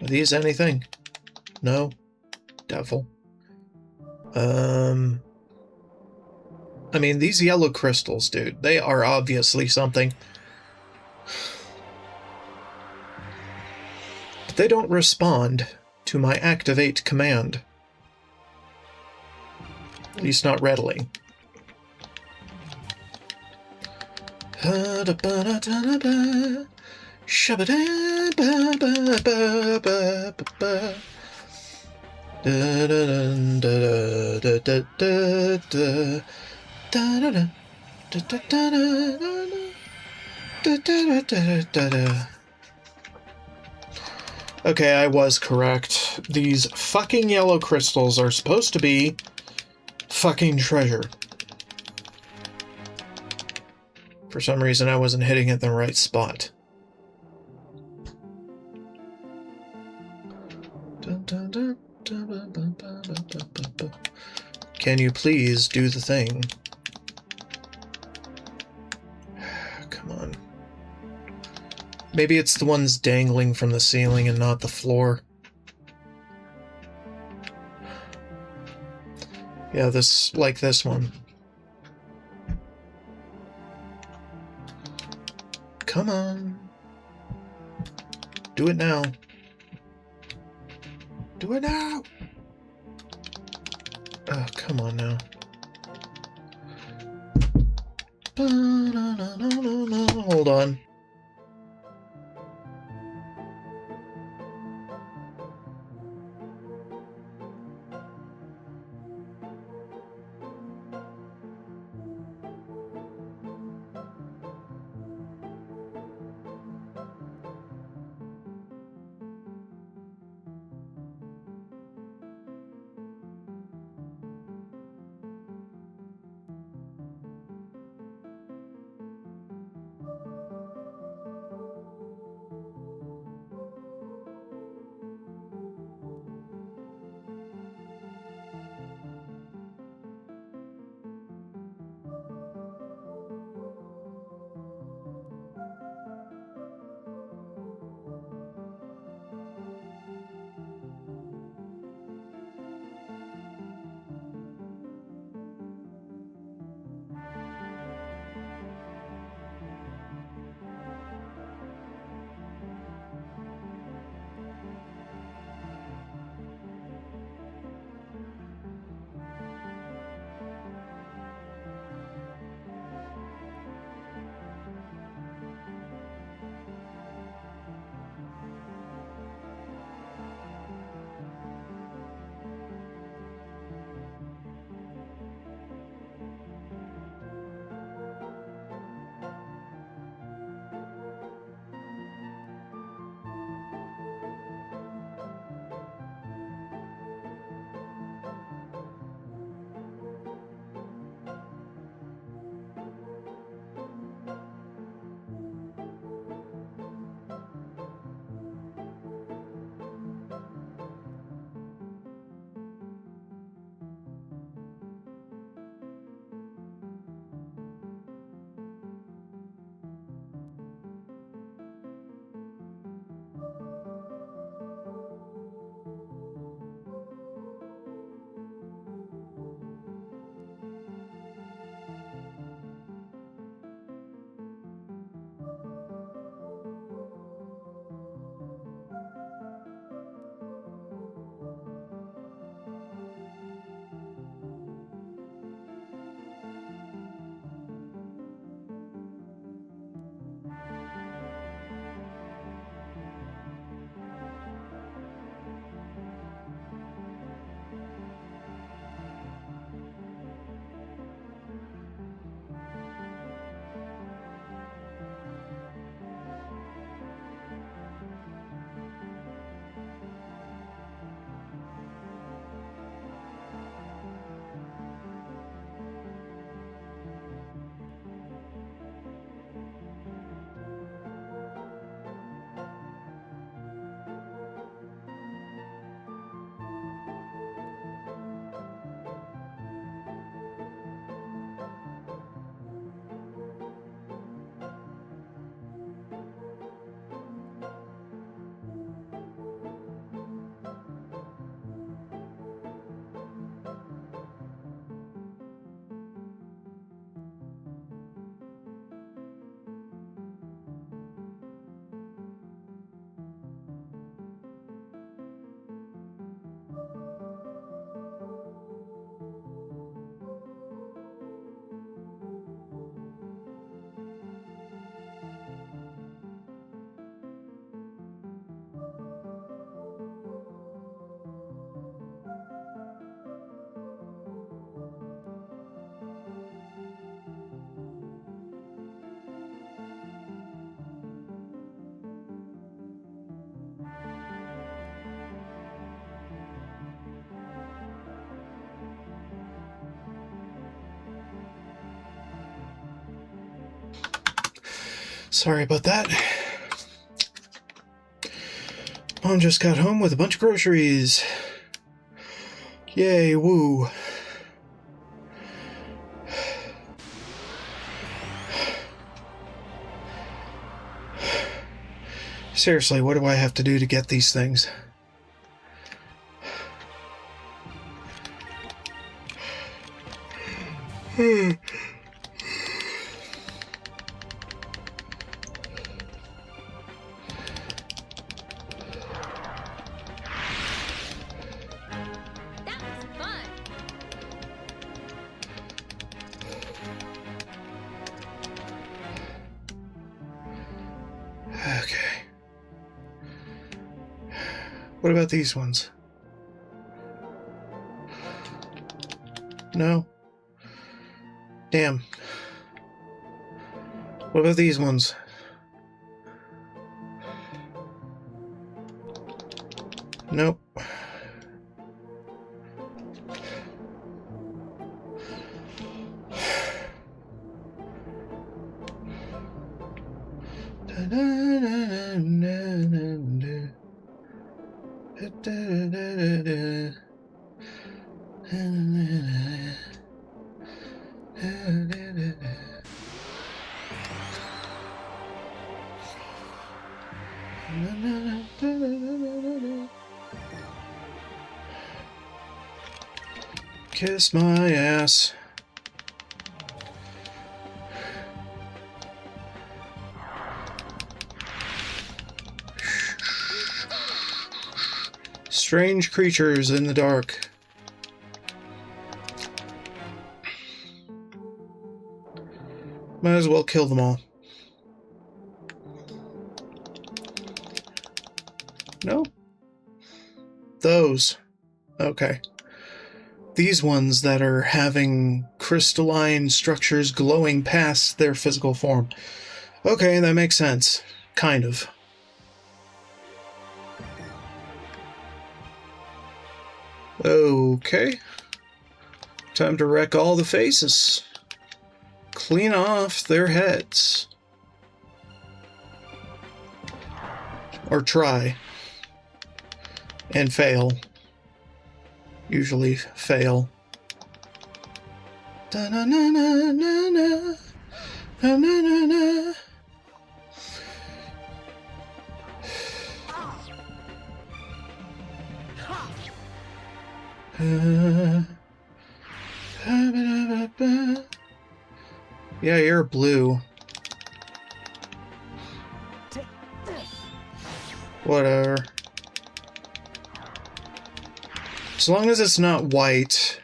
Are these anything? No? Doubtful. I mean, these yellow crystals, dude, they are obviously something. But they don't respond to my activate command. At least not readily. Okay, I was correct. These fucking yellow crystals are supposed to be fucking treasure. For some reason, I wasn't hitting it in the right spot. Can you please do the thing? Come on. Maybe it's the ones dangling from the ceiling and not the floor. Yeah, like this one. Come on. Do it now. Do it now! Oh, come on now. Hold on. Sorry about that. Mom just got home with a bunch of groceries. Yay, woo. Seriously, what do I have to do to get these things? That was fun. Okay. What about these ones? No? Damn. What about these ones? Nope. Kiss my ass. Strange creatures in the dark. Might as well kill them all. No? Those. Okay. These ones that are having crystalline structures glowing past their physical form. Okay, that makes sense. Kind of. Okay. Time to wreck all the faces. Clean off their heads. Or try. And fail. Usually fail. Da-na-na-na-na-na. Na-na-na-na. Yeah, you're blue. Whatever. As long as it's not white,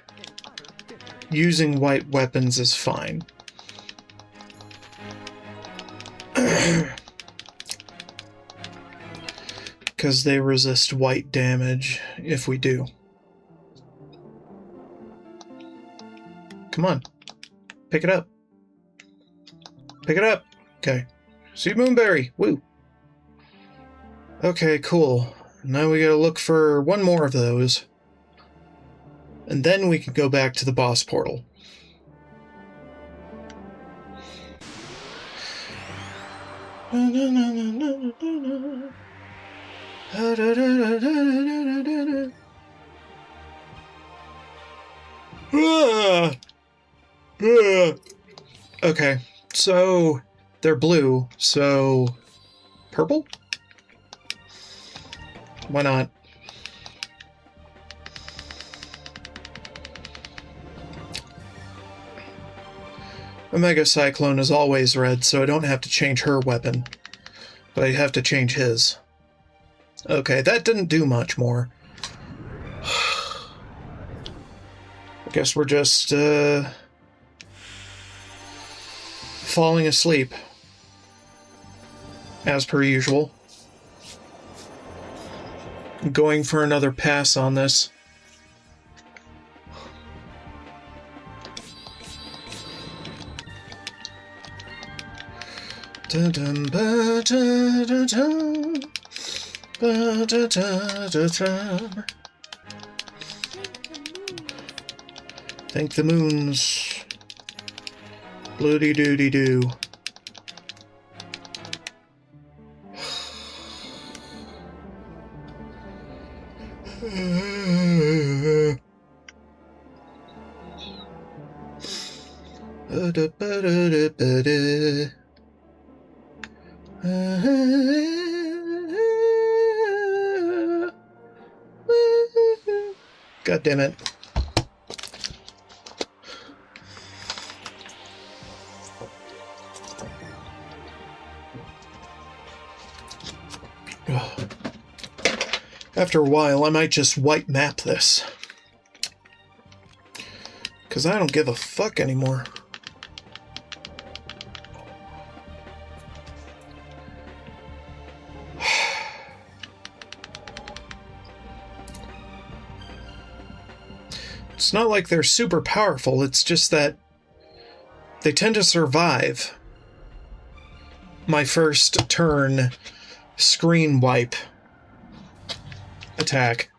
using white weapons is fine. Because they resist white damage if we do. Come on. Pick it up. Pick it up. Okay. See Moonberry. Woo. Okay, cool. Now we gotta look for one more of those. And then we can go back to the boss portal. Okay, so they're blue, so purple? Why not? Omega Cyclone is always red, so I don't have to change her weapon. But I have to change his. Okay, that didn't do much more. I guess we're just, falling asleep. As per usual. Going for another pass on this. Dun-dun, ba-da-da-da-dun, ba-da-da-da-dun. Thank the moons. Bloody-doody-doo. God damn it. After a while, I might just white map this. Because I don't give a fuck anymore. It's not like they're super powerful, it's just that they tend to survive my first turn screen wipe attack.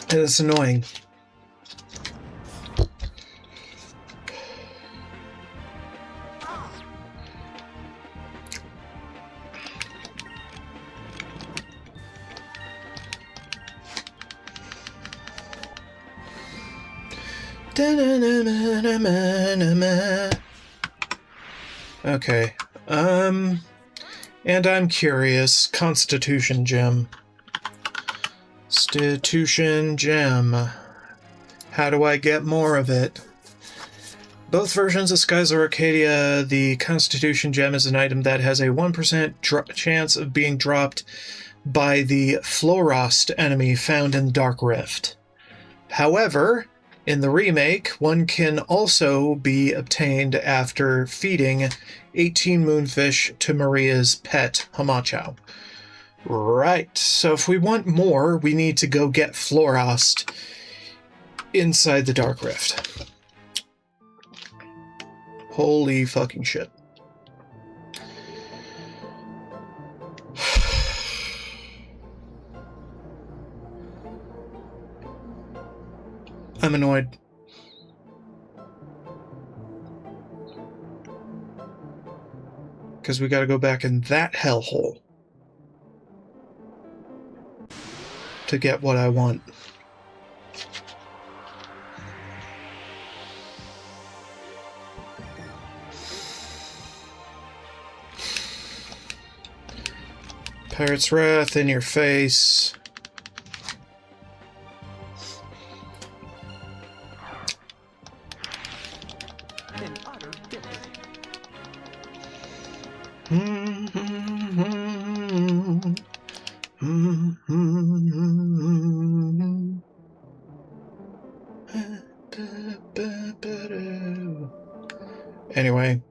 And it's annoying. Okay. And I'm curious. Constitution gem. Constitution gem. How do I get more of it? Both versions of Skies of Arcadia, the Constitution gem is an item that has a 1% chance of being dropped by the Florost enemy found in Dark Rift. However, in the remake, one can also be obtained after feeding 18 moonfish to Maria's pet, Hamachow. Right, so if we want more, we need to go get Florost inside the Dark Rift. Holy fucking shit. I'm annoyed. Because we gotta go back in that hellhole to get what I want. Pirate's Wrath in your face. In utter difference. Anyway,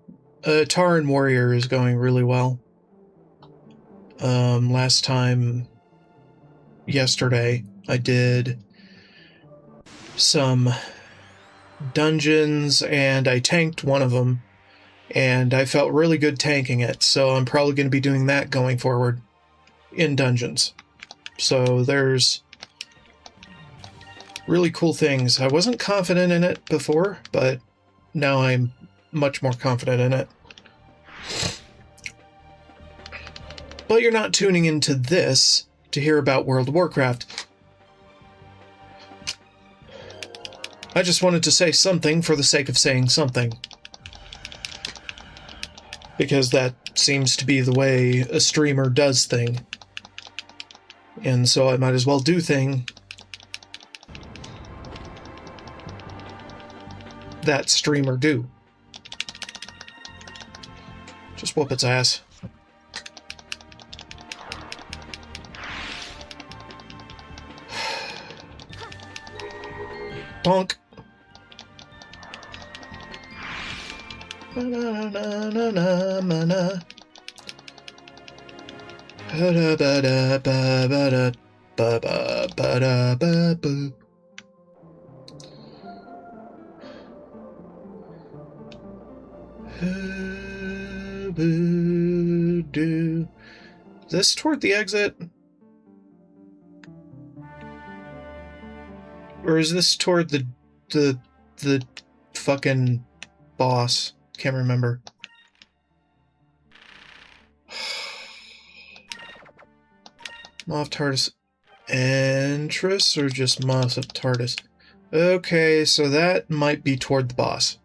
Taran Warrior is going really well. Last time, yesterday, I did some dungeons and I tanked one of them, and I felt really good tanking it, so I'm probably going to be doing that going forward in dungeons. So there's really cool things. I wasn't confident in it before, but now I'm much more confident in it. But you're not tuning into this to hear about World of Warcraft. I just wanted to say something for the sake of saying something. Because that seems to be the way a streamer does thing. And so I might as well do thing that streamer do. Just whoop its ass. Bonk. This toward the exit? Or is this toward the fucking boss? Can't remember. Moff TARDIS. Entris or just Moss of Tardis? Okay, so that might be toward the boss.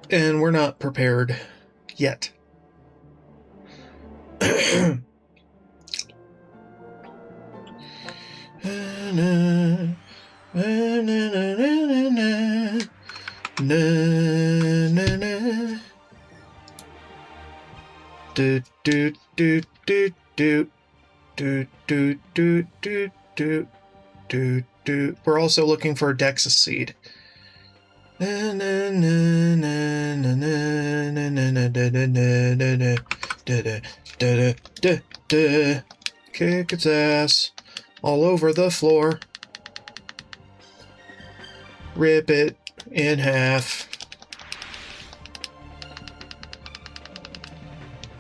And we're not prepared yet. Do do do do do do do do do do do do. We're also looking for a Dexus seed. Kick its ass all over the floor. Rip it in half.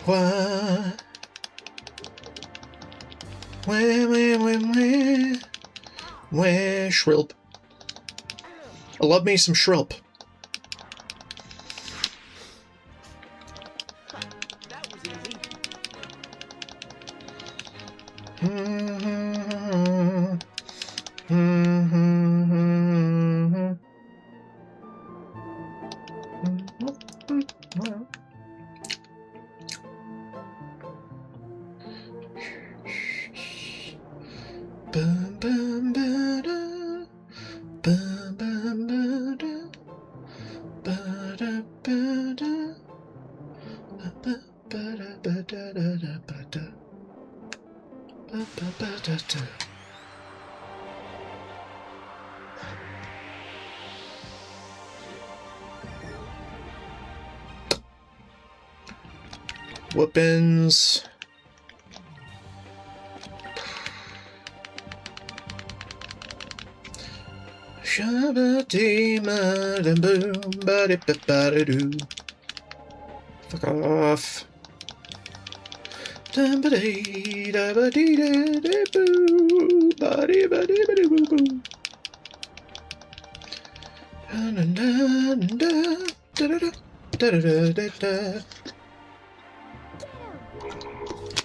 What? Where shrimp? I love me some shrimp. That was easy. Whoopins. Fuck off.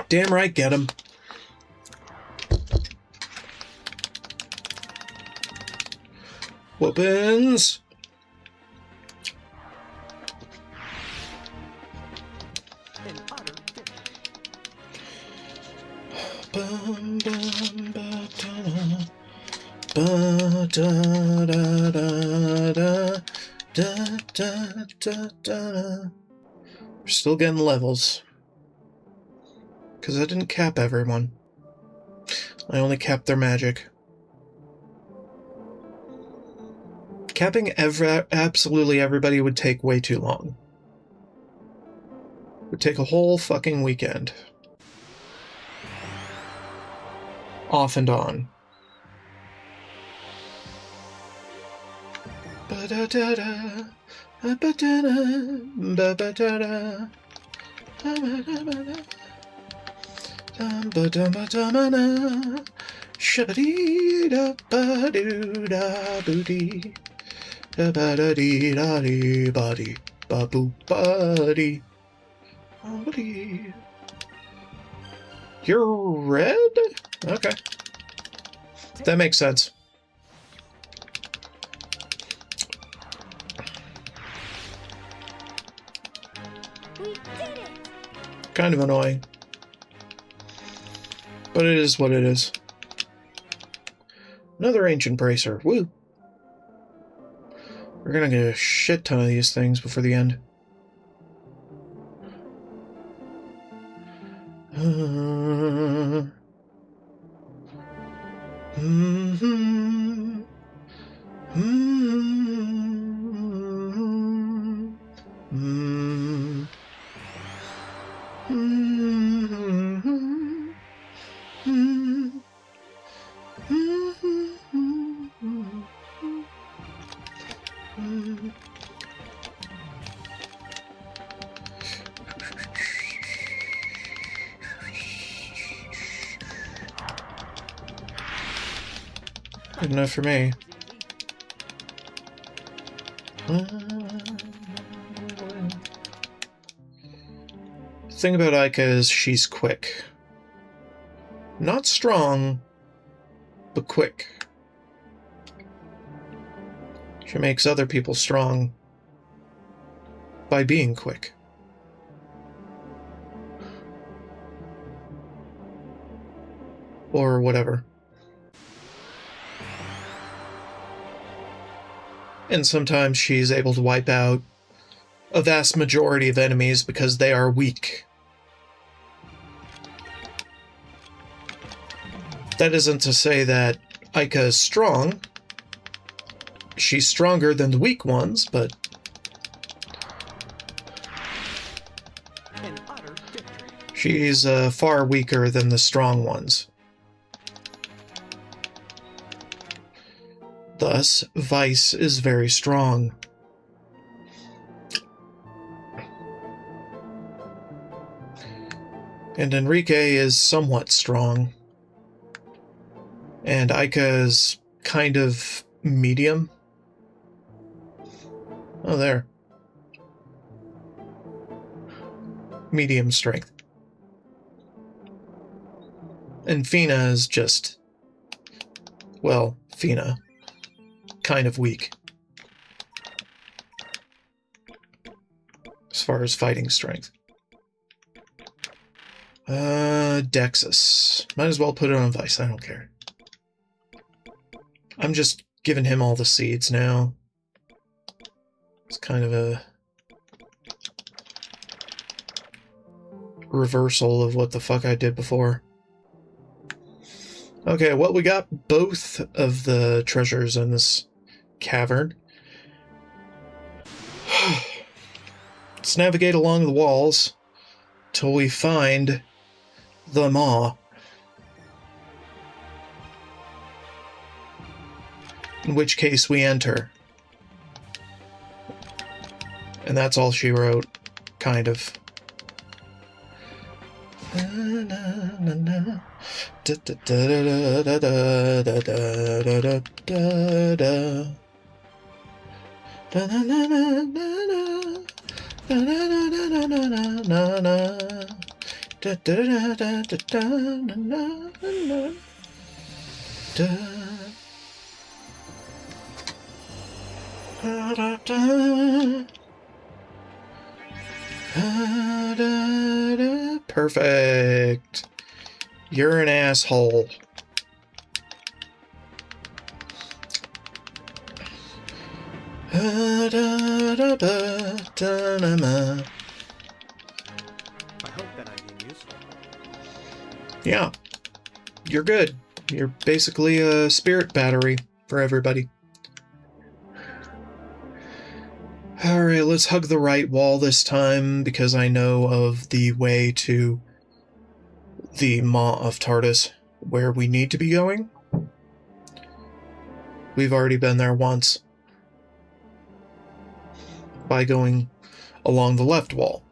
Damn right, get him. Whoopins. An utter finish. Bum, bum, ba, da, da, da, da, da, da, da, da. We're still getting levels. Because I didn't cap everyone. I only capped their magic. Capping absolutely everybody would take way too long. It would take a whole fucking weekend. Off and on. Ba-da-da-da, ba-da-da, ba-ba-da-da, ba-ba-da-ba-da, dum-ba-dum-ba-dum-ba-da, shabba-dee-da-ba-doo-da-boo-dee, da-ba-da-dee-da-dee-ba-dee, ba-boo-ba-dee, ba-dee. You're red? Okay. That makes sense. We did it! Kind of annoying. But it is what it is. Another ancient bracer. Woo! We're gonna get a shit ton of these things before the end. Good enough for me. The thing about Aika is she's quick. Not strong, but quick. She makes other people strong by being quick. Or whatever. And sometimes she's able to wipe out a vast majority of enemies because they are weak. That isn't to say that Aika is strong. She's stronger than the weak ones, but An utter victory. she's far weaker than the strong ones. Thus, Vice is very strong. And Enrique is somewhat strong. And Aika is kind of medium. Oh, there. Medium strength. And Fina is just... well, Fina. Kind of weak. As far as fighting strength. Dexus. Might as well put it on Vice, I don't care. I'm just giving him all the seeds now. It's kind of a reversal of what the fuck I did before. Okay, well, we got both of the treasures in this cavern. Let's navigate along the walls till we find the maw. In which case we enter. And that's all she wrote, kind of. Perfect. You're an asshole. I hope that I'm being useful. Yeah. You're good. You're basically a spirit battery for everybody. Alright, let's hug the right wall this time, because I know of the way to the Maw of Tardis, where we need to be going. We've already been there once. By going along the left wall.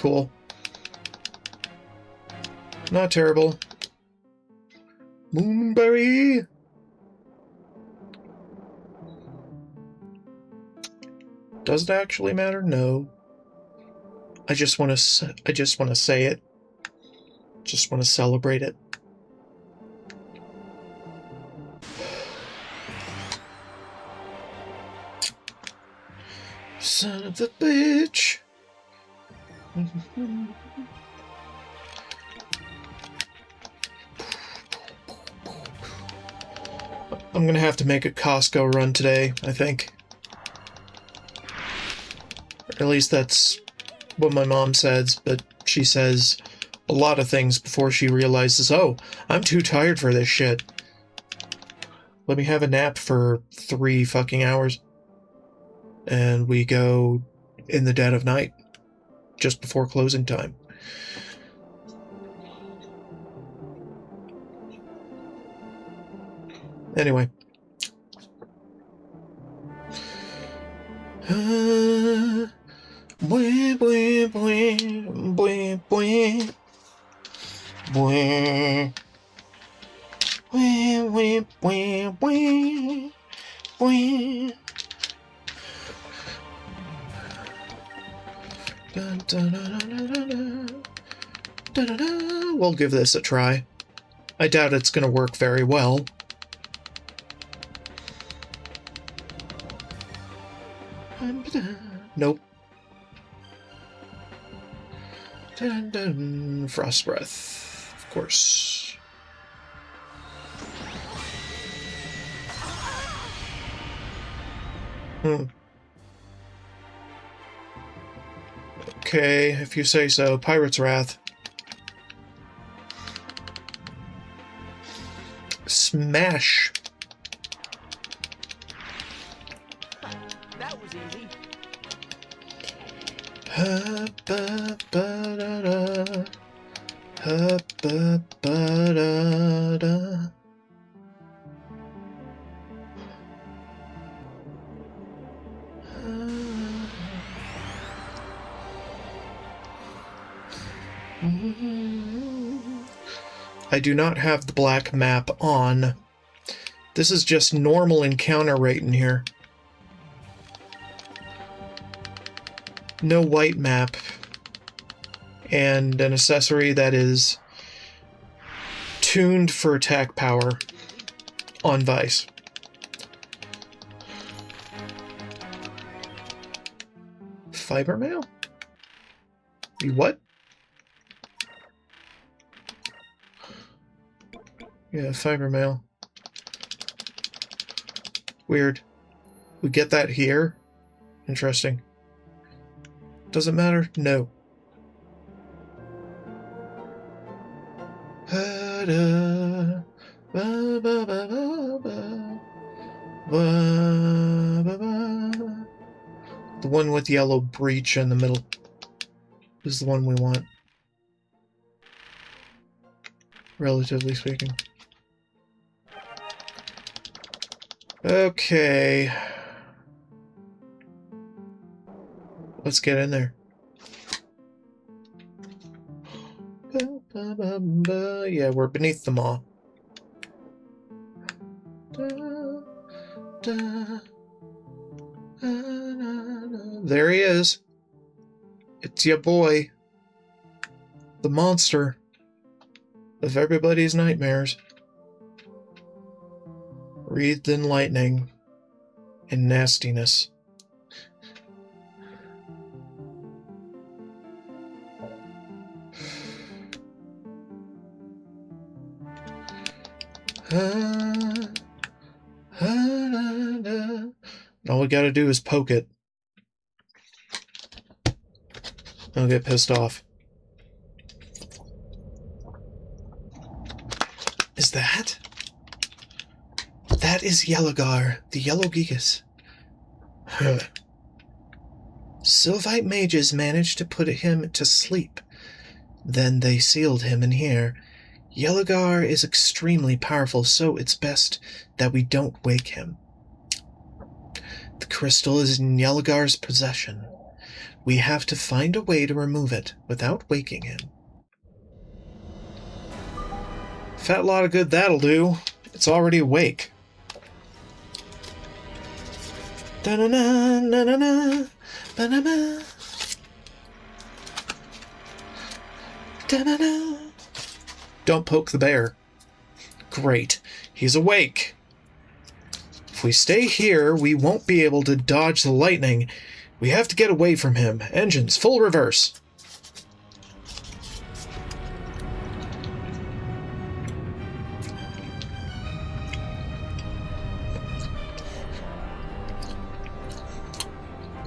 cool. Not terrible. Moonberry! Does it actually matter? No. I just want to say it. Just want to celebrate it. Son of a bitch. I'm gonna have to make a Costco run today, I think. Or at least that's what my mom says, but she says a lot of things before she realizes, oh, I'm too tired for this shit. Let me have a nap for 3 fucking hours. And we go in the dead of night, just before closing time. Anyway. Bwah, bwah, bwah, bwah, bwah. Bwah. Bwah, bwah, bwah, bwah. Bwah. Dun, dun, dun, dun, dun, dun. Dun, dun, dun. We'll give this a try. I doubt it's going to work very well. Nope. Dun, dun. Frost breath, of course. Okay, if you say so. Pirate's Wrath. Smash. That was easy. Ha-ba-ba-da-da. Ha-ba-ba-da-da. I do not have the black map on. This is just normal encounter rate in here. No white map. And an accessory that is tuned for attack power on Vice. Fiber mail? You what? Yeah, fiber mail. Weird. We get that here? Interesting. Does it matter? No. The one with yellow breach in the middle is the one we want. Relatively speaking. Okay. Let's get in there. Yeah, we're beneath the maw. There he is. It's your boy. The monster of everybody's nightmares. Wreathed in lightning and nastiness. All we gotta do is poke it. I'll get pissed off. Is that? That is Yellowgar, the Yellow Gigas. Huh. Sylvite mages managed to put him to sleep. Then they sealed him in here. Yellowgar is extremely powerful, so it's best that we don't wake him. The crystal is in Yellowgar's possession. We have to find a way to remove it without waking him. Fat lot of good that'll do. It's already awake. Da-na-na, na-na-na, ba-na-na. Da-na-na. Don't poke the bear. Great. He's awake. If we stay here, we won't be able to dodge the lightning. We have to get away from him. Engines, full reverse.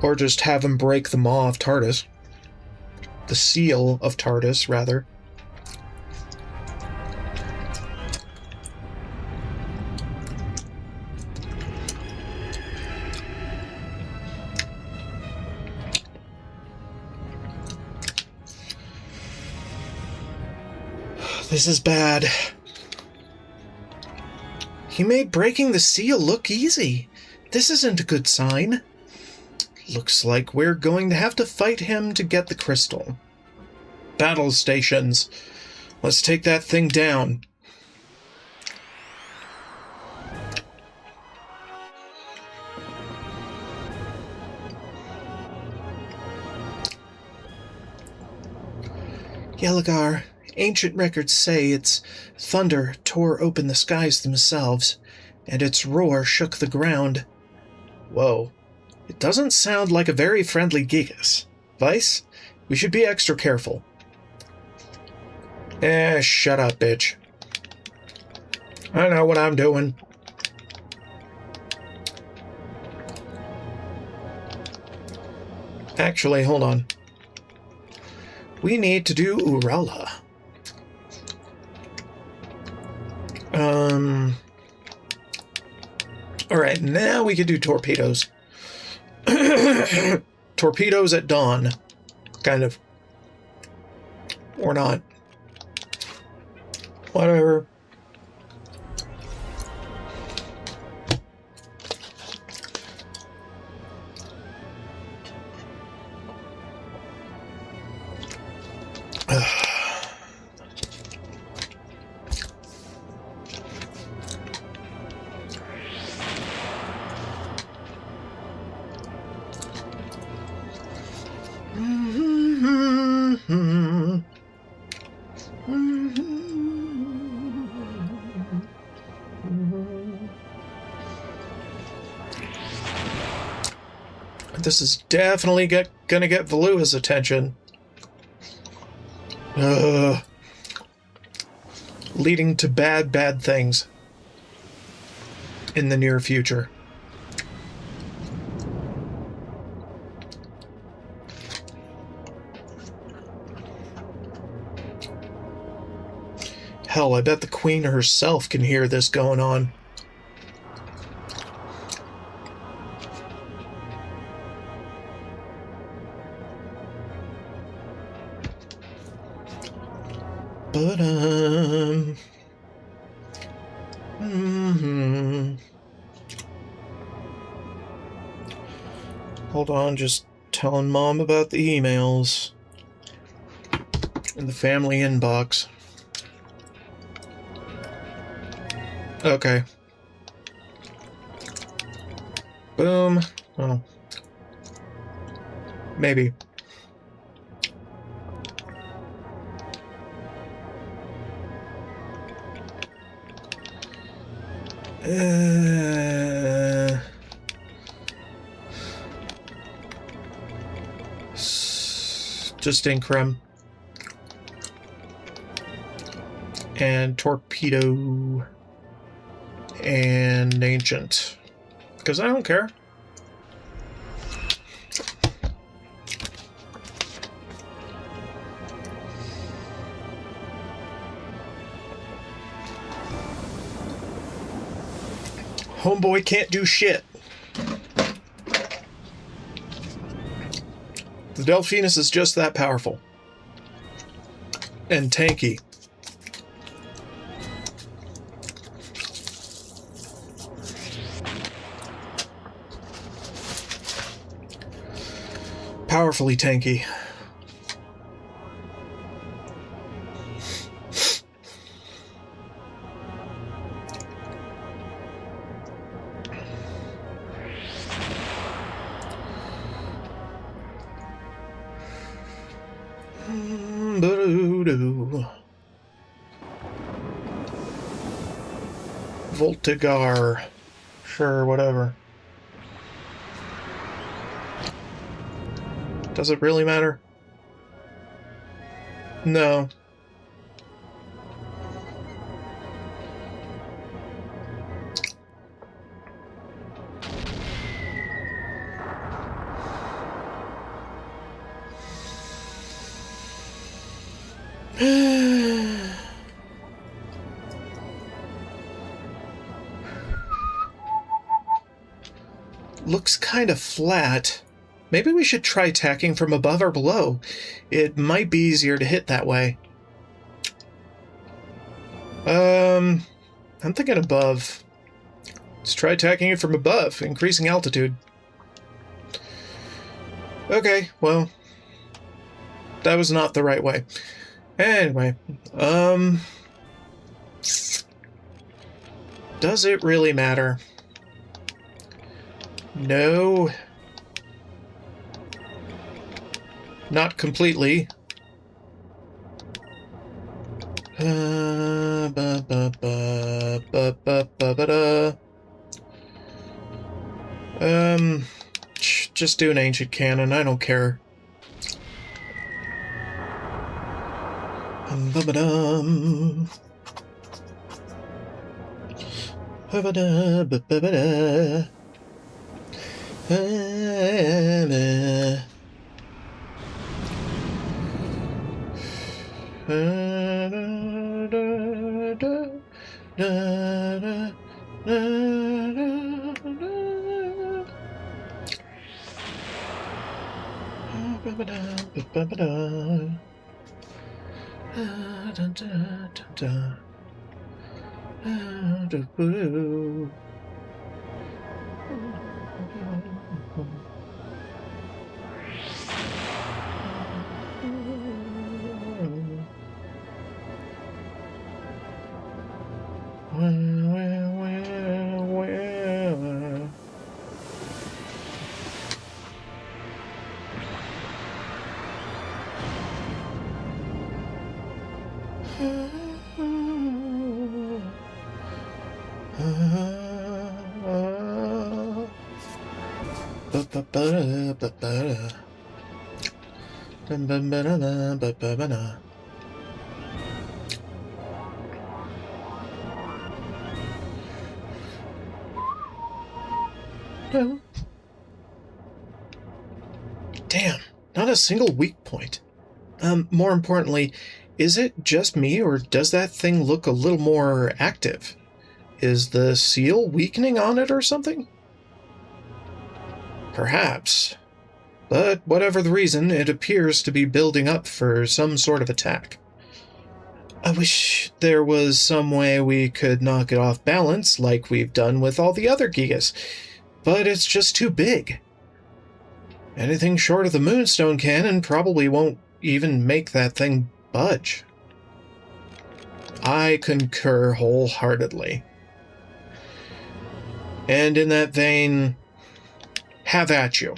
Or just have him break the maw of TARDIS. The seal of TARDIS, rather. This is bad. He made breaking the seal look easy. This isn't a good sign. Looks like we're going to have to fight him to get the crystal. Battle stations. Let's take that thing down. Yelagar, ancient records say its thunder tore open the skies themselves, and its roar shook the ground. Whoa. It doesn't sound like a very friendly Gigas. Vice, we should be extra careful. Shut up, bitch. I know what I'm doing. Actually, hold on. We need to do Urala. Alright, now we can do torpedoes. Torpedoes at dawn. Kind of. Or not. Whatever. This is definitely gonna get Valua's attention. Leading to bad things in the near future. Hell, I bet the Queen herself can hear this going on. But, Hold on, just telling Mom about the emails in the family inbox. Okay. Boom. Well, maybe. Just Increm. And Torpedo. And Ancient. Because I don't care. Homeboy can't do shit. The Delphinus is just that powerful. And tanky. powerfully tanky. Voltigar. Sure, whatever. Does it really matter? No. Looks kind of flat. Maybe we should try tacking from above or below. It might be easier to hit that way. I'm thinking above. Let's try tacking it from above, increasing altitude. Okay, well, that was not the right way. Anyway, does it really matter? No. Not completely. Just do an ancient cannon, I don't care. Damn, not a single weak point. More importantly, is it just me, or does that thing look a little more active? Is the seal weakening on it or something? Perhaps. But whatever the reason, it appears to be building up for some sort of attack. I wish there was some way we could knock it off balance like we've done with all the other Gigas, but it's just too big. Anything short of the Moonstone Cannon probably won't even make that thing budge. I concur wholeheartedly. And in that vein, have at you.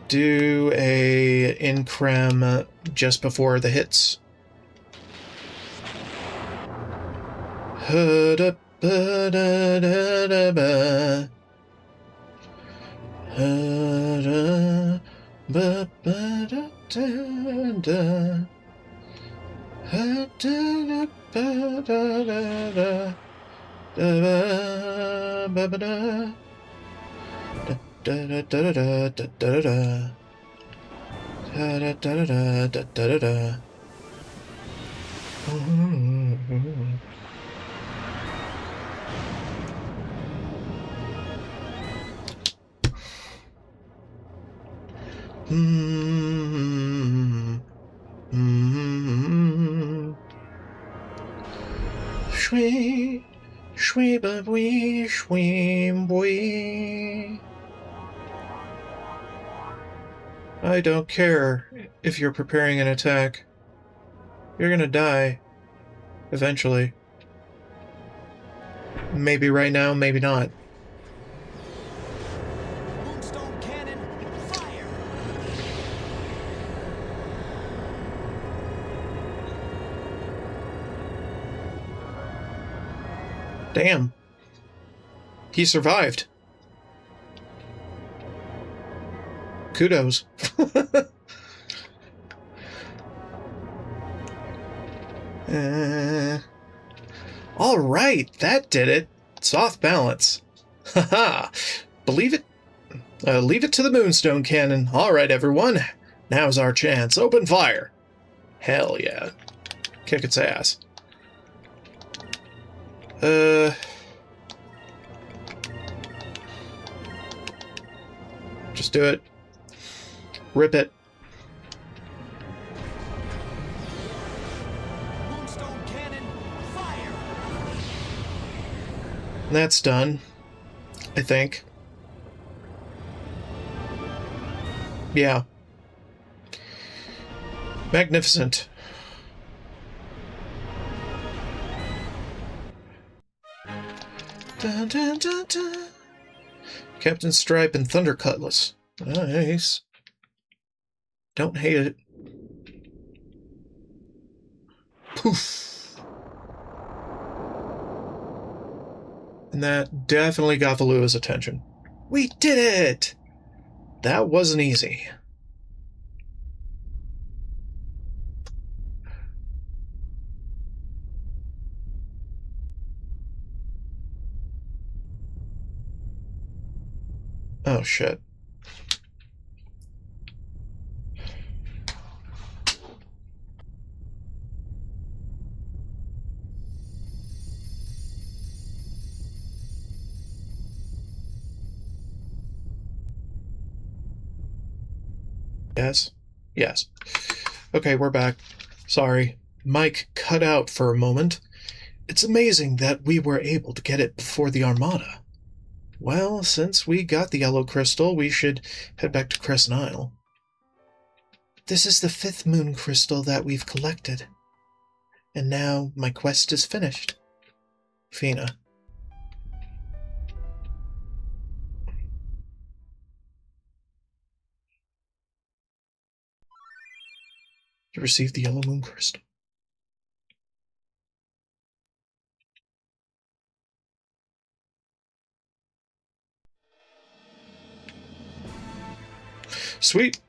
Do a increm just before the hits. Shwee, shwee ba wee, shwee wee. I don't care if you're preparing an attack. You're gonna die. Eventually. Maybe right now, maybe not. Moonstone cannon, fire! Damn. He survived. Kudos. All right, that did it. Soft balance. Haha. Believe it. Leave it to the Moonstone Cannon. All right, everyone. Now's our chance. Open fire. Hell yeah. Kick its ass. Just do it. Rip it. Moonstone cannon, fire! That's done. I think. Yeah. Magnificent. Dun, dun, dun, dun. Captain Stripe and Thunder Cutlass. Nice. Don't hate it. Poof. And that definitely got the Lua's attention. We did it! That wasn't easy. Oh, shit. Yes? Yes. Okay, we're back. Sorry. Mike cut out for a moment. It's amazing that we were able to get it before the Armada. Well, since we got the yellow crystal, we should head back to Crescent Isle. This is the 5th moon crystal that we've collected. And now my quest is finished. Fina. You received the yellow moon crystal. Sweet.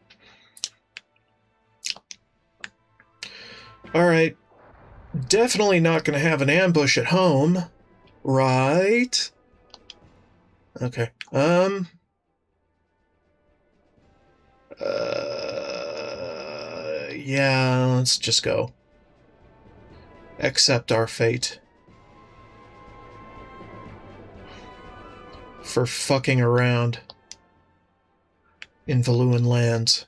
Alright. Definitely not going to have an ambush at home. Right? Okay. Yeah, let's just go. Accept our fate. For fucking around in Valuan lands.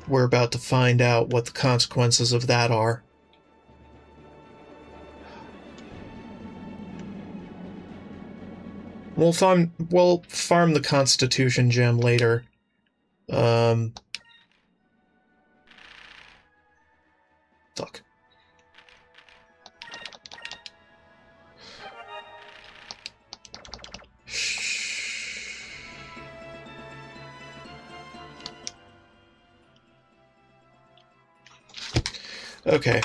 We're about to find out what the consequences of that are. We'll farm the Constitution gem later. Fuck. Okay.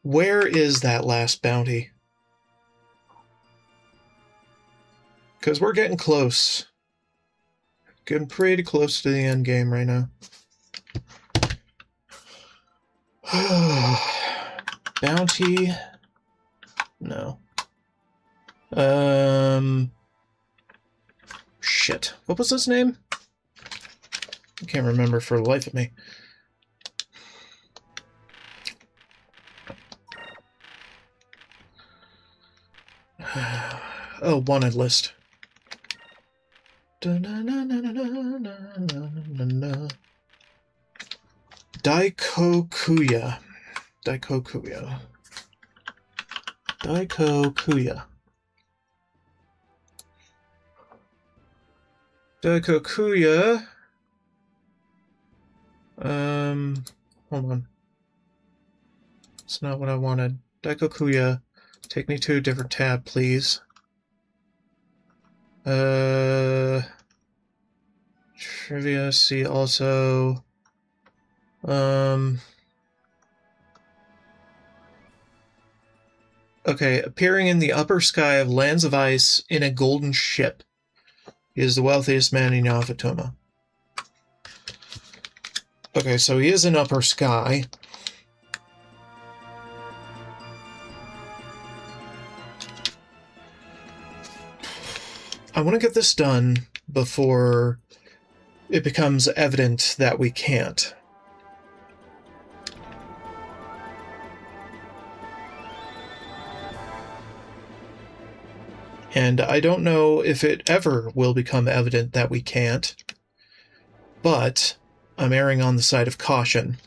Where is that last bounty? Because we're getting close. Getting pretty close to the end game right now. Bounty. No. Shit. What was his name? I can't remember for the life of me. Oh, wanted list. Daikokuya. Daikokuya. Daikokuya. Daikokuya. Hold on. That's not what I wanted. Daikokuya. Take me to a different tab, please. Trivia, see also. Okay, appearing in the upper sky of lands of ice in a golden ship. He is the wealthiest man in Yavatoma. Okay, so he is in upper sky. I want to get this done before it becomes evident that we can't. And I don't know if it ever will become evident that we can't, but I'm erring on the side of caution.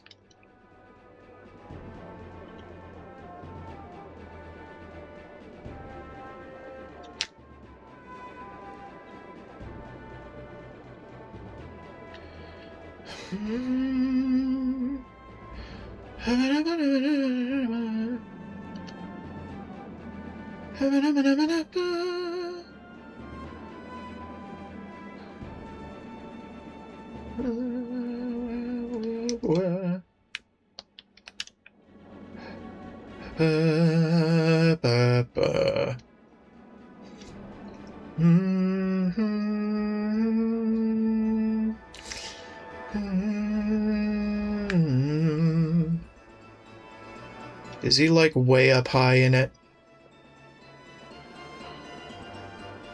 Is he like way up high in it?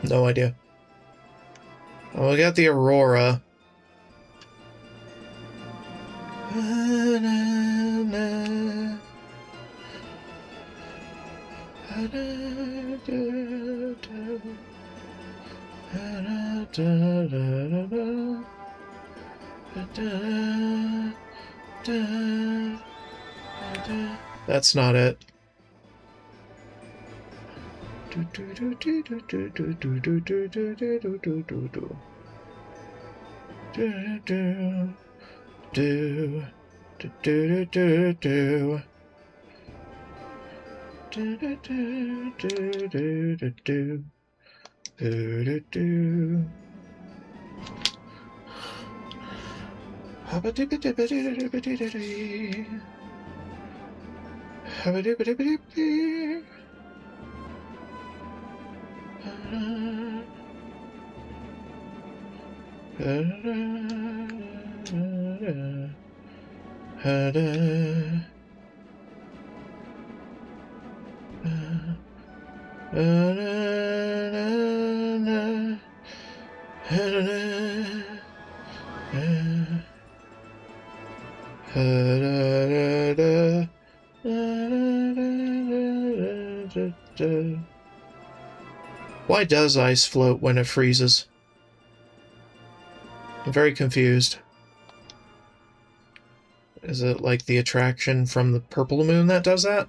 No idea. Oh, we got the Aurora. That's not it. Why does ice float when it freezes? I'm very confused. Is it like the attraction from the purple moon that does that?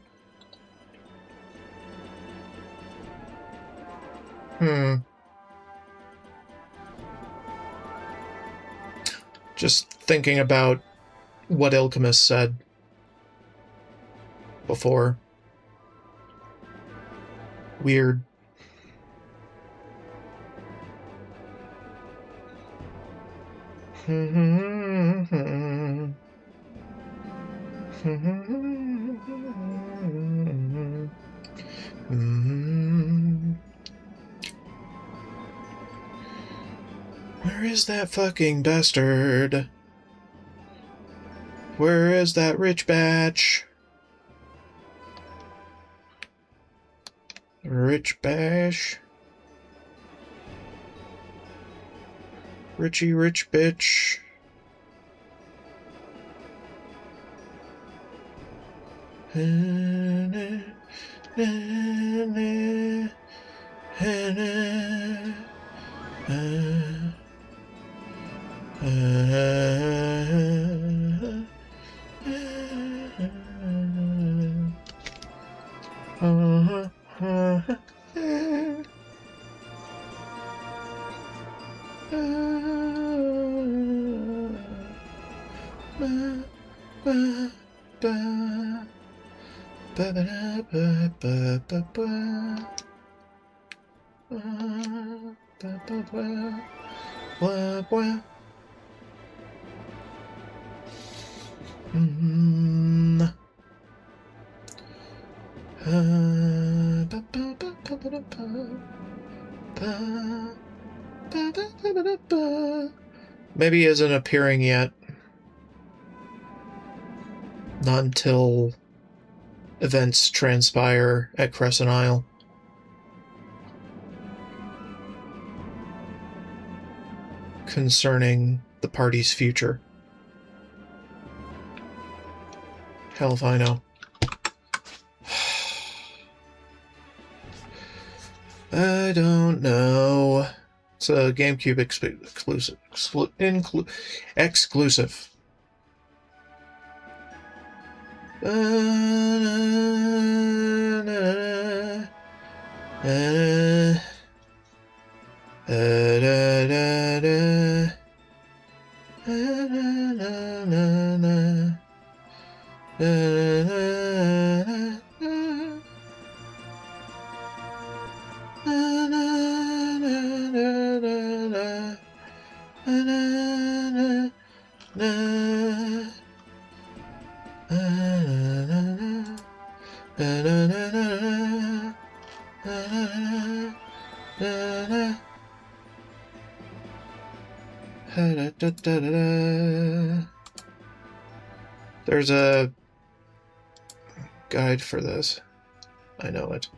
Just thinking about what Alchemist said before. Weird. Where is that fucking bastard? Where is that rich batch? Rich bash. Richie rich bitch. Maybe he isn't appearing yet. Not until events transpire at Crescent Isle. Concerning the party's future. Hell if I know. I don't know. It's a GameCube exclusive. Exclusive. There's a guide for this. I know it.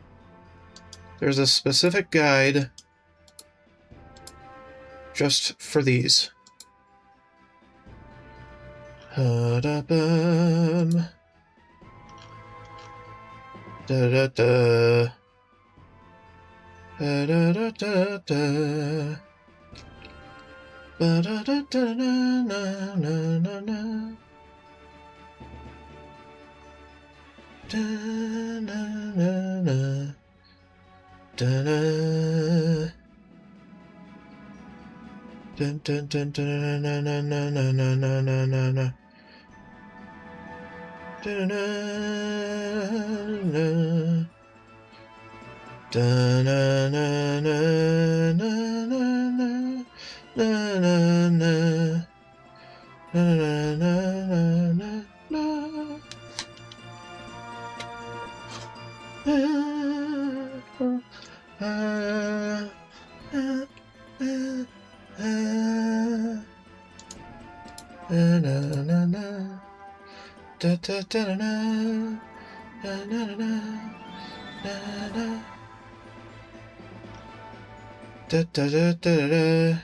There's a specific guide just for these. Da-da-bum. Da-da-da. Da-da-da-da-da. Ba-da-da-da-da-na-na-na-na. Da-na-na. Da-na. Dun dun dun dun na na na na na na na na na. Da-na-na. Da-na-na-na-na-na-na. Na na na na na na na na da da da na na na na na da da da da da.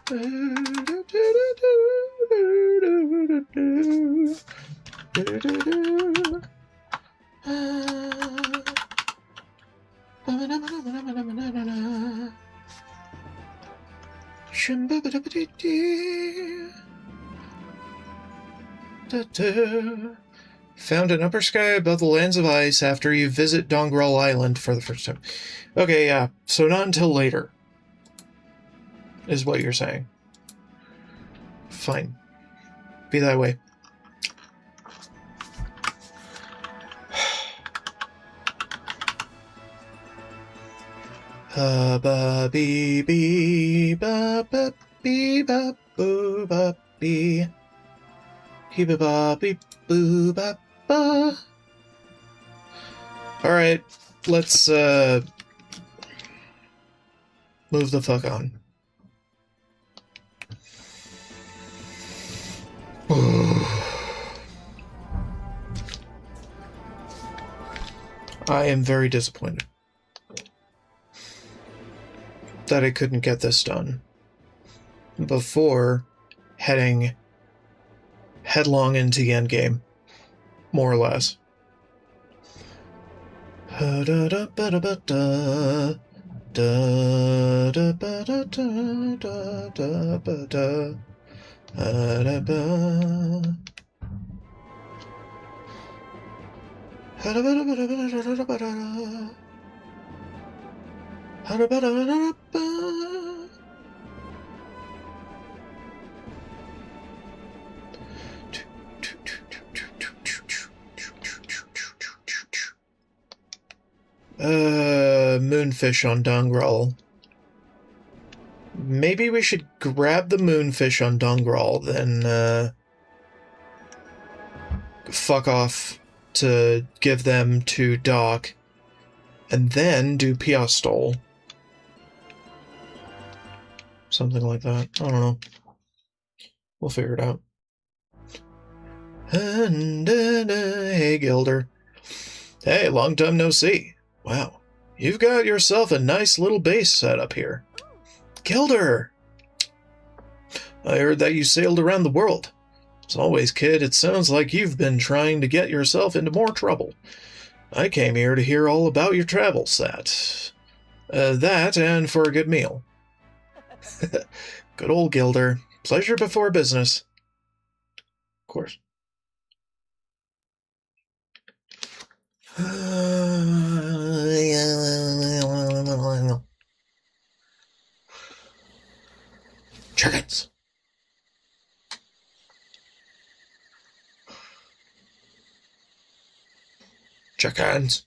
Found an upper sky above the lands of ice after you visit Dongrel Island for the first time. Okay, yeah. So not until later, is what you're saying. Fine. Be that way. Ba bee bee ba ba bee ba boo ba bee. Hee ba ba bee boo ba ba. Alright, let's move the fuck on. I am very disappointed that I couldn't get this done before heading headlong into the endgame, more or less. Moonfish on Dongrel. Maybe we should grab the moonfish on Dongrel, then fuck off to give them to Doc, and then do Piastol. Something like that. I don't know. We'll figure it out. Hey, Gilder. Hey, long time no see. Wow, you've got yourself a nice little base set up here. Gilder! I heard that you sailed around the world. As always, kid, it sounds like you've been trying to get yourself into more trouble. I came here to hear all about your travel set. That and for a good meal. Good old Gilder. Pleasure before business. Of course. Chickens. Chickens.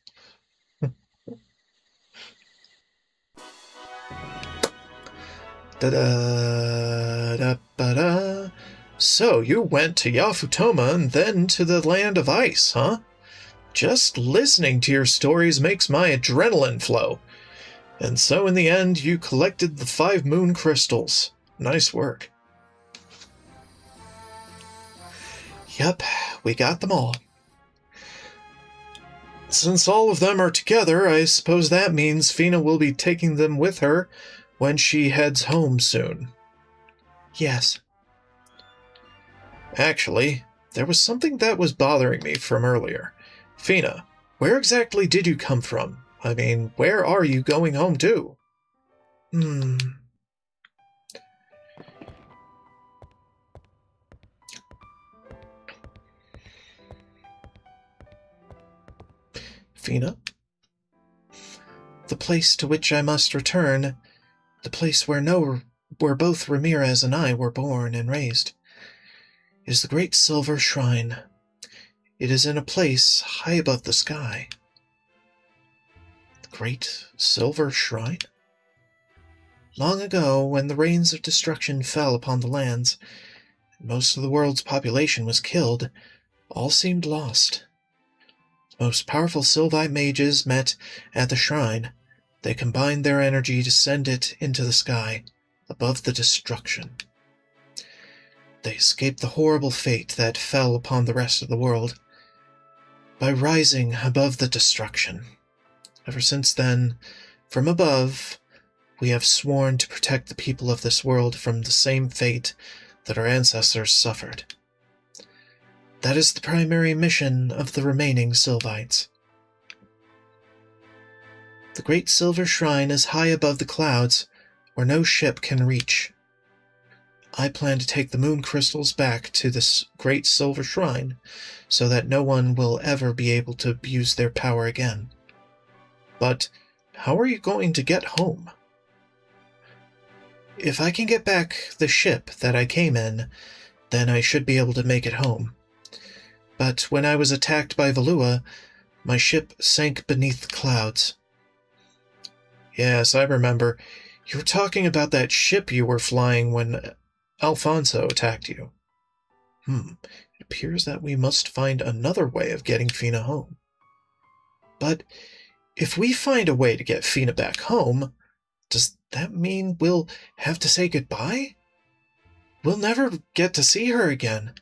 Da-da-da-ba-da. So, you went to Yafutoma and then to the Land of Ice, huh? Just listening to your stories makes my adrenaline flow. And so, in the end, you collected the 5 moon crystals. Nice work. Yep, we got them all. Since all of them are together, I suppose that means Fina will be taking them with her when she heads home soon. Yes. Actually, there was something that was bothering me from earlier. Fina, where exactly did you come from? I mean, where are you going home to? Fina? The place to which I must return, the place where both Ramirez and I were born and raised, is the Great Silver Shrine. It is in a place high above the sky. The Great Silver Shrine? Long ago, when the rains of destruction fell upon the lands, and most of the world's population was killed, all seemed lost. The most powerful Sylvite mages met at the shrine. They combined their energy to send it into the sky, above the destruction. They escaped the horrible fate that fell upon the rest of the world by rising above the destruction. Ever since then, from above, We have sworn to protect the people of this world from the same fate that our ancestors suffered. That is the primary mission of the remaining Sylvites. The Great Silver Shrine is high above the clouds, where no ship can reach. I plan to take the moon crystals back to this Great Silver Shrine, so that no one will ever be able to abuse their power again. But how are you going to get home? If I can get back the ship that I came in, then I should be able to make it home. But when I was attacked by Valua, my ship sank beneath the clouds. Yes, I remember. You were talking about that ship you were flying when Alfonso attacked you. It appears that we must find another way of getting Fina home. But if we find a way to get Fina back home, does that mean we'll have to say goodbye? We'll never get to see her again.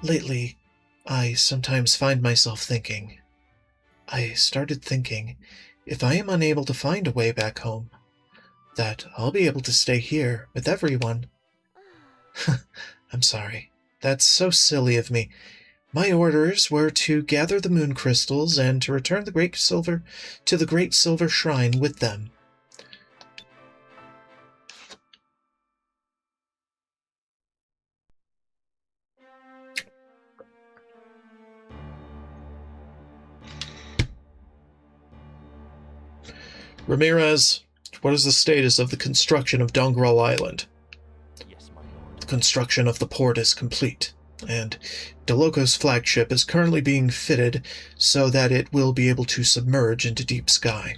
Lately, I sometimes find myself thinking. I started thinking, if I am unable to find a way back home, that I'll be able to stay here with everyone. I'm sorry. That's so silly of me. My orders were to gather the moon crystals and to return to the Great Silver Shrine with them. Ramirez, what is the status of the construction of Dongrel Island? Yes, my lord. The construction of the port is complete, and DeLoco's flagship is currently being fitted so that it will be able to submerge into deep sky.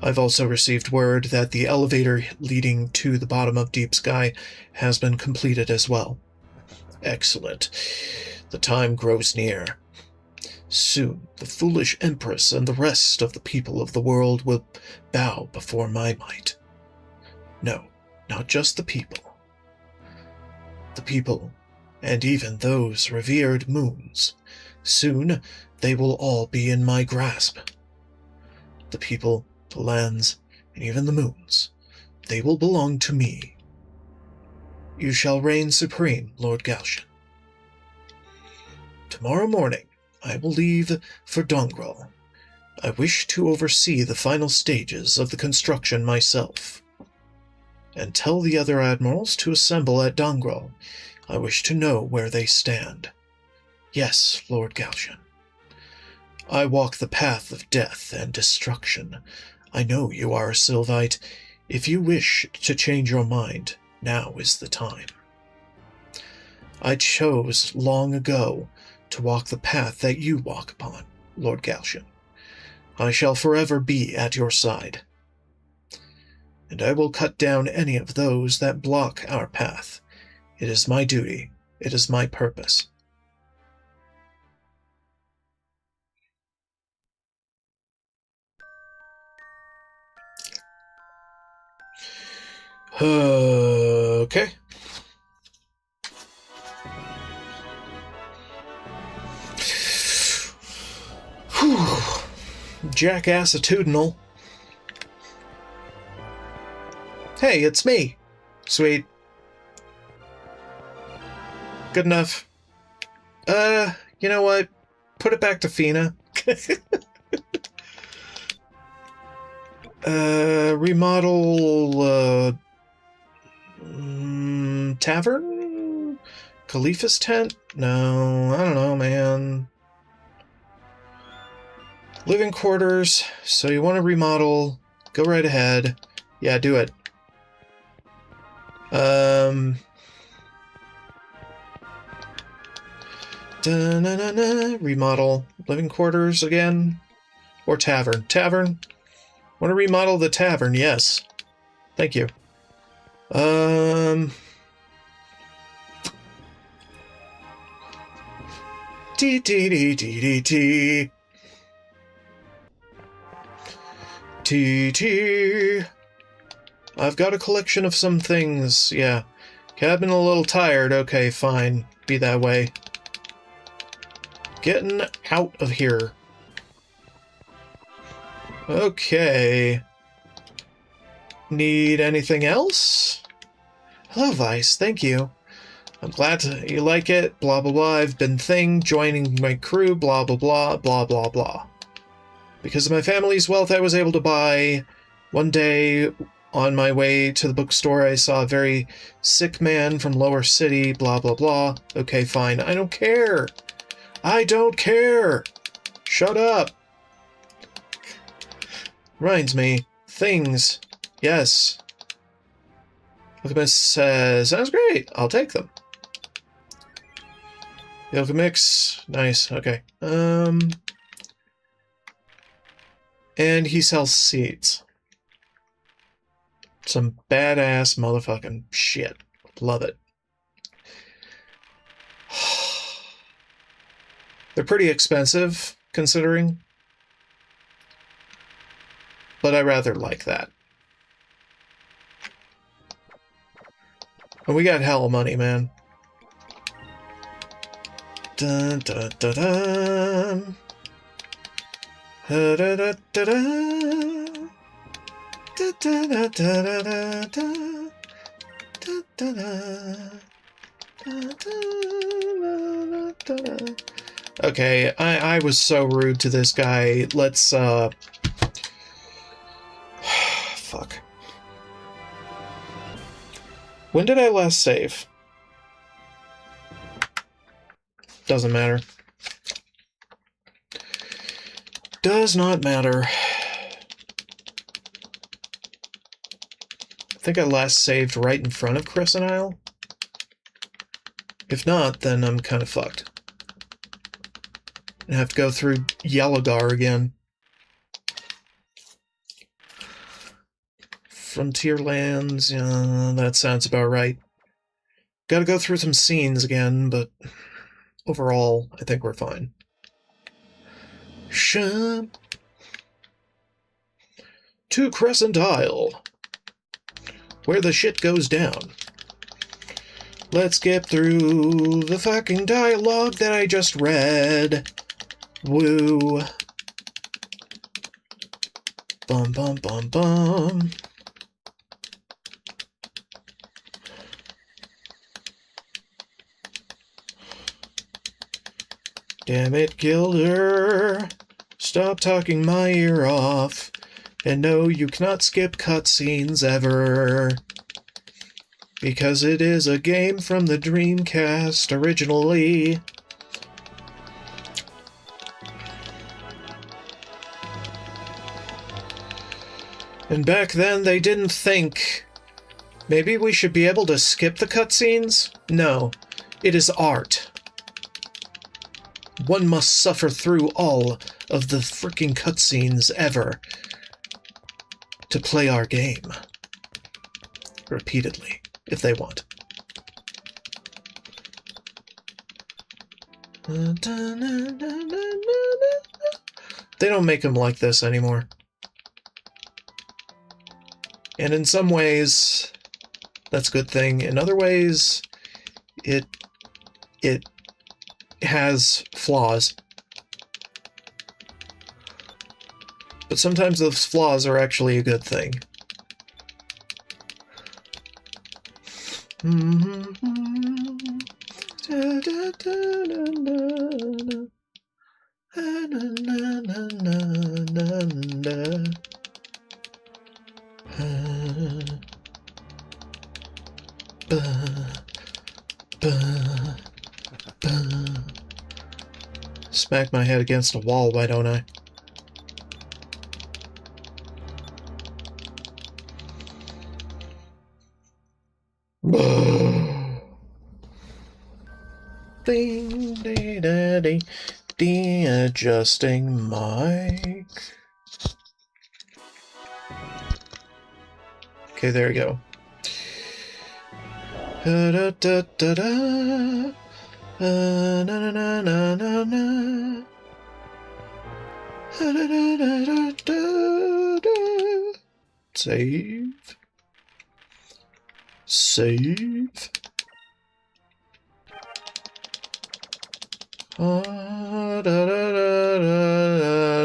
I've also received word that the elevator leading to the bottom of deep sky has been completed as well. Excellent. The time grows near. Soon, the foolish Empress and the rest of the people of the world will bow before my might. No, not just the people. The people, and even those revered moons. Soon, they will all be in my grasp. The people, the lands, and even the moons. They will belong to me. You shall reign supreme, Lord Galshan. Tomorrow morning, I will leave for Dongrel. I wish to oversee the final stages of the construction myself. And tell the other admirals to assemble at Dongrel. I wish to know where they stand. Yes, Lord Galshan. I walk the path of death and destruction. I know you are a Sylvite. If you wish to change your mind, now is the time. I chose long ago to walk the path that you walk upon, Lord Galshan. I shall forever be at your side. And I will cut down any of those that block our path. It is my duty. It is my purpose. Okay. Whew. Jackassitudinal. Hey, it's me. Sweet. Good enough. You know what? Put it back to Fina. Remodel, tavern? Khalifa's tent? No, I don't know, man. Living quarters. So you want to remodel. Go right ahead. Yeah, do it. Remodel. Living quarters again? Or tavern? Tavern? Want to remodel the tavern? Yes. Thank you. T. I've got a collection of some things, yeah. Cabin a little tired, okay, fine. Be that way. Getting out of here. Okay. Need anything else? Hello, Vice. Thank you. I'm glad you like it. Blah, blah, blah. I've been joining my crew. Blah, blah, blah. Blah, blah, blah. Because of my family's wealth, I was able to buy. One day, on my way to the bookstore, I saw a very sick man from Lower City. Blah, blah, blah. Okay, fine. I don't care. I don't care. Shut up. Reminds me. Things. Yes. Alchemist says, sounds great. I'll take them. The Alchemix. Nice. Okay. And he sells seeds. Some badass motherfucking shit. Love it. They're pretty expensive, considering. But I rather like that. And we got hella money, man. Dun dun dun dun. Da da da da da. Da da da da da da. Da da da. Okay, I was so rude to this guy. Let's fuck. When did I last save? Doesn't matter. Does not matter. I think I last saved right in front of Crescent Isle. If not, then I'm kind of fucked. I have to go through Yelagar again. Frontier Lands, yeah, that sounds about right. Gotta go through some scenes again, but overall, I think we're fine. To Crescent Isle, where the shit goes down. Let's get through the fucking dialogue that I just read. Woo. Bum bum bum bum. Damn it, Gilder. Stop talking my ear off. And no, you cannot skip cutscenes ever. Because it is a game from the Dreamcast originally. And back then they didn't think, maybe we should be able to skip the cutscenes? No, it is art. One must suffer through all of the freaking cutscenes ever to play our game. Repeatedly, if they want. They don't make them like this anymore. And in some ways, that's a good thing. In other ways, it has flaws. But sometimes those flaws are actually a good thing. Smack my head against a wall, why don't I? Ding, ding, ding, ding, adjusting mic. Okay, there we go. Da da da da da. Na na na na na na. Da da da da da da. Save. Save. Da da da da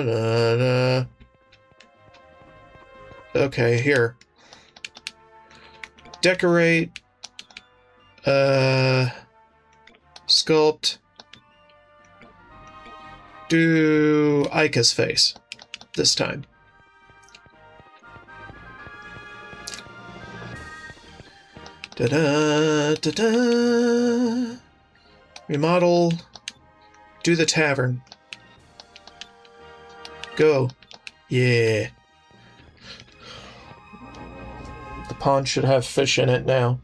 da da. Okay, here. Decorate. Sculpt. Do Aika's face this time. Da-da, da-da. Remodel. Do the tavern. Go. Yeah. The pond should have fish in it now.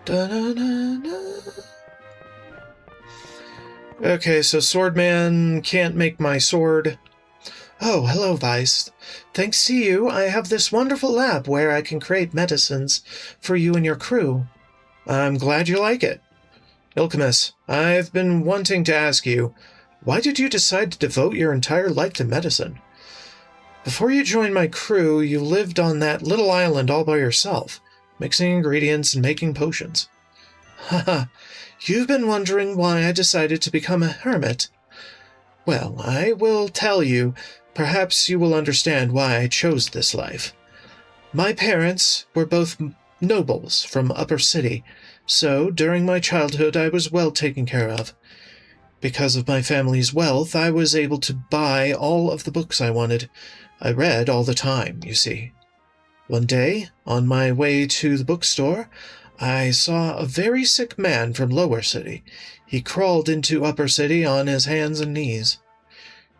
Da-da-da-da. Okay, so Swordman can't make my sword. Oh, hello, Vice. Thanks to you, I have this wonderful lab where I can create medicines for you and your crew. I'm glad you like it. Ilkamus, I've been wanting to ask you, why did you decide to devote your entire life to medicine? Before you joined my crew, you lived on that little island all by yourself, mixing ingredients and making potions. Haha, you've been wondering why I decided to become a hermit. Well, I will tell you. Perhaps you will understand why I chose this life. My parents were both nobles from Upper City, so during my childhood I was well taken care of. Because of my family's wealth, I was able to buy all of the books I wanted. I read all the time, you see. One day, on my way to the bookstore, I saw a very sick man from Lower City. He crawled into Upper City on his hands and knees.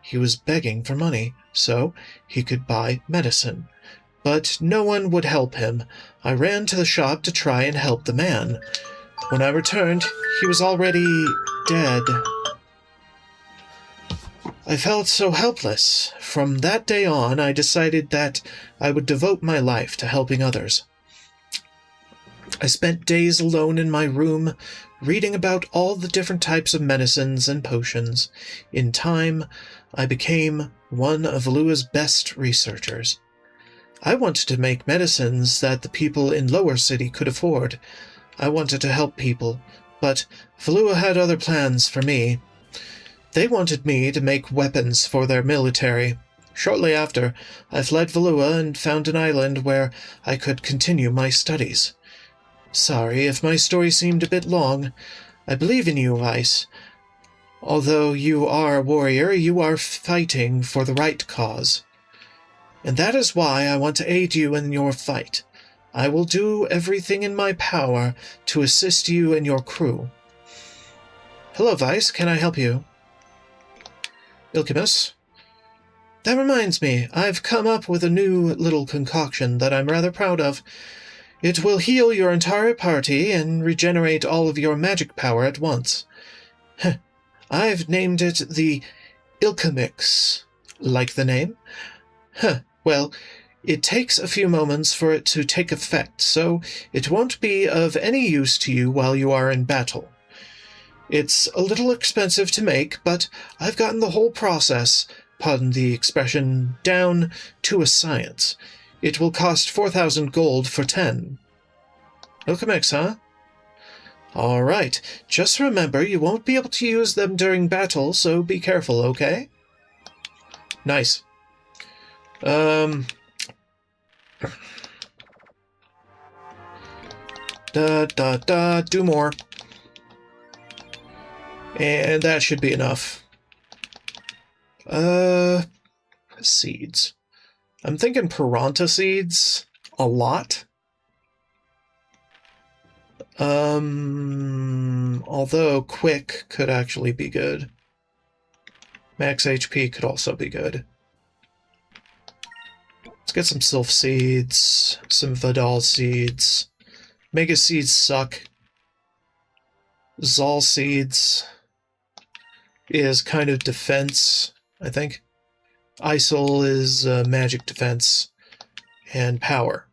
He was begging for money, so he could buy medicine. But no one would help him. I ran to the shop to try and help the man. When I returned, he was already dead. I felt so helpless. From that day on, I decided that I would devote my life to helping others. I spent days alone in my room, reading about all the different types of medicines and potions. In time, I became one of Lua's best researchers. I wanted to make medicines that the people in Lower City could afford. I wanted to help people, but Valua had other plans for me. They wanted me to make weapons for their military. Shortly after, I fled Valua and found an island where I could continue my studies. Sorry if my story seemed a bit long. I believe in you, Vice. Although you are a warrior, you are fighting for the right cause. And that is why I want to aid you in your fight. I will do everything in my power to assist you and your crew. Hello, Vice. Can I help you? Ilkamus? That reminds me, I've come up with a new little concoction that I'm rather proud of. It will heal your entire party and regenerate all of your magic power at once. I've named it the Ilkamix. Like the name? Well, it takes a few moments for it to take effect, so it won't be of any use to you while you are in battle. It's a little expensive to make, but I've gotten the whole process, pardon the expression, down to a science. It will cost 4,000 gold for 10. Ilkamix, huh? All right. Just remember, you won't be able to use them during battle, so be careful, okay? Nice. Do more. And that should be enough. Seeds. I'm thinking Piranha seeds a lot. Although quick could actually be good. Max HP could also be good. Let's get some Sylph seeds, some Vidal seeds. Mega seeds suck. Zal seeds is kind of defense, I think. Isol is magic defense. And power.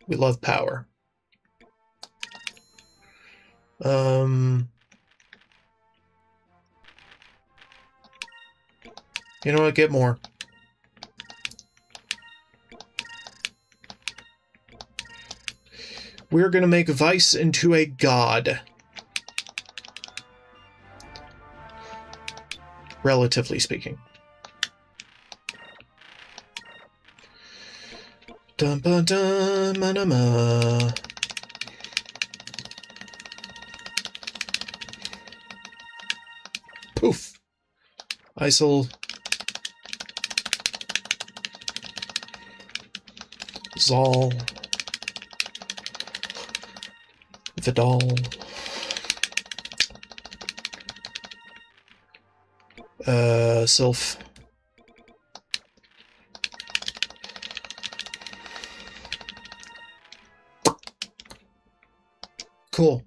We love power. You know what? Get more. We're gonna make Vice into a god. Relatively speaking. Dun ba dun ma na ma. Poof. Isol. Zol. Vidal. Sylph. Cool.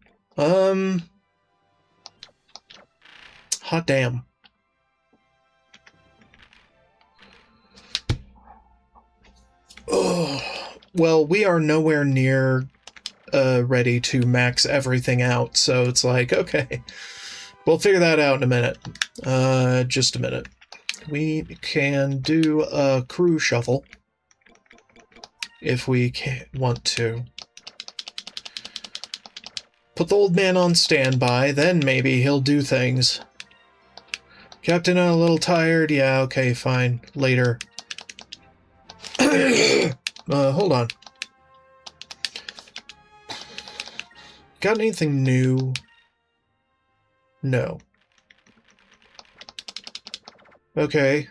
Hot damn. Oh, well, we are nowhere near ready to max everything out, so it's like, okay, we'll figure that out in a minute. Just a minute. We can do a crew shuffle if we want to. Put the old man on standby, then maybe he'll do things. Captain, a little tired? Yeah, okay, fine. Later. Hold on. Got anything new? No. Okay.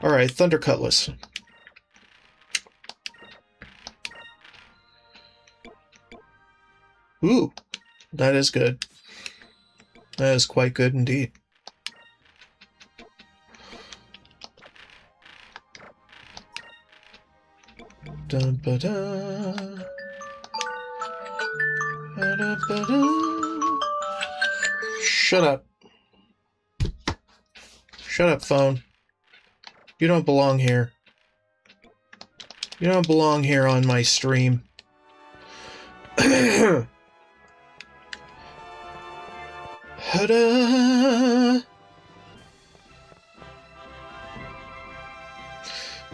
Alright, Thunder Cutlass. Ooh, that is good. That is quite good indeed. Dun ba da. Ba da ba da. Shut up. Shut up, phone. You don't belong here. You don't belong here on my stream. Ha-da!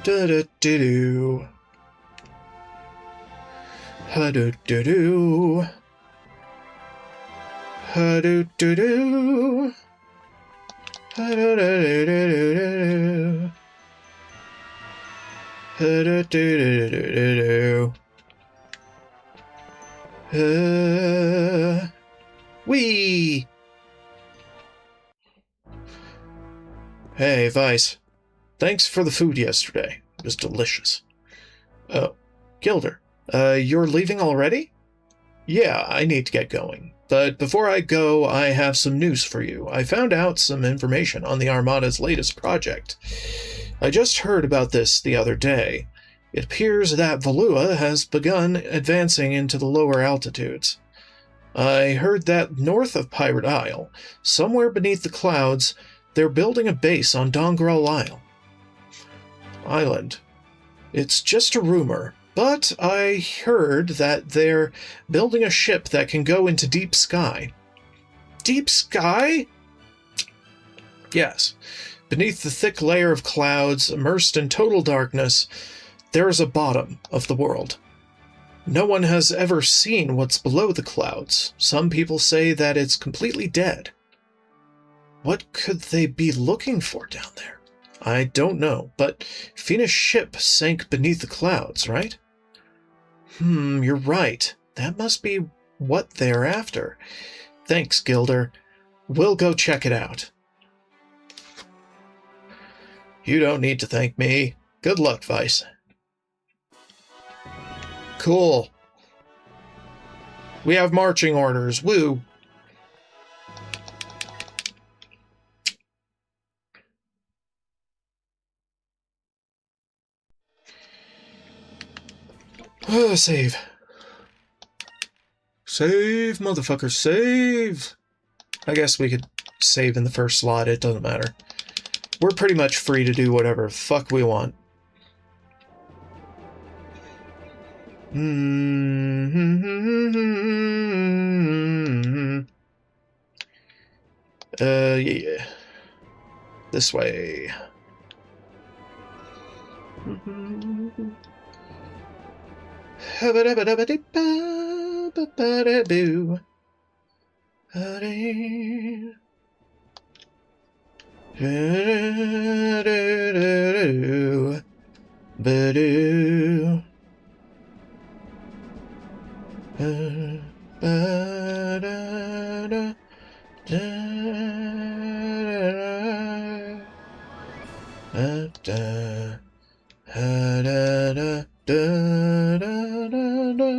Da-da-do-do. Ha-do-do-do. Ha-do-do-do. Ha-do-do-do-do-do. Ha-do-do-do-do-do-do. Whee! Hey, Vice. Thanks for the food yesterday. It was delicious. Oh, Gilder. You're leaving already? Yeah, I need to get going. But before I go, I have some news for you. I found out some information on the Armada's latest project. I just heard about this the other day. It appears that Valua has begun advancing into the lower altitudes. I heard that north of Pirate Isle, somewhere beneath the clouds, they're building a base on Dongrel Island. It's just a rumor, but I heard that they're building a ship that can go into deep sky. Deep sky? Yes. Beneath the thick layer of clouds, immersed in total darkness, there is a bottom of the world. No one has ever seen what's below the clouds. Some people say that it's completely dead. What could they be looking for down there? I don't know, but Fina's ship sank beneath the clouds, right? You're right. That must be what they're after. Thanks, Gilder. We'll go check it out. You don't need to thank me. Good luck, Vice. Cool. We have marching orders. Woo! Save. Save, motherfucker, save! I guess we could save in the first slot, it doesn't matter. We're pretty much free to do whatever the fuck we want. Yeah. This way. Ba-do-do-do. Ba-do. Ba-da-da. Da-da. Da-da-da. Da-da-da.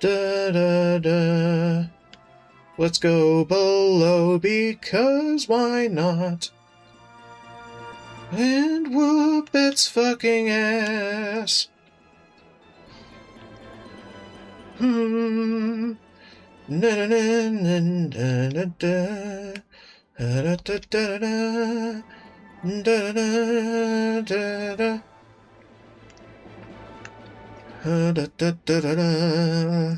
Da-da-da. Let's go below because why not? And whoop its fucking ass. Na na na na na na da da da da da da da da. Da da da da da da.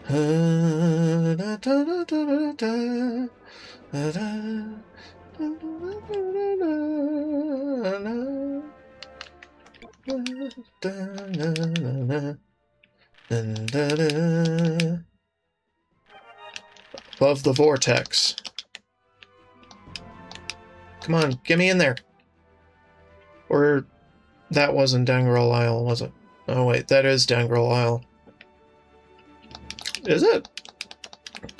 Da da da da da da da. Above the vortex. Come on, get me in there. Or that wasn't Dangrel Isle, was it? Oh wait, that is Dangrel Isle. Is it?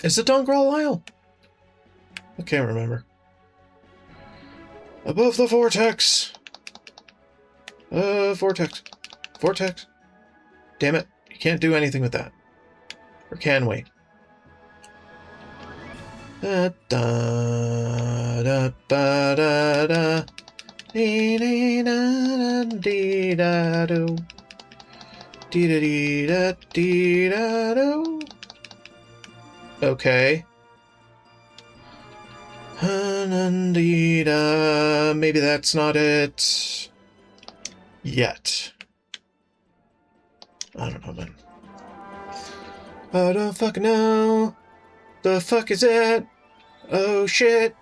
Is it Dangrel Isle? I can't remember. Above the vortex. Vortex. Vortex. Damn it. You can't do anything with that. Or can we? Da da da da da da. Dee dee da dee da do. Dee da dee da dee da do. Okay. Maybe that's not it. Yet. I don't know, man. I don't fucking know. The fuck is it? Oh shit.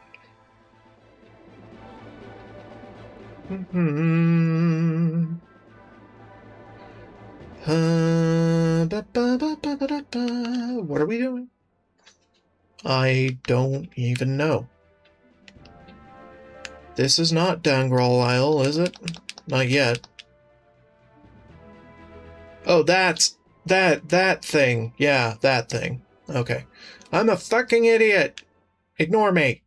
What are we doing? I don't even know. This is not Dangrel Isle, is it? Not yet. Oh, that's... that thing. Yeah, that thing. Okay. I'm a fucking idiot! Ignore me!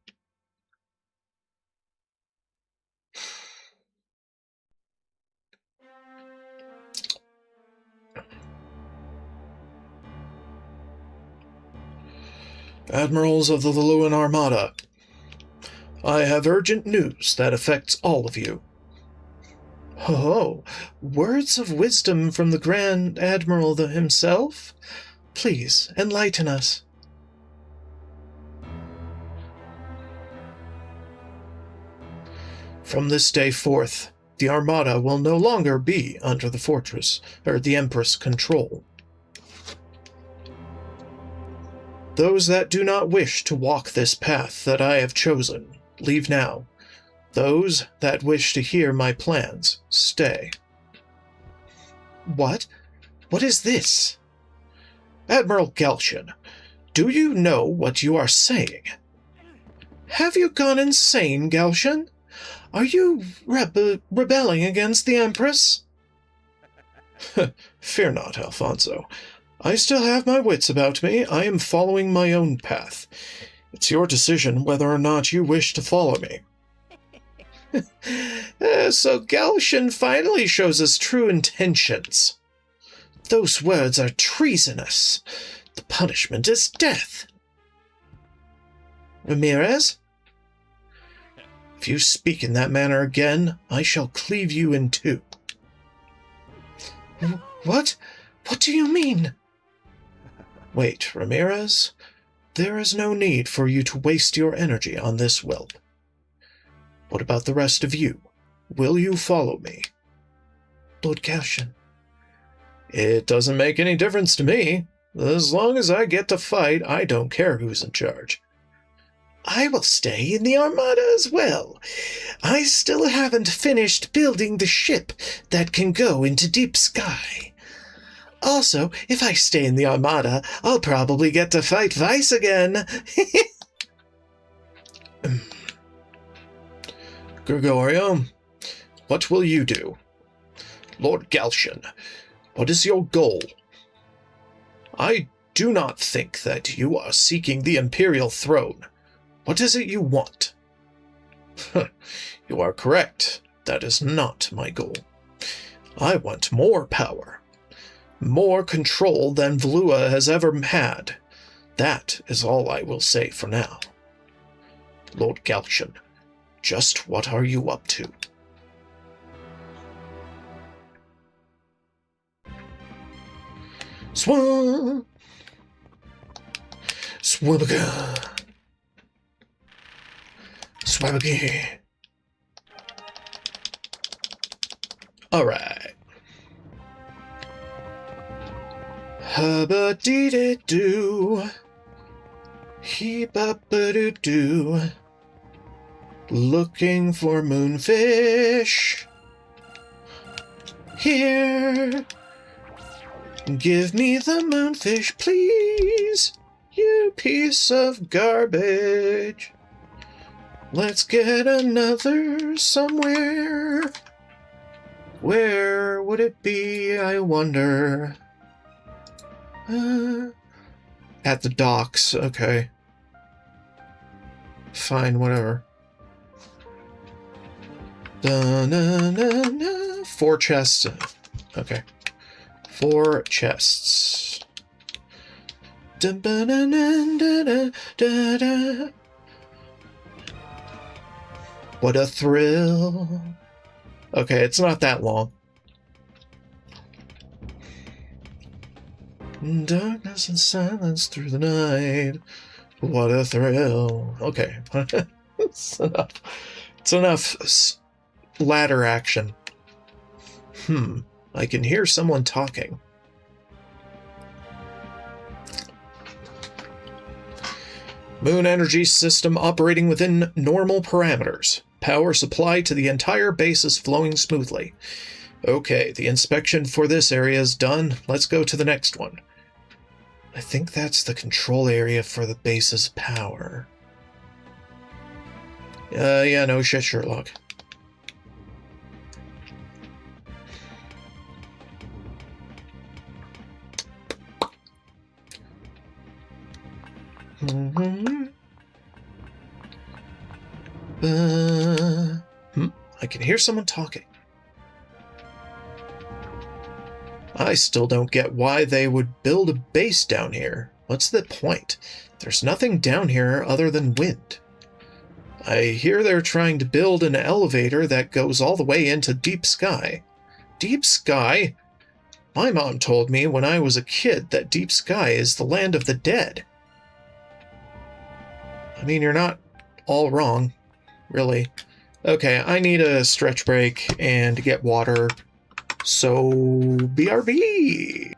Admirals of the Luan Armada, I have urgent news that affects all of you. Oh, words of wisdom from the Grand Admiral himself? Please, enlighten us. From this day forth, the Armada will no longer be under the fortress, or the Empress' control. Those that do not wish to walk this path that I have chosen, leave now. Those that wish to hear my plans, stay. What? What is this? Admiral Galshan, do you know what you are saying? Have you gone insane, Galshan? Are you rebelling against the Empress? Fear not, Alfonso. I still have my wits about me. I am following my own path. It's your decision whether or not you wish to follow me. So Galshan finally shows his true intentions. Those words are treasonous. The punishment is death. Ramirez? If you speak in that manner again, I shall cleave you in two. What? What do you mean? Wait, Ramirez. There is no need for you to waste your energy on this whelp. What about the rest of you? Will you follow me? Lord Galshan. It doesn't make any difference to me. As long as I get to fight, I don't care who's in charge. I will stay in the Armada as well. I still haven't finished building the ship that can go into deep sky. Also, if I stay in the Armada, I'll probably get to fight Vice again. Gregorio, what will you do? Lord Galtian, what is your goal? I do not think that you are seeking the Imperial throne. What is it you want? You are correct. That is not my goal. I want more power. More control than Vlua has ever had. That is all I will say for now. Lord Galtian, just what are you up to? Swam! Swabaga! Swabagi! Alright. Hubba-dee-dee-doo. He-ba-ba-doo-doo. Looking for moonfish. Here. Give me the moonfish, please. You piece of garbage. Let's get another somewhere. Where would it be, I wonder? At the docks, okay. Fine, whatever. Da-na-na-na. 4 chests. Okay. 4 chests. Da-ba-na-na-da-da-da-da. What a thrill. Okay, it's not that long. Darkness and silence through the night. What a thrill. Okay. It's enough. It's enough ladder action. I can hear someone talking. Moon energy system operating within normal parameters. Power supply to the entire base is flowing smoothly. Okay, the inspection for this area is done. Let's go to the next one. I think that's the control area for the base's power. Yeah, no shit, Sherlock. I can hear someone talking. I still don't get why they would build a base down here. What's the point? There's nothing down here other than wind. I hear they're trying to build an elevator that goes all the way into deep sky. Deep sky? My mom told me when I was a kid that deep sky is the land of the dead. I mean, you're not all wrong, really. Okay, I need a stretch break and to get water. So, BRB!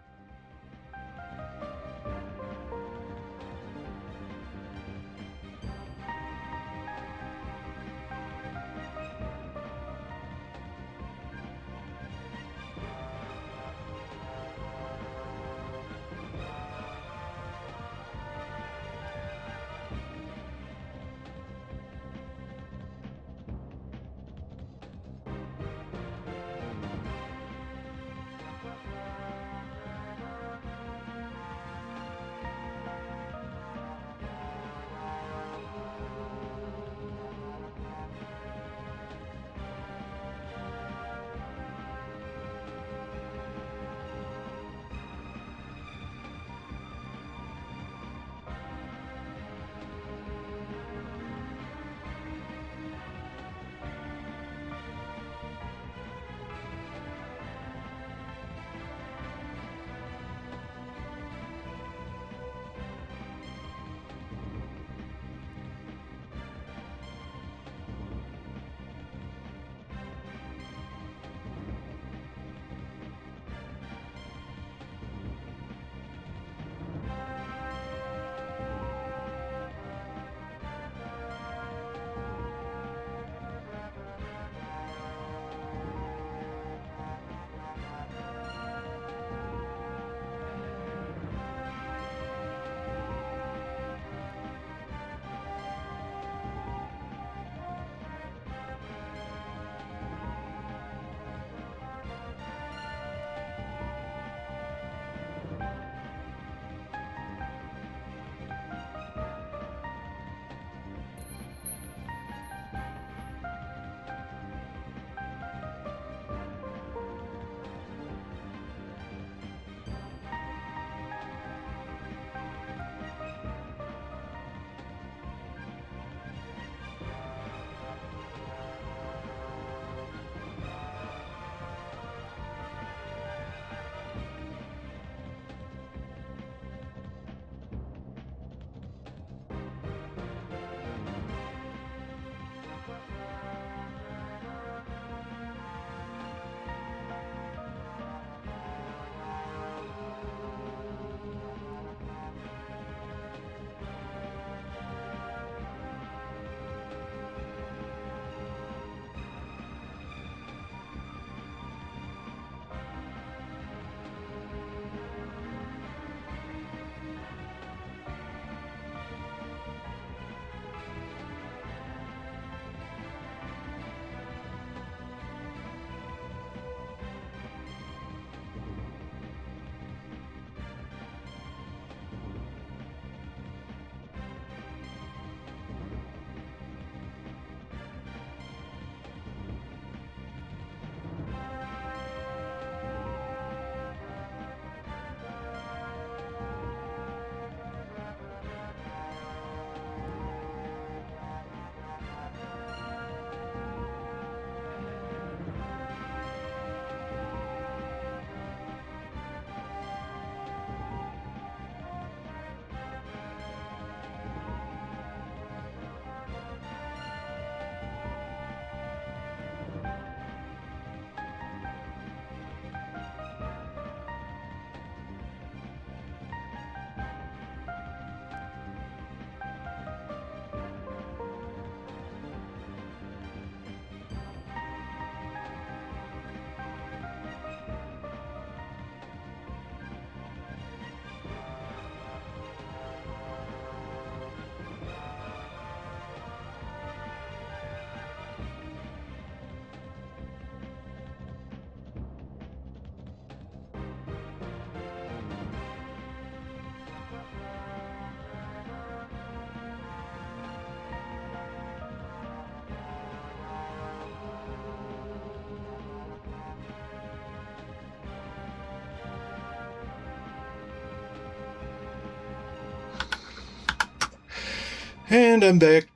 And I'm back.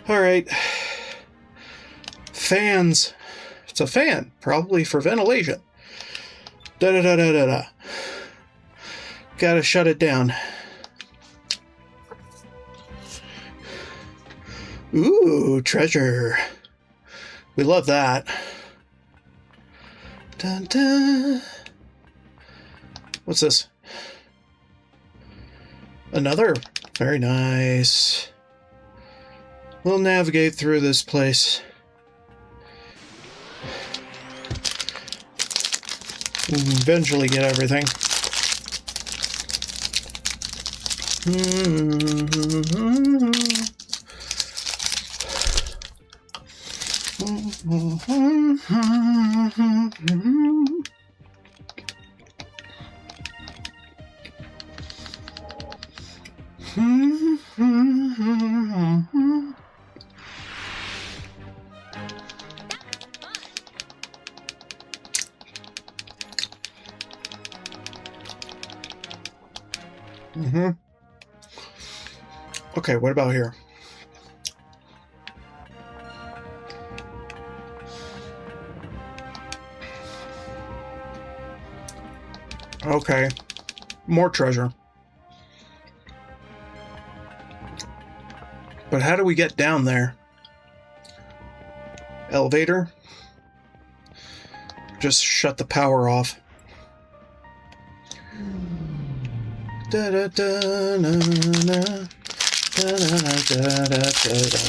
Alright. Fans. It's a fan, probably for ventilation. Da-da-da-da-da-da. Gotta shut it down. Ooh, treasure. We love that. Dun, dun. What's this? Another? Very nice. We'll navigate through this place. We'll eventually get everything. Okay, what about here? Okay, more treasure. But how do we get down there? Elevator? Just shut the power off. Da da da na na. Da da da da da da.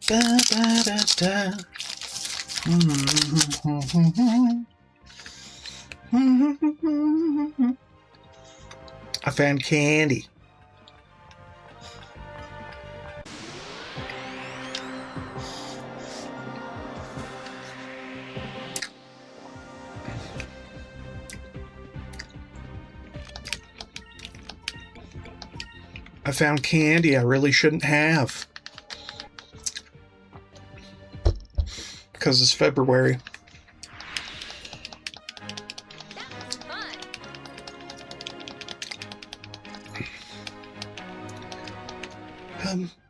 Da da da da. I found candy. I found candy I really shouldn't have. Because it's February.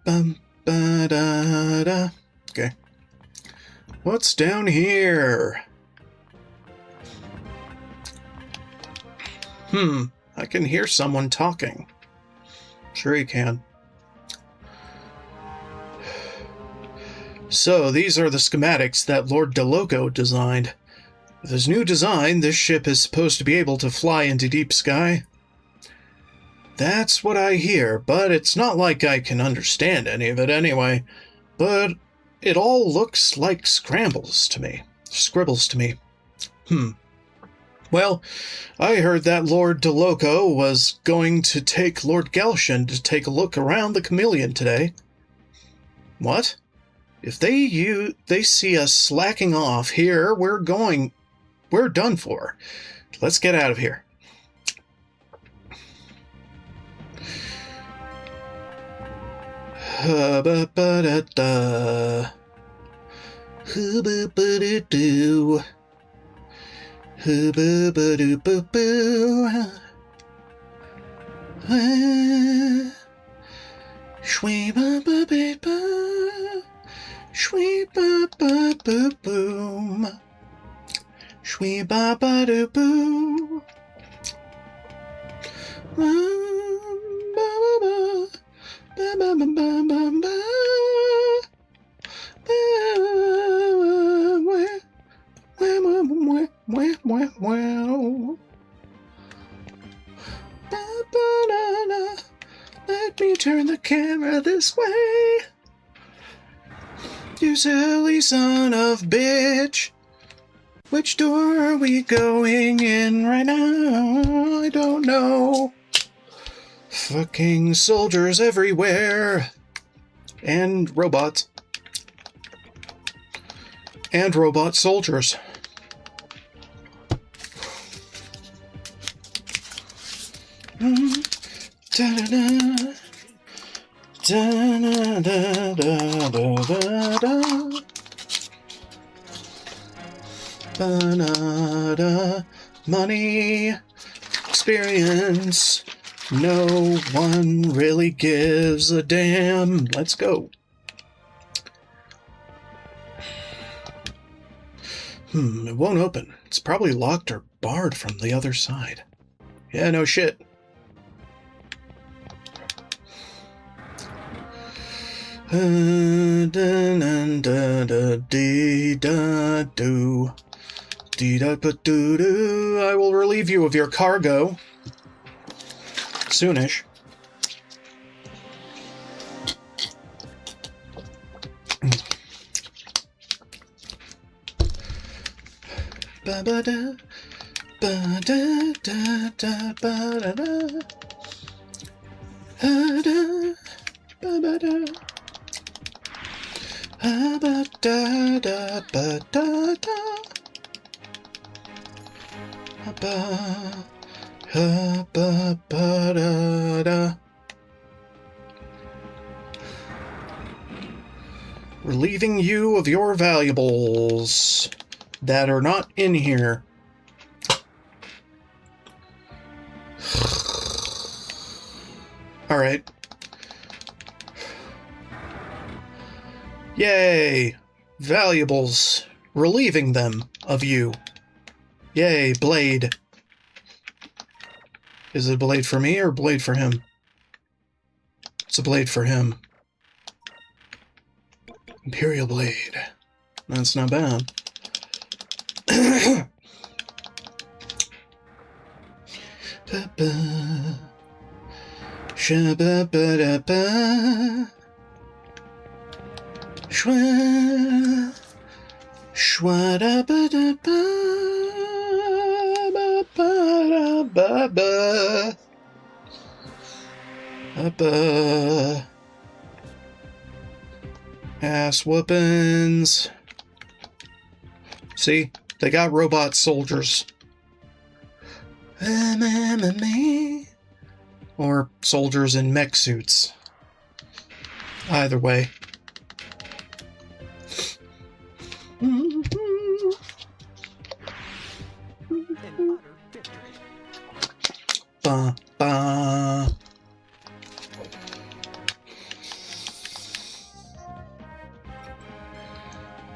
Ba da da. Okay. What's down here? I can hear someone talking. Sure you can. So, these are the schematics that Lord DeLoco designed. With his new design, this ship is supposed to be able to fly into deep sky. That's what I hear, but it's not like I can understand any of it anyway. But it all looks like scribbles to me. Well, I heard that Lord DeLoco was going to take Lord Galshan to take a look around the Chameleon today. What? If they see us slacking off here, we're done for. Let's get out of here. Ba-ba-da-da. Hoo-ba-ba-da-doo. Hoo-ba-ba-doo-boo-boo. Shwee-ba-ba-ba-ba. Shwee-ba-ba-ba-boom. Shwee-ba-ba-doo-boo. Ba-ba-ba. Ba-ba-ba-ba-ba-ba. Let me turn the camera this way. You silly son of bitch. Which door are we going in right now? I don't know. Fucking soldiers everywhere. And robots. And robot soldiers. Da-da-da. Da-da-da-da-da-da-da. Ba-da-da. Money. experience. No one really gives a damn. Let's go. It won't open. It's probably locked or barred from the other side. Yeah, no shit. I will relieve you of your cargo. Soonish. Ba-ba-da, ba-da-da-da, ba-da-da. Ha-da, ba-ba-da. Ha-ba-da-da, ba-da-da. Ha-ba, ha-ba-ba-da-da. Relieving you of your valuables that are not in here. All right. Yay! Valuables. Relieving them of you. Yay, blade. Is it a blade for me or a blade for him? It's a blade for him. Imperial blade. That's not bad. Ba-ba. Sha-ba-ba-da-ba. Shwa. Shwa-da-ba-da-ba. Ba-ba-da-ba-ba. Ba-ba. Ass whoopins. See? They got robot soldiers. Or soldiers in mech suits. Either way. An utter victory. Ba ba.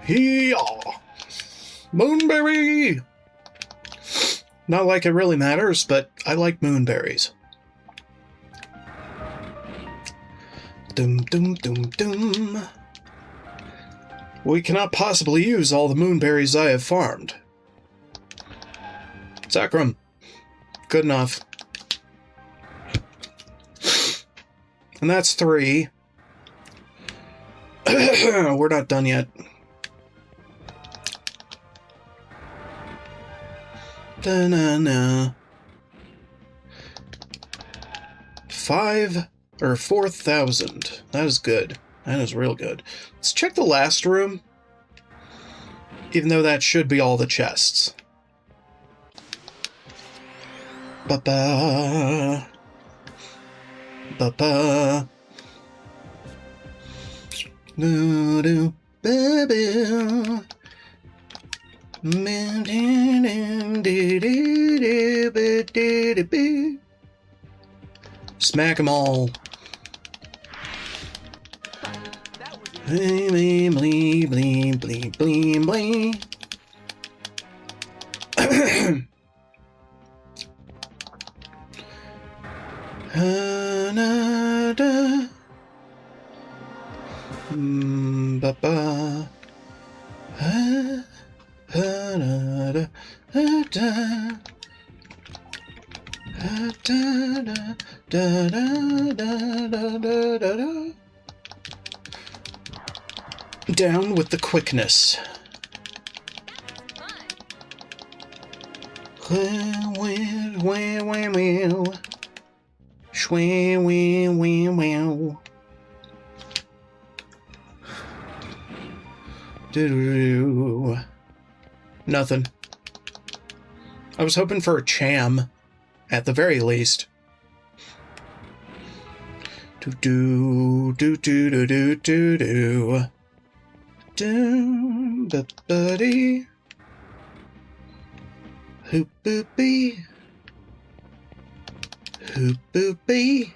Hee-yaw! Moonberry! Not like it really matters, but I like moonberries. Dum dum dum dum. We cannot possibly use all the moonberries I have farmed. Sacrum. Good enough. And that's 3. We're not done yet. Da-na-na. 4,000. That is good. That is real good. Let's check the last room. Even though that should be all the chests. Ba-ba. Ba-ba. Do-do. Ba-ba. Smack them all. That was it. Bling, bling, bling, bling, bling, bling. Ha-na-da. Ba-ba. Ha. Ha-da-da, ha-da. Ha-da-da, da-da-da-da-da-da-da. Down with the quickness. Do-do-do. Nothing. I was hoping for a cham, at the very least. Do do do do do do do do do buddy hoop boopy Hoop boopy.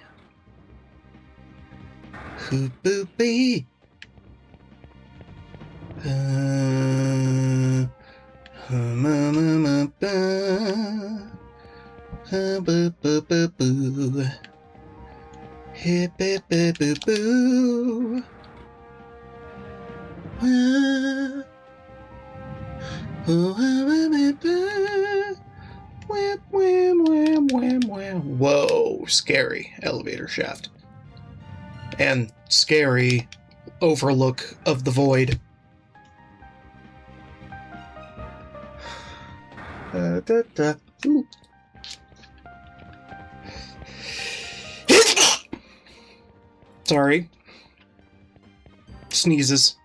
Hoop boopy. Boo boo boo boo. Hip boo boo boo boo. Whoa, scary elevator shaft. And scary overlook of the void. Ooh. Sorry. Sneezes.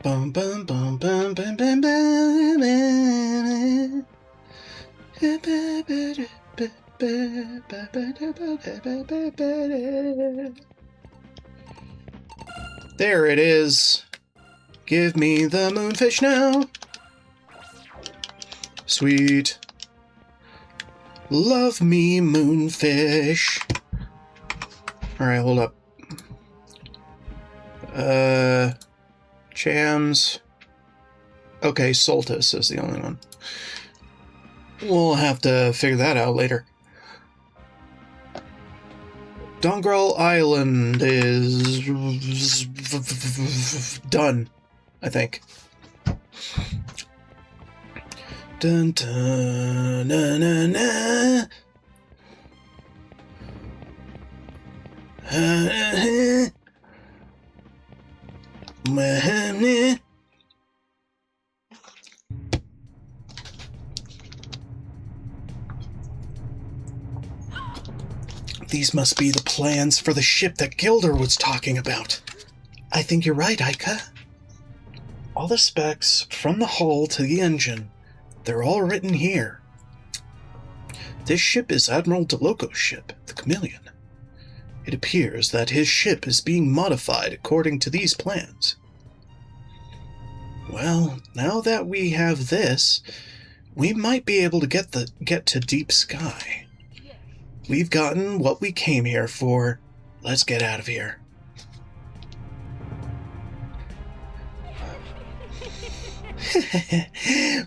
Bum bum bum bum bum bum bum. There it is. Give me the moonfish now. Sweet. Love me, moonfish. Alright, hold up. Chams. Okay, Soltis is the only one. We'll have to figure that out later. Dongrel Island is done, I think. Dun dun na na na. These must be the plans for the ship that Gilder was talking about. I think you're right, Aika. All the specs, from the hull to the engine, they're all written here. This ship is Admiral DeLoco's ship, the Chameleon. It appears that his ship is being modified according to these plans. Well, now that we have this, we might be able to get to deep sky. We've gotten what we came here for. Let's get out of here.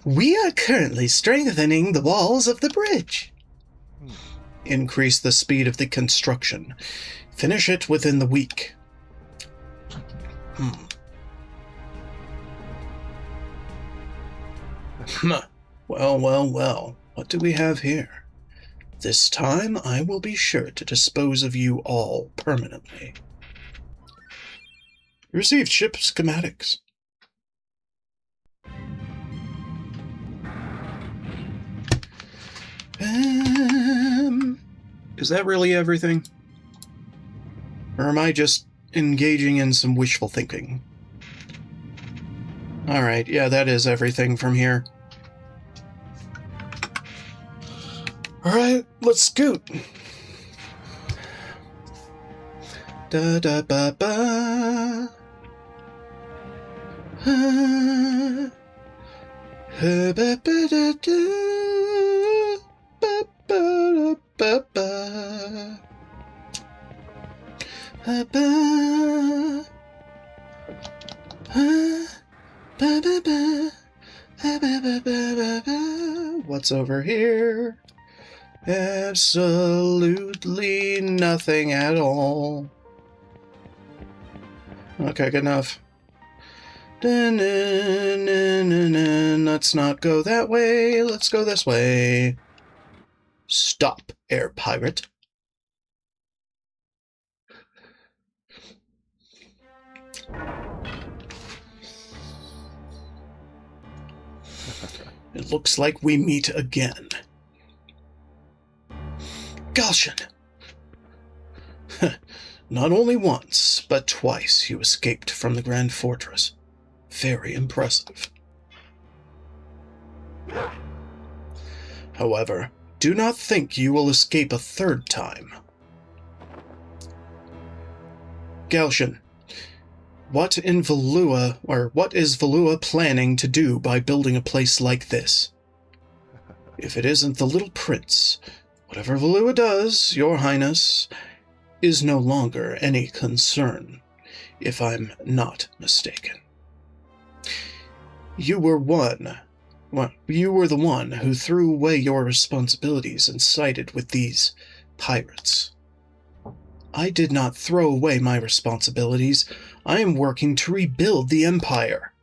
We are currently strengthening the walls of the bridge. Increase the speed of the construction. Finish it within the week. Well. What do we have here? This time I will be sure to dispose of you all permanently. Received ship schematics. Is that really everything? Or am I just engaging in some wishful thinking? Alright, yeah, that is everything from here. Alright, let's scoot. Da da ba ba. Ha. Ha ba ba da da. Ba ba ba ba. Ha ba. Ha ba ba ba. Ha ba ba ba ba. What's over here? Absolutely nothing at all. Okay, good enough. Let's not go that way. Let's go this way. Stop, air pirate. It looks like we meet again. Galshan! Not only once, but twice you escaped from the Grand Fortress. Very impressive. However, do not think you will escape a third time. Galshan, what is Valua planning to do by building a place like this? If it isn't the little prince, whatever Valua does, your highness, is no longer any concern, if I'm not mistaken. You were the one who threw away your responsibilities and sided with these pirates. I did not throw away my responsibilities. I am working to rebuild the Empire.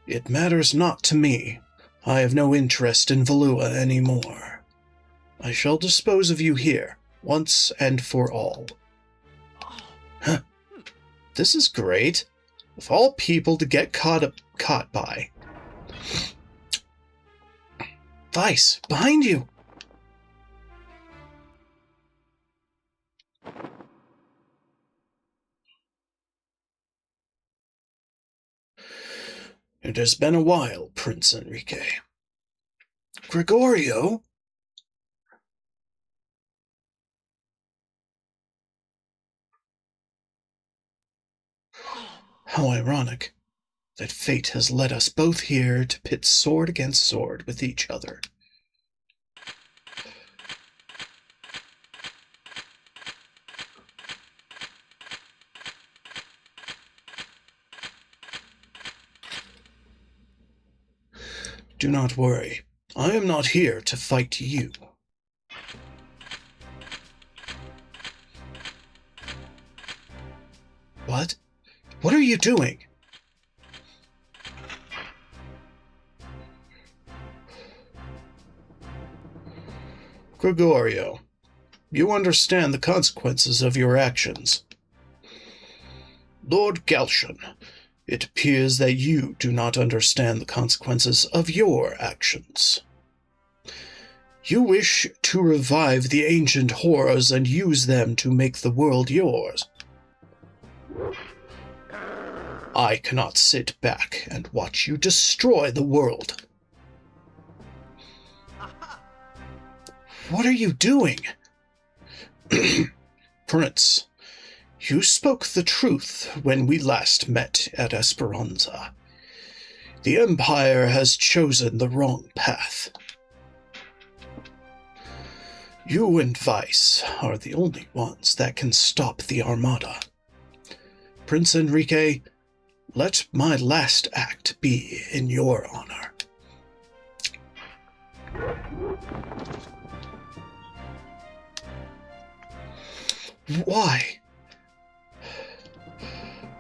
It matters not to me. I have no interest in Valua anymore. I shall dispose of you here, once and for all. Huh. This is great. Of all people to get caught by. Vice, behind you! It has been a while, Prince Enrique. Gregorio? How ironic that fate has led us both here to pit sword against sword with each other. Do not worry. I am not here to fight you. What? What are you doing? Gregorio, you understand the consequences of your actions. Lord Galshan, it appears that you do not understand the consequences of your actions. You wish to revive the ancient horrors and use them to make the world yours. I cannot sit back and watch you destroy the world. What are you doing? Prince, you spoke the truth when we last met at Esperanza. The Empire has chosen the wrong path. You and Vice are the only ones that can stop the Armada. Prince Enrique, let my last act be in your honor. Why?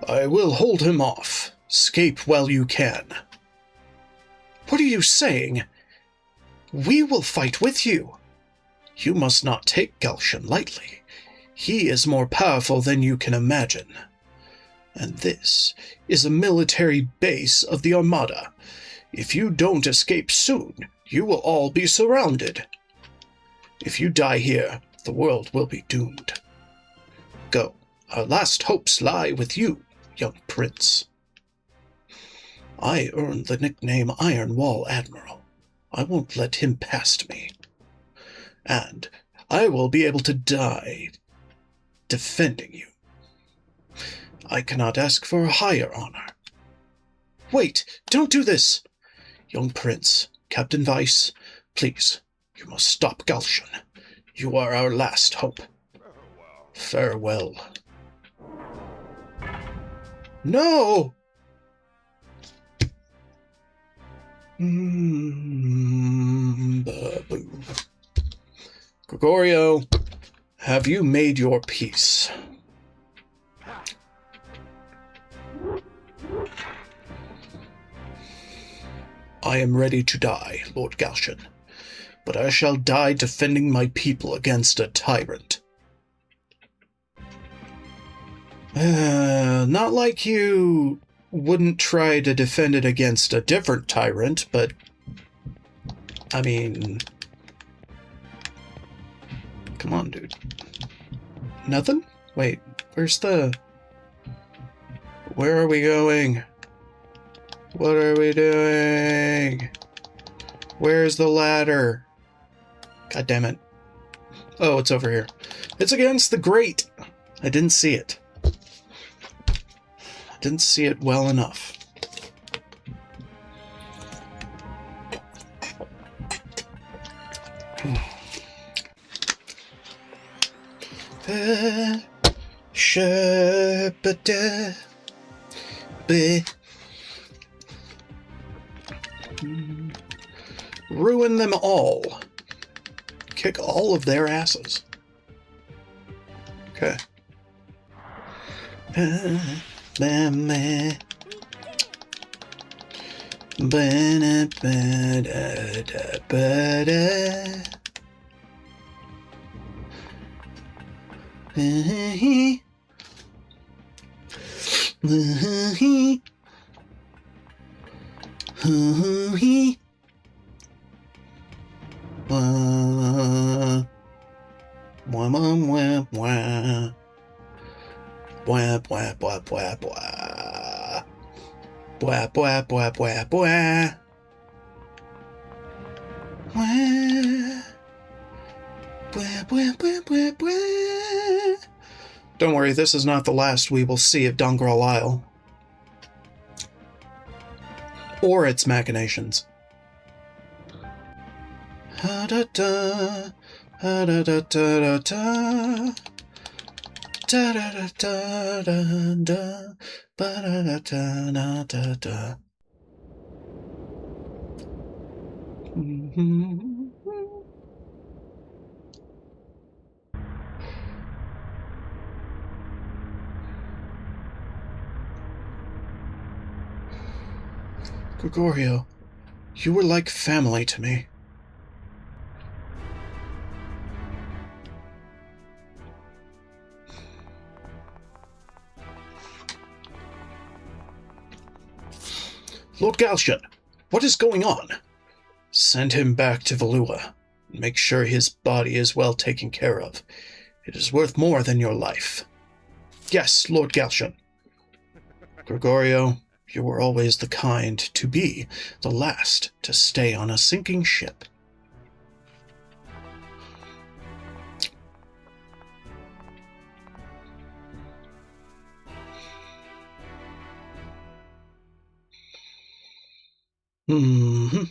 I will hold him off. Escape while you can. What are you saying? We will fight with you. You must not take Galshan lightly. He is more powerful than you can imagine. And this is a military base of the Armada. If you don't escape soon, you will all be surrounded. If you die here, the world will be doomed. Go. Our last hopes lie with you, young prince. I earned the nickname Iron Wall Admiral. I won't let him past me. And I will be able to die defending you. I cannot ask for a higher honor. Wait, don't do this! Young prince, Captain Vice, please, you must stop Galshan. You are our last hope. Farewell. No! Babu. Gregorio, have you made your peace? I am ready to die, Lord Galshan, but I shall die defending my people against a tyrant. Not like you wouldn't try to defend it against a different tyrant, but I mean, come on, dude. Nothing? Wait, where are we going? What are we doing? Where's the ladder? God damn it. Oh, it's over here. It's against the grate. I didn't see it. Didn't see it well enough. Shabba-da, ba. Ruin them all. Kick all of their asses. Okay. Wah, wah, wah, wah, wah. Wah, wah, wah, wah, wah. Wah. Wah, wah, wah, wah, wah. Don't worry, this is not the last we will see of Dongrel Isle. Or its machinations. Ha-da-da, ha-da-da-da-da-da. Da-da-da-da-da-da, ba-da-da-da-da-da-da. Gregorio, you were like family to me. Lord Galshan, what is going on? Send him back to Valua. Make sure his body is well taken care of. It is worth more than your life. Yes, Lord Galshan. Gregorio, you were always the kind to be the last to stay on a sinking ship. Mm-hmm.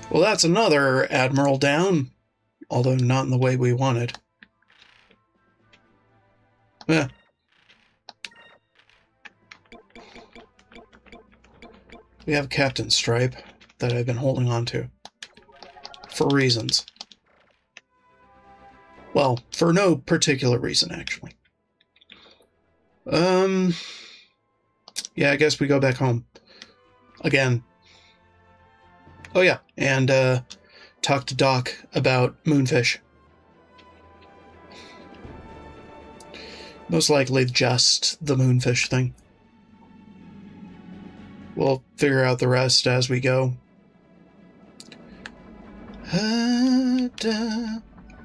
Well, that's another Admiral down, although not in the way we wanted. Yeah. We have Captain Stripe that I've been holding on to. For reasons. Well, for no particular reason, actually. Yeah, I guess we go back home. Again. Oh yeah, and talk to Doc about Moonfish. Most likely just the Moonfish thing. We'll figure out the rest as we go.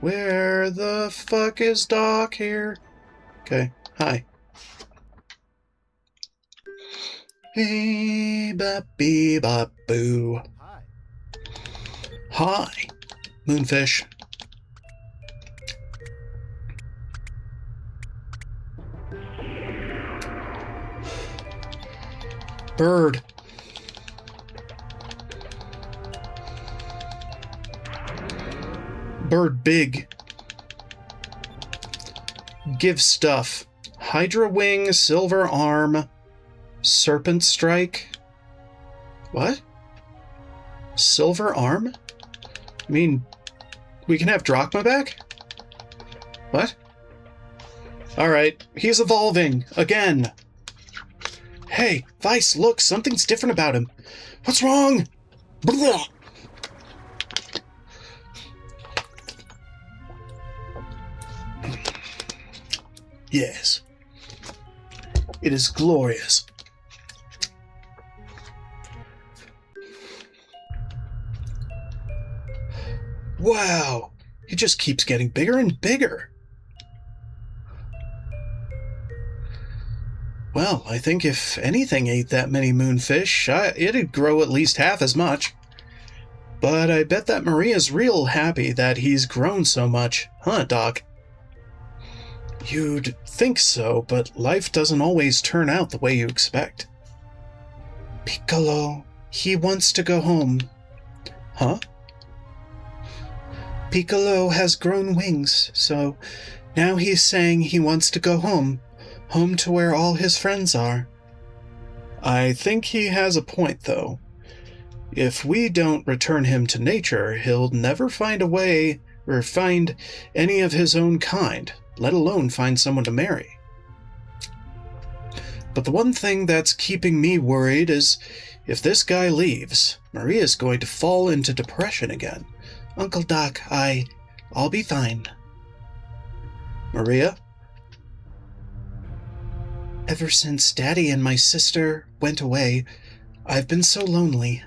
Where the fuck is Doc here? Okay, hi. Hey, bop bee bop boo. Hi. Hi, Moonfish. Bird. Bird big. Give stuff. Hydra wing, silver arm, serpent strike. What? Silver arm? I mean, we can have Drachma back? What? Alright, he's evolving again. Hey, Vice, look, something's different about him. What's wrong? Blah. Yes. It is glorious. Wow, he just keeps getting bigger and bigger. Well, I think if anything ate that many moonfish, it'd grow at least half as much. But I bet that Maria's real happy that he's grown so much, huh, Doc? You'd think so, but life doesn't always turn out the way you expect. Piccolo, he wants to go home. Huh? Piccolo has grown wings, so now he's saying he wants to go home. Home to where all his friends are. I think he has a point, though. If we don't return him to nature, he'll never find a way or find any of his own kind, let alone find someone to marry. But the one thing that's keeping me worried is if this guy leaves, Maria's going to fall into depression again. Uncle Doc, I'll be fine. Maria? Ever since Daddy and my sister went away, I've been so lonely.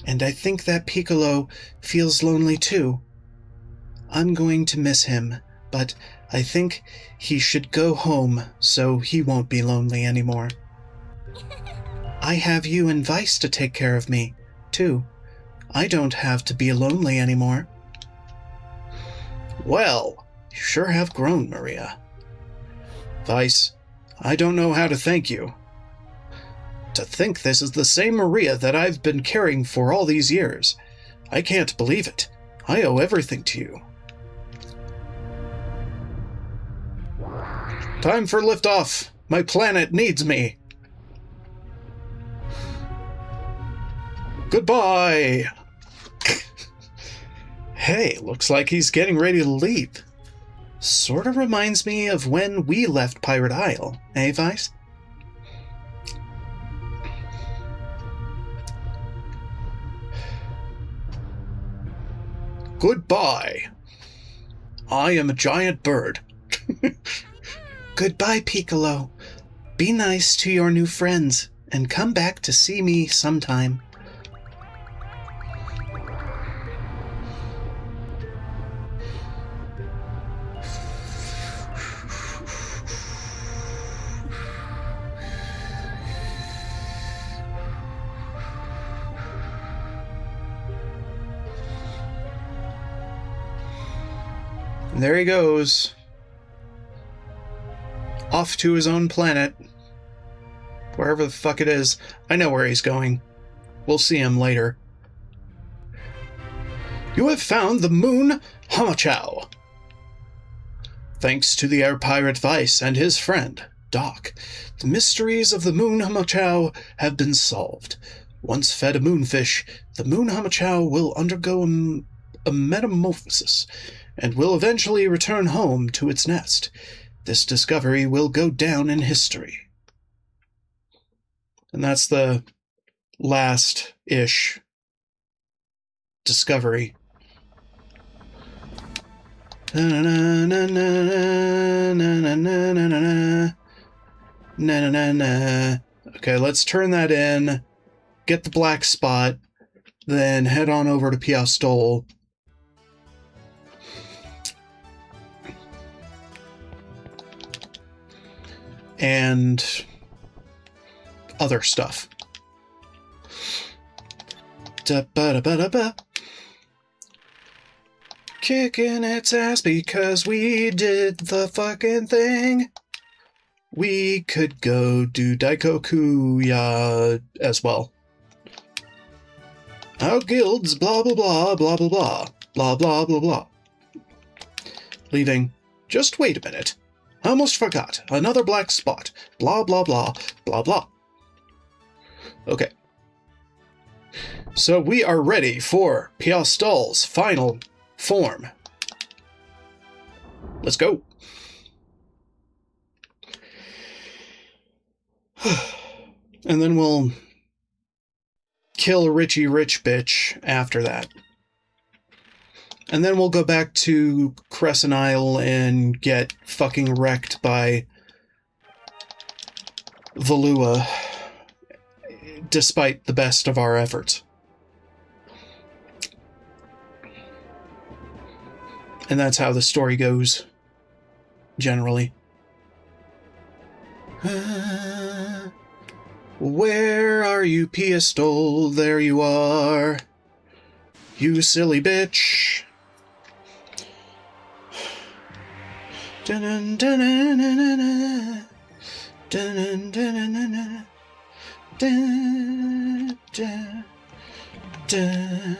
And I think that Piccolo feels lonely too. I'm going to miss him, but I think he should go home so he won't be lonely anymore. I have you and Vice to take care of me, too. I don't have to be lonely anymore. Well, you sure have grown, Maria. Vice, I don't know how to thank you. To think this is the same Maria that I've been caring for all these years. I can't believe it. I owe everything to you. Time for liftoff. My planet needs me. Goodbye. Hey, looks like he's getting ready to leave. Sorta reminds me of when we left Pirate Isle, eh, Vice? Goodbye. I am a giant bird. Goodbye, Piccolo. Be nice to your new friends, and come back to see me sometime. And there he goes. Off to his own planet. Wherever the fuck it is. I know where he's going. We'll see him later. You have found the Moon Hamachow. Thanks to the air pirate Vice and his friend, Doc, the mysteries of the Moon Hamachow have been solved. Once fed a moonfish, the Moon Hamachow will undergo a metamorphosis and will eventually return home to its nest. This discovery will go down in history. And that's the last-ish discovery. Okay, let's turn that in, get the black spot, then head on over to Piastol. And other stuff. Da-ba-da-ba-da-ba. Kicking its ass because we did the fucking thing. We could go do Daikoku as well. Our guilds, blah blah blah, blah blah blah, blah blah blah blah. Leaving. Just wait a minute. I almost forgot. Another black spot. Blah, blah, blah, blah, blah. Okay. So we are ready for Piastol's final form. Let's go. And then we'll kill Richie Rich Bitch after that. And then we'll go back to Crescent Isle and get fucking wrecked by Valua, despite the best of our efforts. And that's how the story goes, generally. Where are you, Piastol? There you are. You silly bitch. Dun dun dun dun dun dun dun dun dun dun.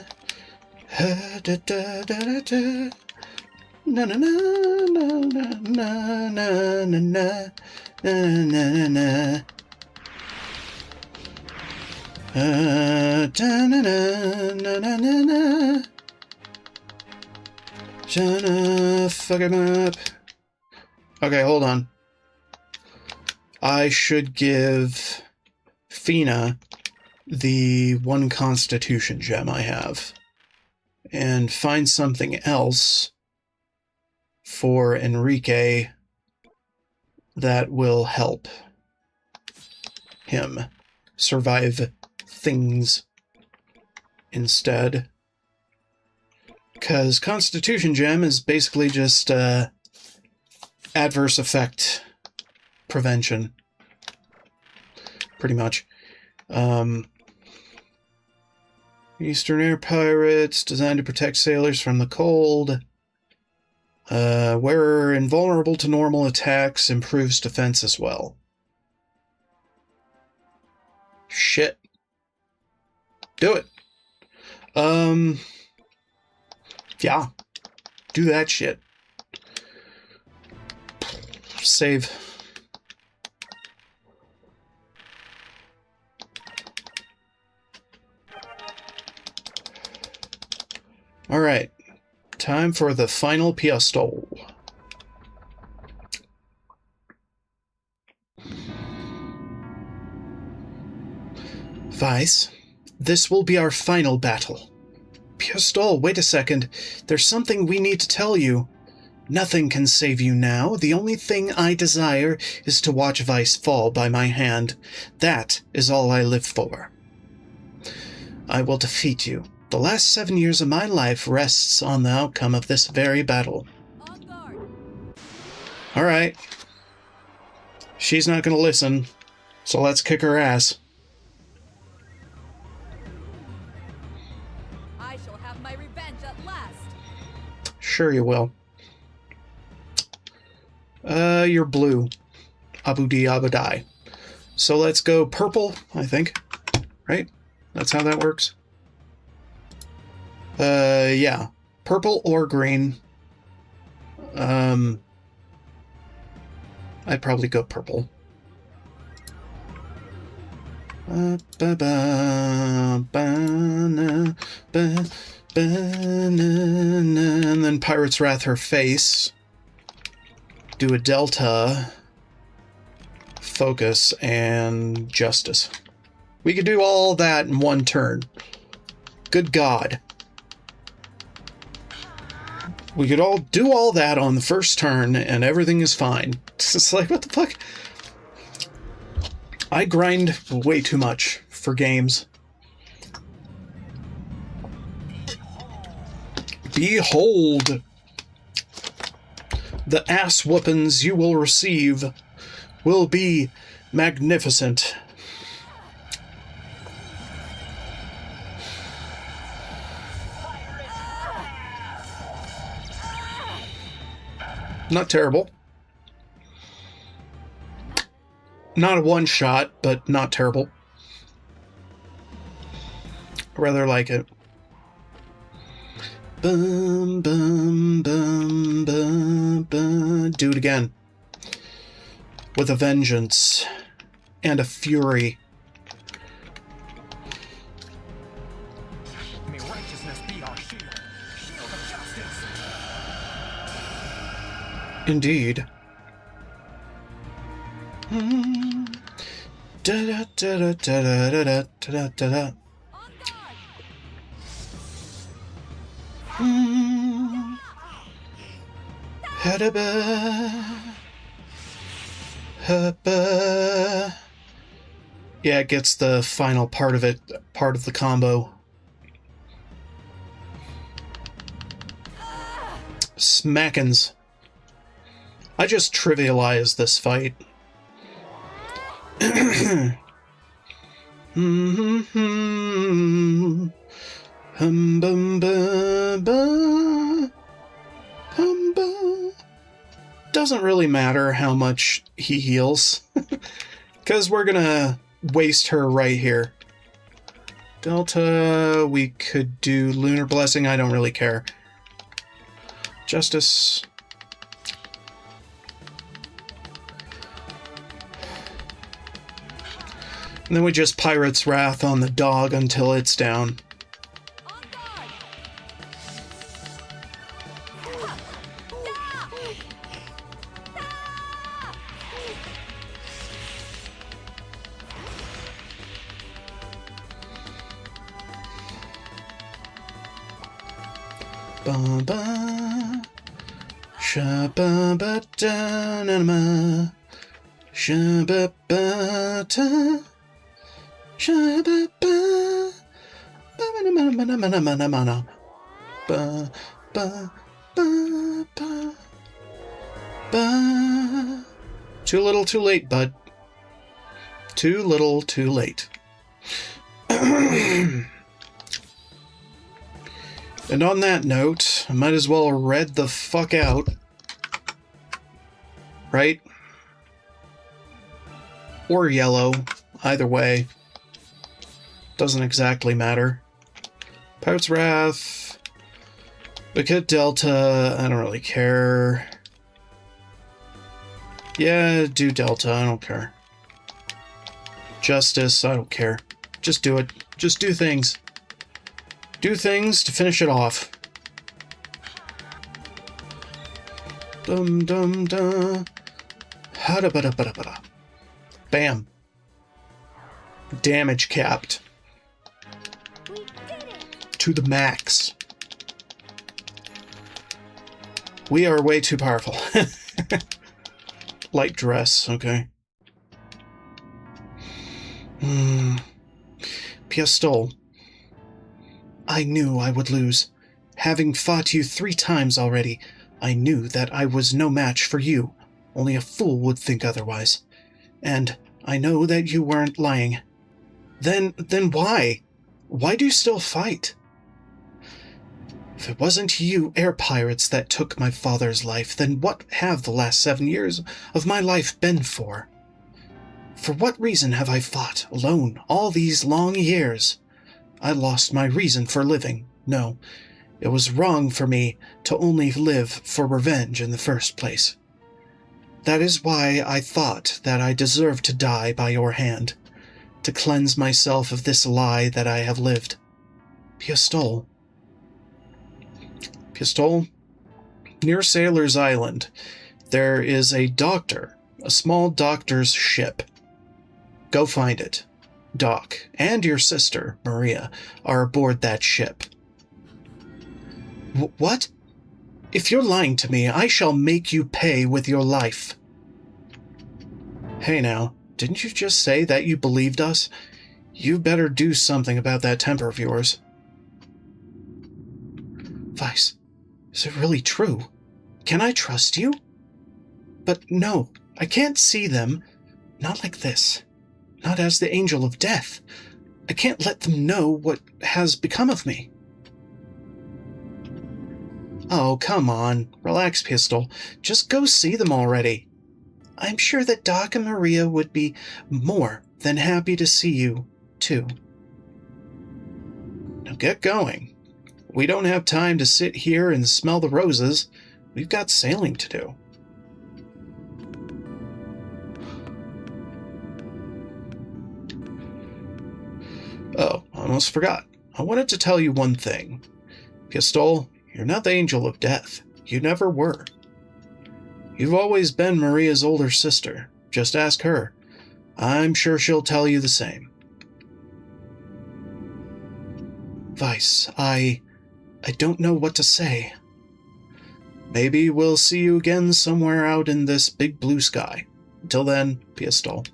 Da, da, da, da, da. Na na na na na na na na na na. Da na na na na na na. Tryna fuck him up. Okay, hold on. I should give Fina the one Constitution gem I have and find something else for Enrique that will help him survive things instead. Because Constitution Gem is basically just adverse effect prevention. Pretty much. Eastern Air Pirates, designed to protect sailors from the cold. Wearer invulnerable to normal attacks, improves defense as well. Shit. Do it. Yeah. Do that shit. Save. Alright. Time for the final pistol. Vice, this will be our final battle. Pistol, wait a second. There's something we need to tell you. Nothing can save you now. The only thing I desire is to watch Vice fall by my hand. That is all I live for. I will defeat you. The last 7 years of my life rests on the outcome of this very battle. On guard. Alright. She's not gonna listen, so let's kick her ass. I shall have my revenge at last. Sure you will. You're blue. Abu Di Abu Dai. So let's go purple, I think. Right? That's how that works. Yeah. Purple or green. I'd probably go purple. And then Pirate's Wrath her face. Do a delta. Focus and justice. We could do all that in one turn. Good God. We could all do all that on the first turn and everything is fine. It's just like, what the fuck? I grind way too much for games. Behold! The ass whoopings you will receive will be magnificent. Not terrible. Not a one shot, but not terrible. I rather like it. Bum, bum, bum, bum, bum. Do it again. With a vengeance. And a fury. May righteousness be our shield. Shield of justice. Indeed. Da da da da da da da da da da. Yeah, it gets the final part of it, part of the combo. Smackins. I just trivialized this fight. Doesn't really matter how much he heals, because we're gonna waste her right here. Delta, we could do Lunar Blessing. I don't really care. Justice. And then we just Pirate's Wrath on the dog until it's down. On guard! Ba ba sha ba ba da na ma sha ba ba da sha ba ba ba na ma na ma na ma na ma na ba ba ba ba ba. Too little, too late, bud. Too little, too late. And on that note, I might as well red the fuck out. Right? Or yellow. Either way. Doesn't exactly matter. Pirate's Wrath. Wicked Delta. I don't really care. Yeah, do Delta. I don't care. Justice. I don't care. Just do it. Just do things. Do things to finish it off. Dum dum dum. Hada bada bada bada. Bam. Damage capped. We did it! To the max. We are way too powerful. Light dress, okay. Pistol. I knew I would lose. Having fought you 3 times already, I knew that I was no match for you. Only a fool would think otherwise. And I know that you weren't lying. Then why? Why do you still fight? If it wasn't you air pirates that took my father's life, then what have the last 7 years of my life been for? For what reason have I fought alone all these long years? I lost my reason for living. No, it was wrong for me to only live for revenge in the first place. That is why I thought that I deserved to die by your hand, to cleanse myself of this lie that I have lived. Pistol. Pistol? Near Sailor's Island, there is a doctor, a small doctor's ship. Go find it. Doc and your sister, Maria, are aboard that ship. What? If you're lying to me, I shall make you pay with your life. Hey now, didn't you just say that you believed us? You better do something about that temper of yours. Vice, is it really true? Can I trust you? But no, I can't see them. Not like this. Not as the angel of death. I can't let them know what has become of me. Oh, come on. Relax, Pistol. Just go see them already. I'm sure that Doc and Maria would be more than happy to see you, too. Now get going. We don't have time to sit here and smell the roses. We've got sailing to do. Oh, I almost forgot. I wanted to tell you one thing. Pistol, you're not the angel of death. You never were. You've always been Maria's older sister. Just ask her. I'm sure she'll tell you the same. Vice, I don't know what to say. Maybe we'll see you again somewhere out in this big blue sky. Until then, Pistol.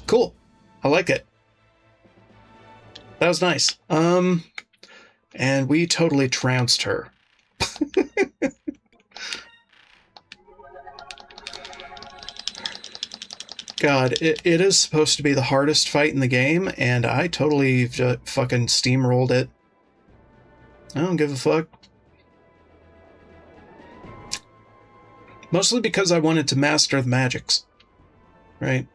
Cool. I like it. That was nice. And we totally trounced her. God, it is supposed to be the hardest fight in the game, and I totally fucking steamrolled it. I don't give a fuck. Mostly because I wanted to master the magics. Right?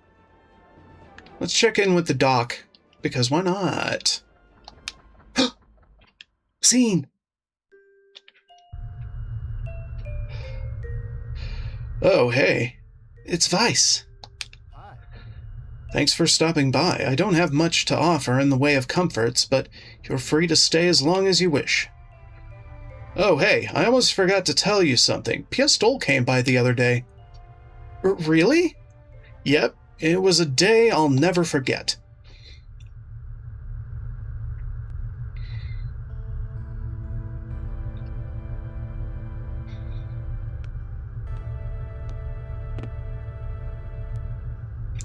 Let's check in with the doc, because why not? Scene! Oh, hey. It's Vice. Hi. Thanks for stopping by. I don't have much to offer in the way of comforts, but you're free to stay as long as you wish. Oh, hey, I almost forgot to tell you something. Piastol came by the other day. Really? Yep, it was a day I'll never forget.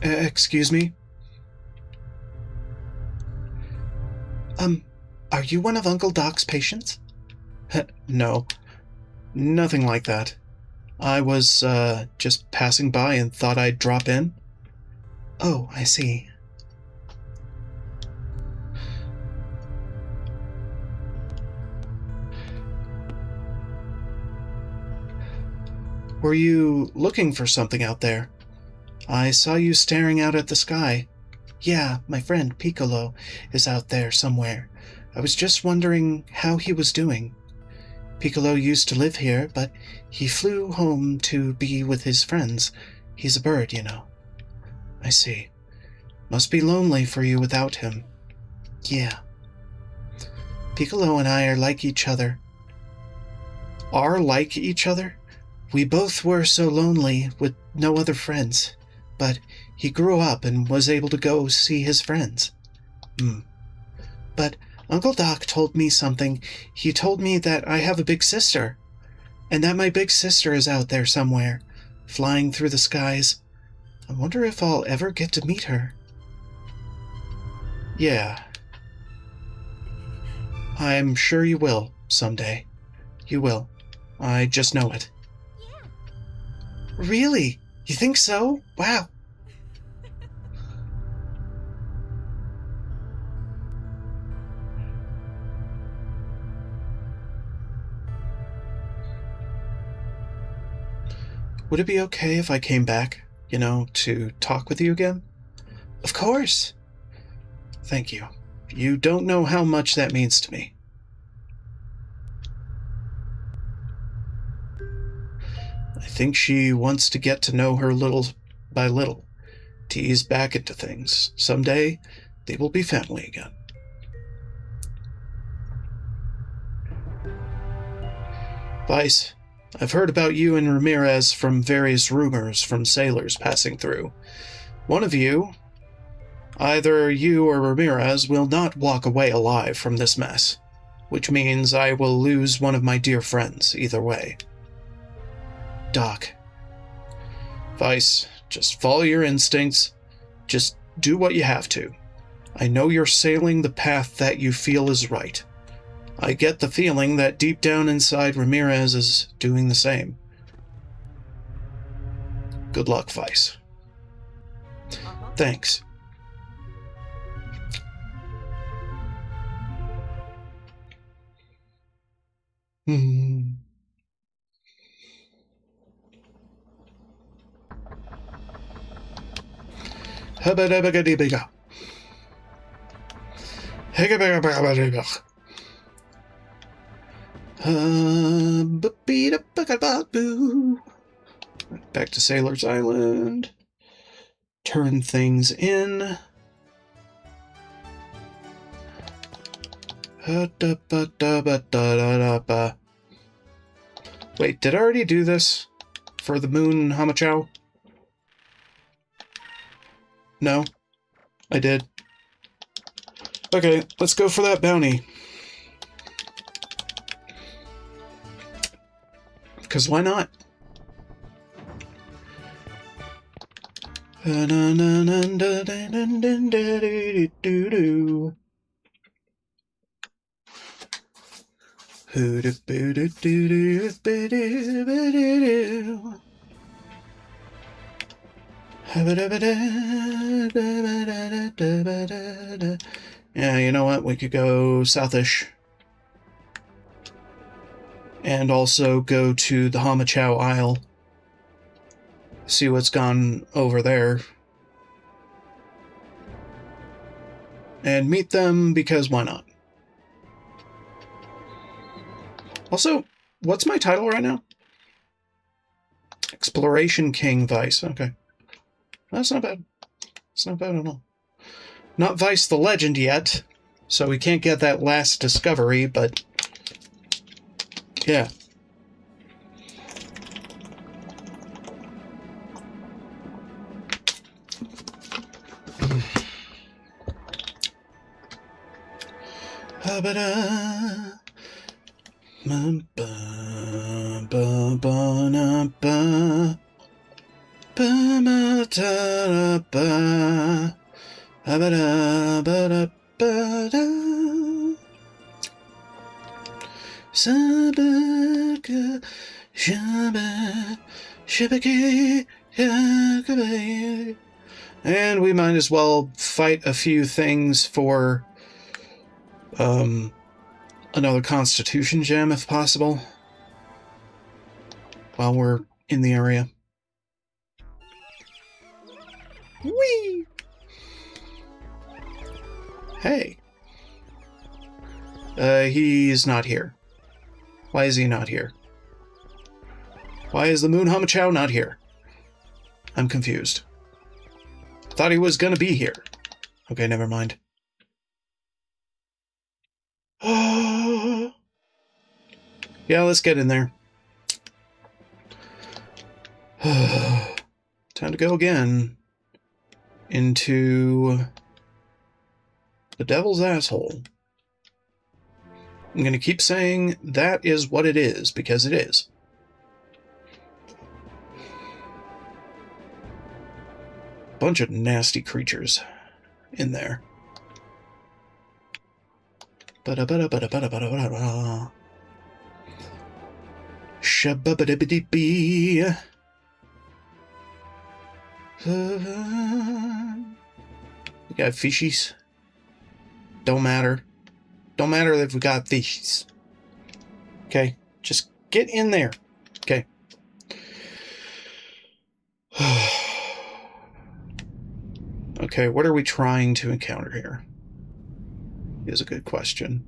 Excuse me? Are you one of Uncle Doc's patients? No, nothing like that. I was, just passing by and thought I'd drop in. Oh, I see. Were you looking for something out there? I saw you staring out at the sky. Yeah, my friend Piccolo is out there somewhere. I was just wondering how he was doing. Piccolo used to live here, but he flew home to be with his friends. He's a bird, you know. I see. Must be lonely for you without him. Yeah. Piccolo and I are like each other. Are like each other? We both were so lonely with no other friends. But he grew up and was able to go see his friends. But Uncle Doc told me something. He told me that I have a big sister, and that my big sister is out there somewhere, flying through the skies. I wonder if I'll ever get to meet her. Yeah. I'm sure you will, someday. You will. I just know it. Yeah. Really? You think so? Wow. Would it be okay if I came back, to talk with you again? Of course. Thank you. You don't know how much that means to me. I think she wants to get to know her little by little, to ease back into things. Someday, they will be family again. Vice, I've heard about you and Ramirez from various rumors from sailors passing through. One of you, either you or Ramirez, will not walk away alive from this mess, which means I will lose one of my dear friends either way. Doc. Vice, just follow your instincts. Just do what you have to. I know you're sailing the path that you feel is right. I get the feeling that deep down inside Ramirez is doing the same. Good luck, Vice. Thanks. Hubba-dubba-ga-dibba-ga. Higga-bigga-bigga-bigga. Ba-bee-da-bugga-ba-boo. Back to Sailor's Island. Turn things in. Ha-da-ba-da-ba-da-da-da-ba. Wait, did I already do this? For the moon Hamachow? No? I did. Okay, let's go for that bounty. Because why not? Yeah, you know what? We could go southish. And also go to the Hamachow Isle. See what's gone over there. And meet them, because why not? Also, what's my title right now? Exploration King Vice. Okay. That's not bad. It's not bad at all. Not Vice the Legend yet, so we can't get that last discovery, but yeah. And we might as well fight a few things for another Constitution gem if possible while we're in the area. Whee! Hey. He's not here. Why is he not here? Why is the Moon Hamachow not here? I'm confused. Thought he was gonna be here. Okay, never mind. Yeah, let's get in there. Time to go again into the devil's asshole. I'm going to keep saying that is what it is, because it is. Bunch of nasty creatures in there. Ba-da-ba-da-ba-da-ba-da-ba-da-ba. Shabba-ba-da-ba-dee-bee. We got fishies. Don't matter. Don't matter if we got fishies. Okay, just get in there. Okay. Okay, what are we trying to encounter here? Is a good question.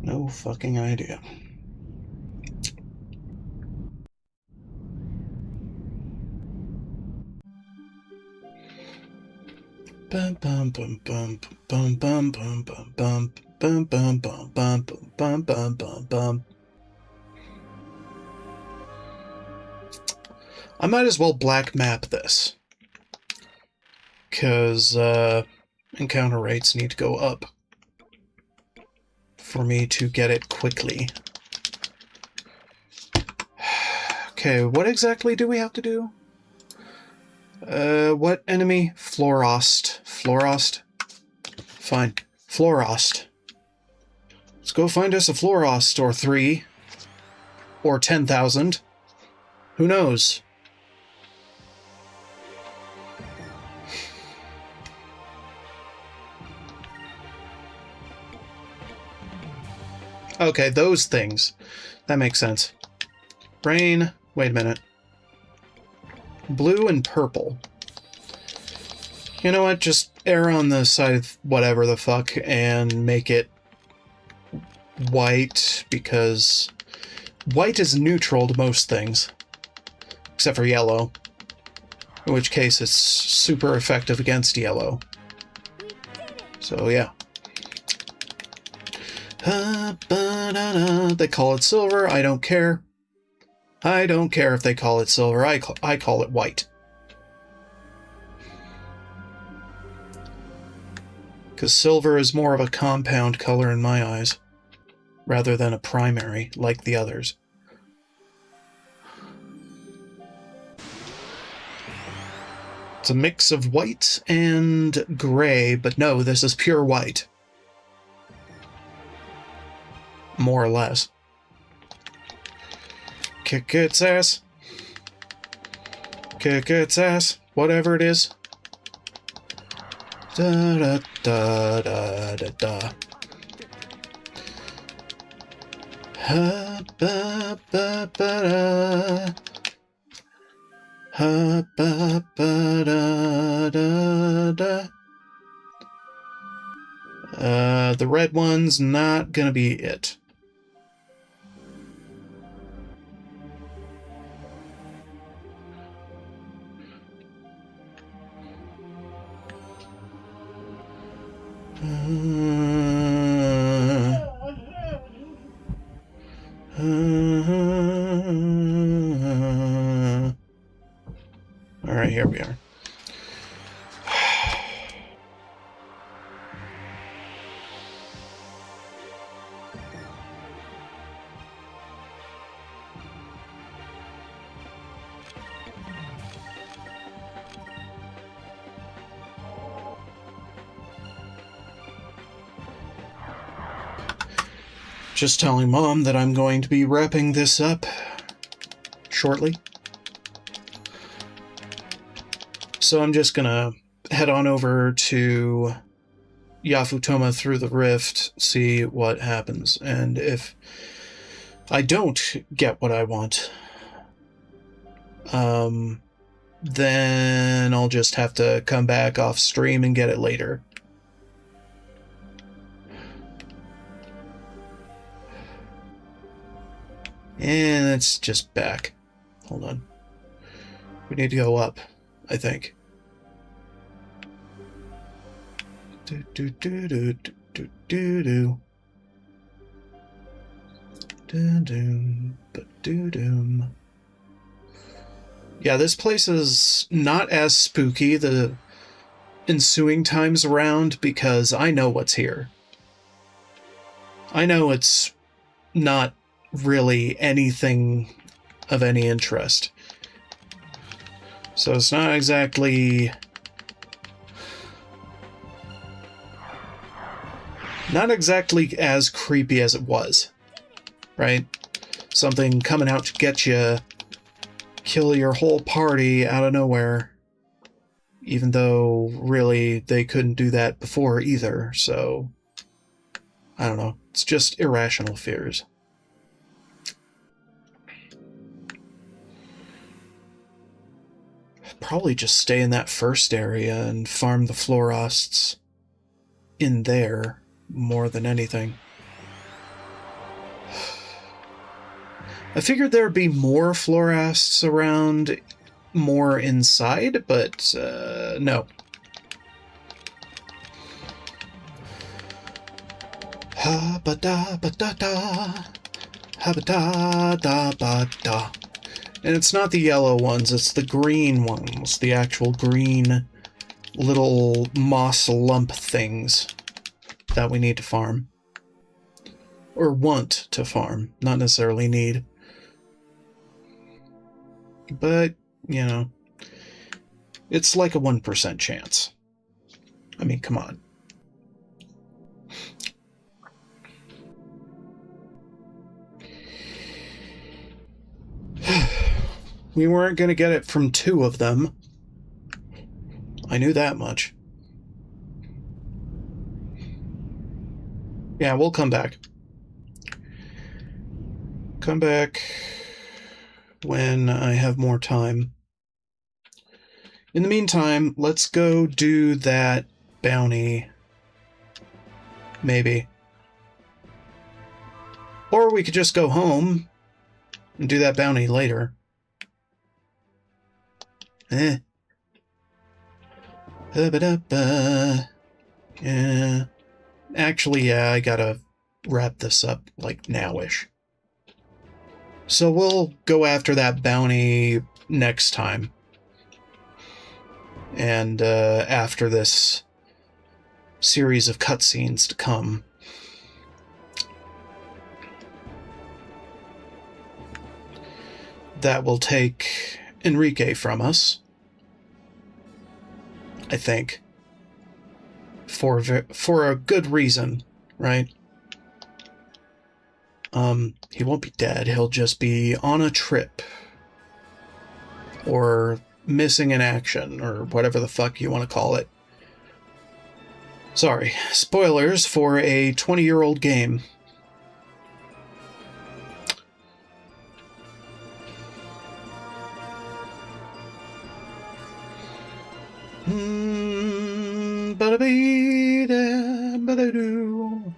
No fucking idea. Bum bum bum bum bum bum bum bum bum bum bum bum bum bum bum bum bum. I might as well black map this, because encounter rates need to go up for me to get it quickly. Okay, what exactly do we have to do? What enemy? Florost. Florost? Fine. Florost. Let's go find us a Florost or 3. Or 10,000. Who knows? Okay, those things. That makes sense. Brain. Wait a minute. Blue and purple. You know what? Just err on the side of whatever the fuck and make it white, because white is neutral to most things. Except for yellow. In which case it's super effective against yellow. So yeah. They call it silver. I don't care. I don't care if they call it silver. I call it white. Because silver is more of a compound color in my eyes, rather than a primary like the others. It's a mix of white and gray, but no, this is pure white. More or less. Kick its ass. Kick its ass. Whatever it is. Da da da da da da. Ha ba ba ba da. Ha ba ba da da da. The red one's not gonna be it. All right, here we are. Just telling Mom that I'm going to be wrapping this up shortly. So I'm just gonna head on over to Yafutoma through the rift, see what happens. And if I don't get what I want, then I'll just have to come back off stream and get it later. And it's just back. Hold on. We need to go up, I think. Do do do do do do do do. Dun dun but do dum. Yeah, this place is not as spooky the ensuing times around because I know what's here. I know it's not really anything of any interest. So it's not exactly as creepy as it was, right? Something coming out to get you, kill your whole party out of nowhere, even though really they couldn't do that before either. So I don't know, it's just irrational fears. Probably just stay in that first area and farm the Florosts in there more than anything. I figured there'd be more Florosts around more inside, but no. Ha ba da ba da da. Ha ba da da ba da. And it's not the yellow ones, it's the green ones. The actual green little moss lump things that we need to farm. Or want to farm, not necessarily need. But, you know, it's like a 1% chance. I mean, come on. We weren't going to get it from 2 of them. I knew that much. Yeah, we'll come back. Come back when I have more time. In the meantime, let's go do that bounty. Maybe. Or we could just go home and do that bounty later. Yeah. Actually, yeah, I gotta wrap this up, like, nowish. So we'll go after that bounty next time. And after this series of cutscenes to come. That will take Enrique from us, I think, for a good reason, right? He won't be dead, he'll just be on a trip, or missing in action, or whatever the fuck you want to call it. Sorry, spoilers for a 20-year-old game. Ba-da-bee-da, ba-da-doo.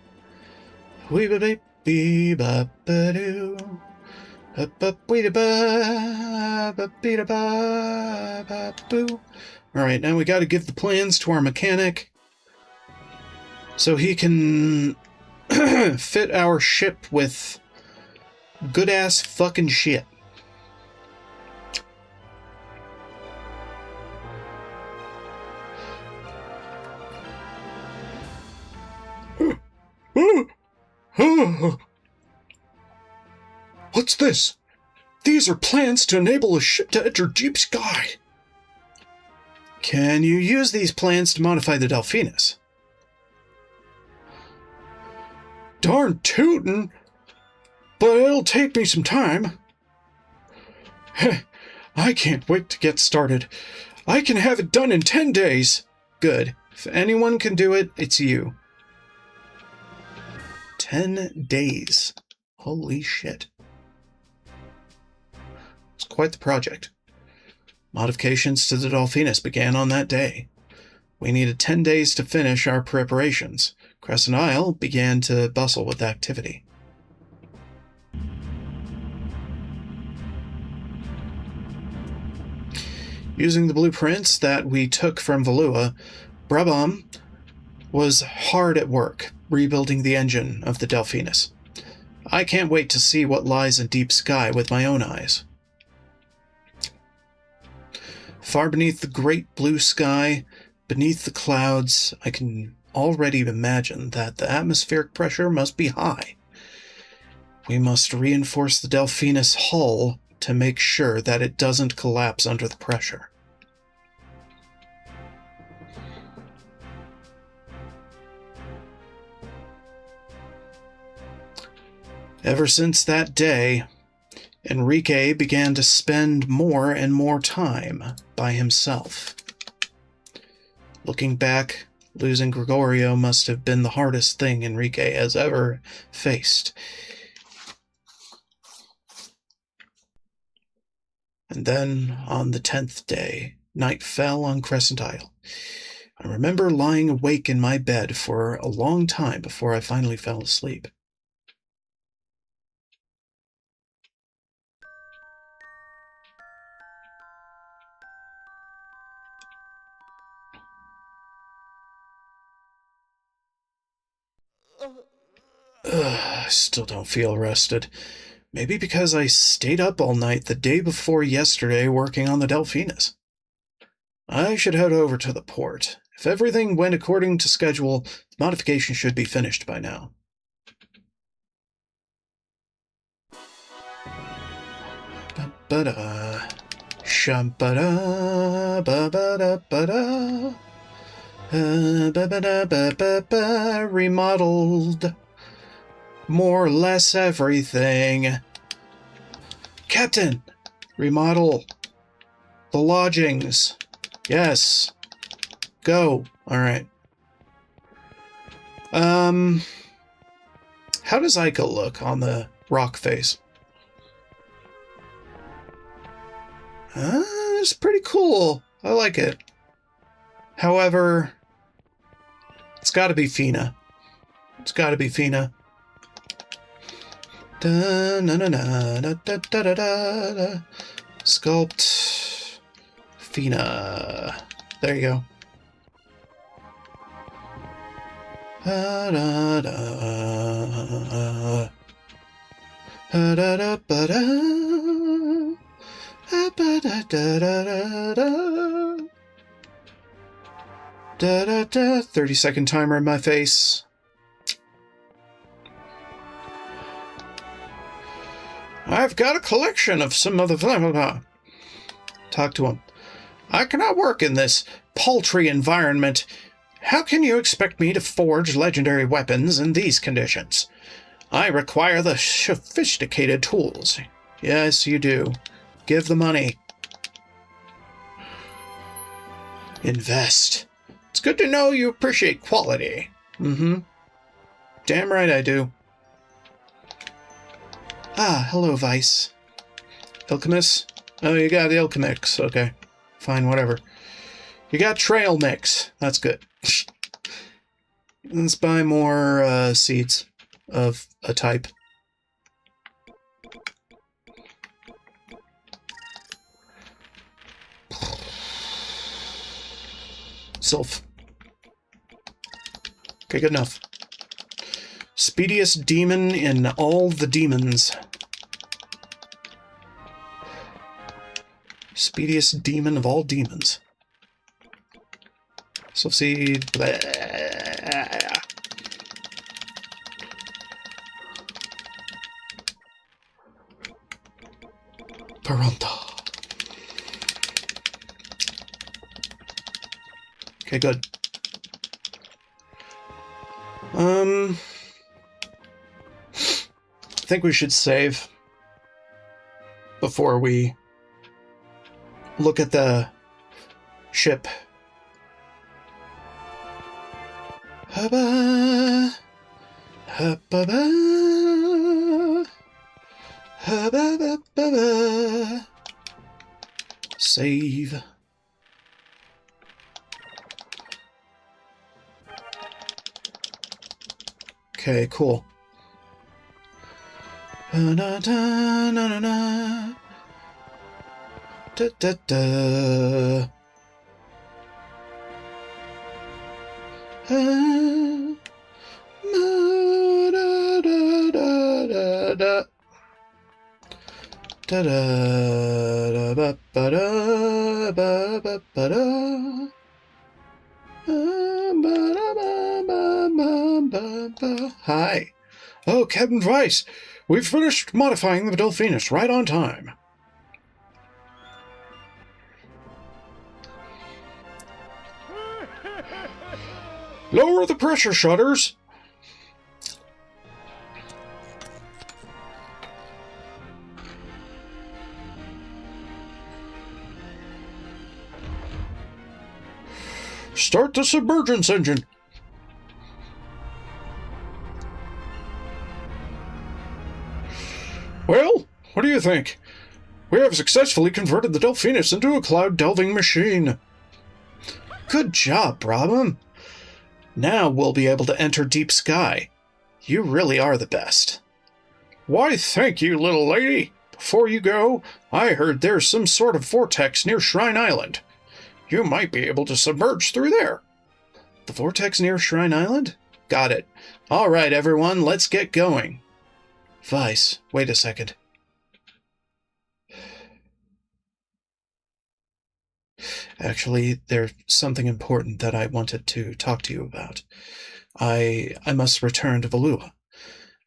Wee-ba-bee-bee-ba-ba-doo. Ba-ba-bee-da-ba, alright, now we gotta give the plans to our mechanic so he can fit our ship with good-ass fucking shit. What's this? These are plans to enable a ship to enter deep sky. Can you use these plans to modify the Delphinus? Darn tootin', but it'll take me some time. I can't wait to get started. I can have it done in 10 days. Good. If anyone can do it, it's you. 10 days. Holy shit. It's quite the project. Modifications to the Delphinus began on that day. We needed 10 days to finish our preparations. Crescent Isle began to bustle with activity. Using the blueprints that we took from Valua, Brabham was hard at work rebuilding the engine of the Delphinus. I can't wait to see what lies in deep sky with my own eyes. Far beneath the great blue sky, beneath the clouds, I can already imagine that the atmospheric pressure must be high. We must reinforce the Delphinus hull to make sure that it doesn't collapse under the pressure. Ever since that day, Enrique began to spend more and more time by himself. Looking back, losing Gregorio must have been the hardest thing Enrique has ever faced. And then, on the 10th day, night fell on Crescent Isle. I remember lying awake in my bed for a long time before I finally fell asleep. I still don't feel rested. Maybe because I stayed up all night the day before yesterday working on the Delphinus. I should head over to the port. If everything went according to schedule, the modification should be finished by now. Ba-ba-da. Shum-ba-da. Ba-ba-da-ba-da. Ba-ba-da-ba-ba-ba. Remodeled. More or less everything. Captain! Remodel. The lodgings. Yes. Go. Alright. How does Aiko look on the rock face? It's pretty cool. I like it. However, it's gotta be Fina. It's gotta be Fina. Da-na-na-na-da-da-da-da. Sculpt Fina. There you go. Da-da-da. Da-da-da-ba-da. Da-da-da-da-da-da. Da-da-da. 30-second timer in my face. I've got a collection of some of the blah, blah, blah. Talk to him. I cannot work in this paltry environment. How can you expect me to forge legendary weapons in these conditions? I require the sophisticated tools. Yes, you do. Give the money. Invest. It's good to know you appreciate quality. Mm-hmm. Damn right I do. Ah, hello, Vice. Ilchemist? Oh, you got the Ilchemix. Okay. Fine, whatever. You got trail mix. That's good. Let's buy more seeds of a type. Sylph. Okay, good enough. Speediest demon in all the demons. Speediest demon of all demons. Sylph seed. Blah. Pronto. Okay, good. I think we should save before we look at the ship. Hubba, hubba, hubba, hubba, save. Okay, cool. Da da da da da da da. Da da ba ba da ba ba ba da. Hi. Oh, Captain Weiss, we've finished modifying the Delphinus right on time. Lower the pressure shutters. Start the submergence engine. Well, what do you think? We have successfully converted the Delphinus into a cloud-delving machine. Good job, Brabham. Now we'll be able to enter deep sky. You really are the best. Why, thank you, little lady. Before you go, I heard there's some sort of vortex near Shrine Island. You might be able to submerge through there. The vortex near Shrine Island? Got it. All right, everyone, let's get going. Weiss, wait a second. Actually, there's something important that I wanted to talk to you about. I must return to Valua.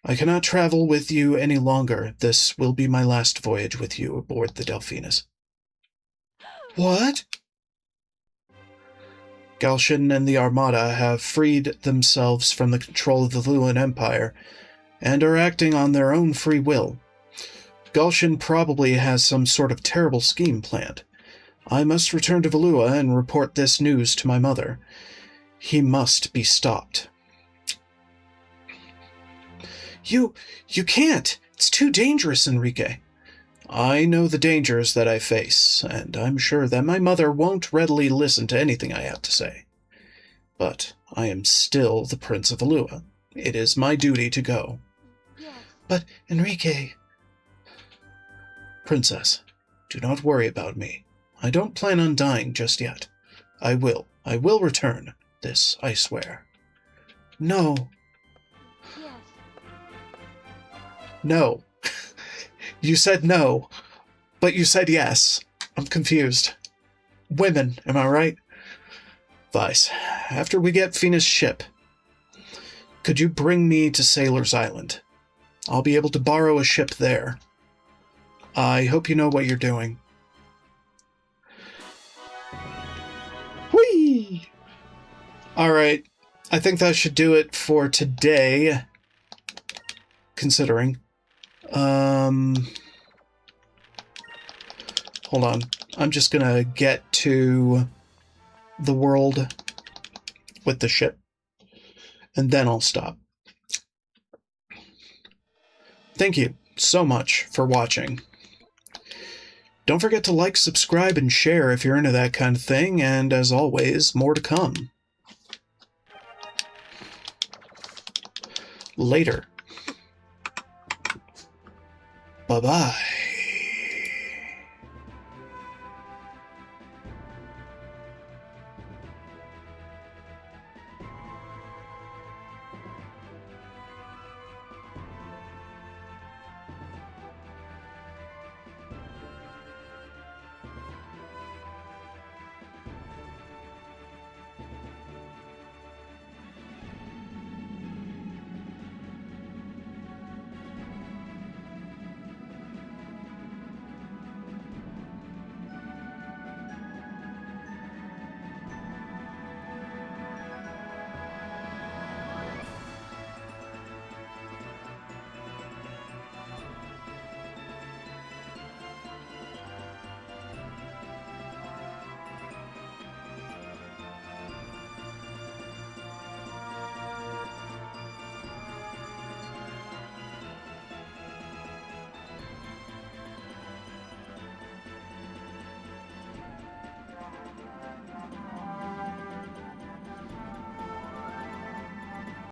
I cannot travel with you any longer. This will be my last voyage with you aboard the Delphinus. What? Galshin and the Armada have freed themselves from the control of the Luan Empire and are acting on their own free will. Galshin probably has some sort of terrible scheme planned. I must return to Valua and report this news to my mother. He must be stopped. You can't. It's too dangerous, Enrique. I know the dangers that I face, and I'm sure that my mother won't readily listen to anything I have to say. But I am still the Prince of Valua. It is my duty to go. Yes. But, Enrique... Princess, do not worry about me. I don't plan on dying just yet. I will return. This I swear. No. Yes. No. You said no, but you said yes. I'm confused. Women, am I right? Weiss, after we get Venus' ship, could you bring me to Sailor's Island? I'll be able to borrow a ship there. I hope you know what you're doing. Whee! Alright, I think that should do it for today, considering. Hold on. I'm just gonna get to the world with the ship, and then I'll stop. Thank you so much for watching. Don't forget to like, subscribe, and share if you're into that kind of thing, and as always, more to come. Later. Bye-bye.